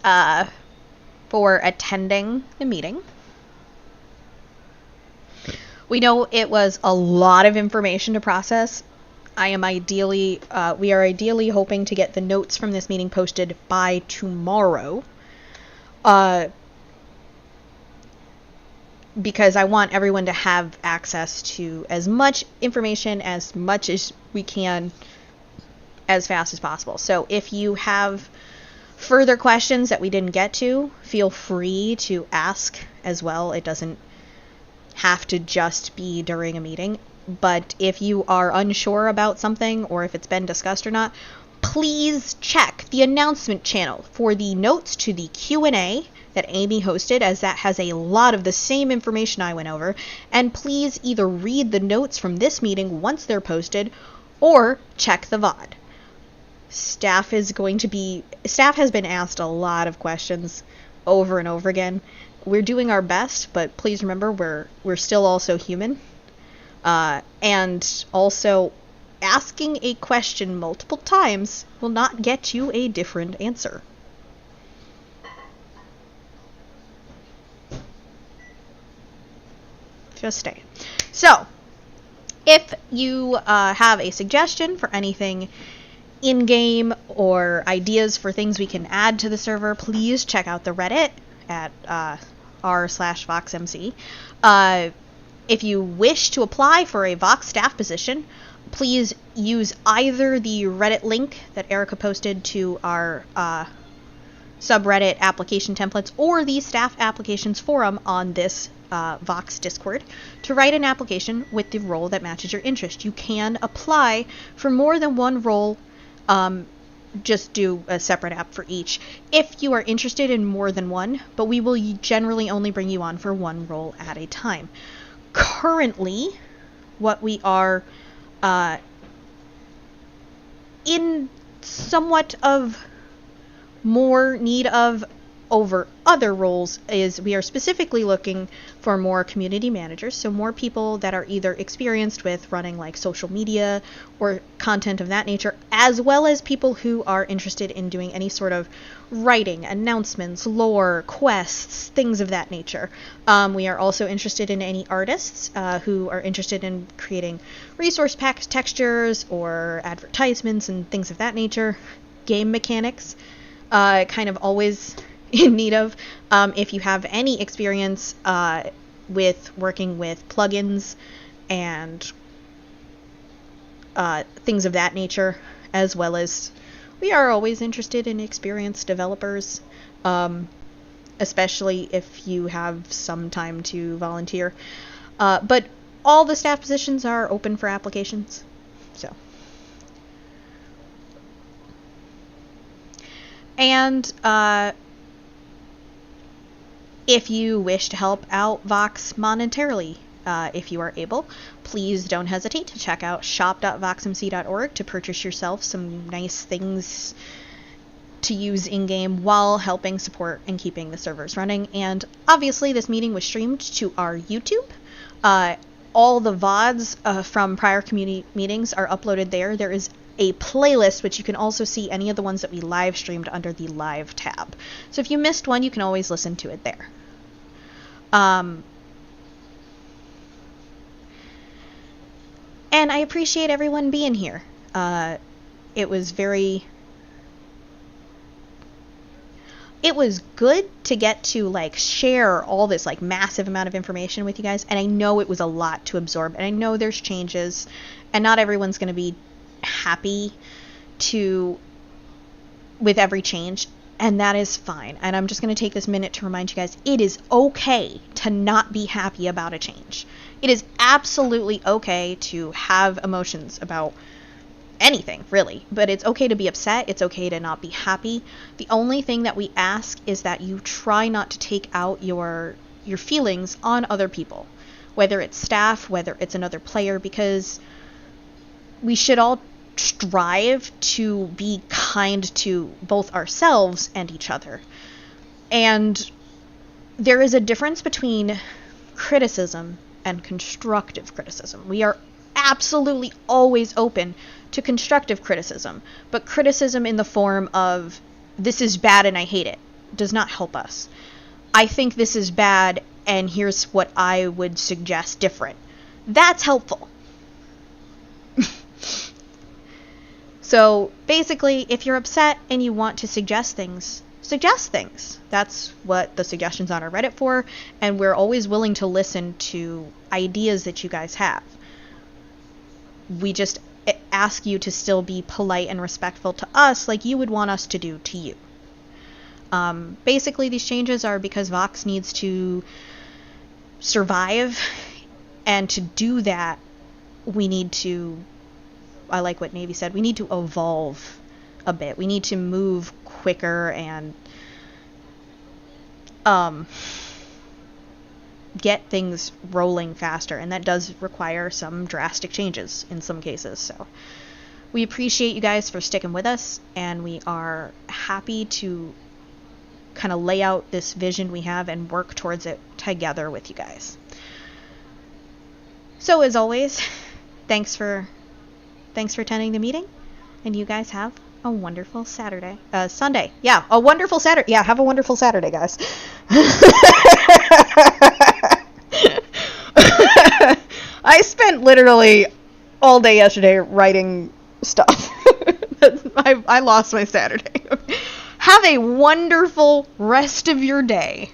[SPEAKER 1] for attending the meeting. We know it was a lot of information to process. We are ideally hoping to get the notes from this meeting posted by tomorrow. Because I want everyone to have access to as much information as much as we can as fast as possible. So if you have further questions that we didn't get to, feel free to ask as well. It doesn't have to just be during a meeting. But if you are unsure about something or if it's been discussed or not, please check the announcement channel for the notes to the Q&A that Amy hosted, as that has a lot of the same information I went over. And please either read the notes from this meeting once they're posted or check the VOD. Staff has been asked a lot of questions over and over again. We're doing our best, but please remember we're still also human. And also, asking a question multiple times will not get you a different answer. Just stay. So, if you have a suggestion for anything in-game or ideas for things we can add to the server, please check out the Reddit at r/VoxMC. If you wish to apply for a Vox staff position, please use either the Reddit link that Erica posted to our subreddit application templates or the staff applications forum on this Vox Discord to write an application with the role that matches your interest. You can apply for more than one role, just do a separate app for each if you are interested in more than one, but we will generally only bring you on for one role at a time. Currently, what we are in somewhat of more need of over other roles is we are specifically looking for more community managers, so more people that are either experienced with running like social media or content of that nature, as well as people who are interested in doing any sort of writing, announcements, lore, quests, things of that nature. We are also interested in any artists who are interested in creating resource packs, textures, or advertisements and things of that nature. Game mechanics, kind of always in need of. If you have any experience with working with plugins and things of that nature, as well as we are always interested in experienced developers, especially if you have some time to volunteer. But all the staff positions are open for applications, so. And if you wish to help out Vox monetarily, if you are able, please don't hesitate to check out shop.voxmc.org to purchase yourself some nice things to use in-game while helping support and keeping the servers running. And obviously this meeting was streamed to our YouTube. All the VODs from prior community meetings are uploaded there. There is a playlist, which you can also see any of the ones that we live streamed under the live tab. So if you missed one, you can always listen to it there. And I appreciate everyone being here. It was good to get to like share all this like massive amount of information with you guys, and I know it was a lot to absorb, and I know there's changes, and not everyone's going to be happy with every change, and that is fine. And I'm just going to take this minute to remind you guys, it is okay to not be happy about a change. It is absolutely okay to have emotions about anything, really. But it's okay to be upset. It's okay to not be happy. The only thing that we ask is that you try not to take out your feelings on other people, whether it's staff, whether it's another player, because we should all strive to be kind to both ourselves and each other. And there is a difference between criticism and constructive criticism. We are absolutely always open to constructive criticism, but criticism in the form of, this is bad and I hate it, does not help us. I think this is bad and here's what I would suggest different. That's helpful. So basically, if you're upset and you want to suggest things, suggest things. That's what the suggestions on our Reddit for, and we're always willing to listen to ideas that you guys have. We just ask you to still be polite and respectful to us like you would want us to do to you. Basically, these changes are because Vox needs to survive, and to do that, we need to, I like what Navy said, we need to evolve a bit. We need to move quicker and get things rolling faster, and that does require some drastic changes in some cases. So we appreciate you guys for sticking with us, and we are happy to kind of lay out this vision we have and work towards it together with you guys. So as always, thanks for attending the meeting, and you guys have a wonderful Sunday. Yeah, a wonderful Saturday. Yeah, have a wonderful Saturday, guys. I spent literally all day yesterday writing stuff. I lost my Saturday. Have a wonderful rest of your day.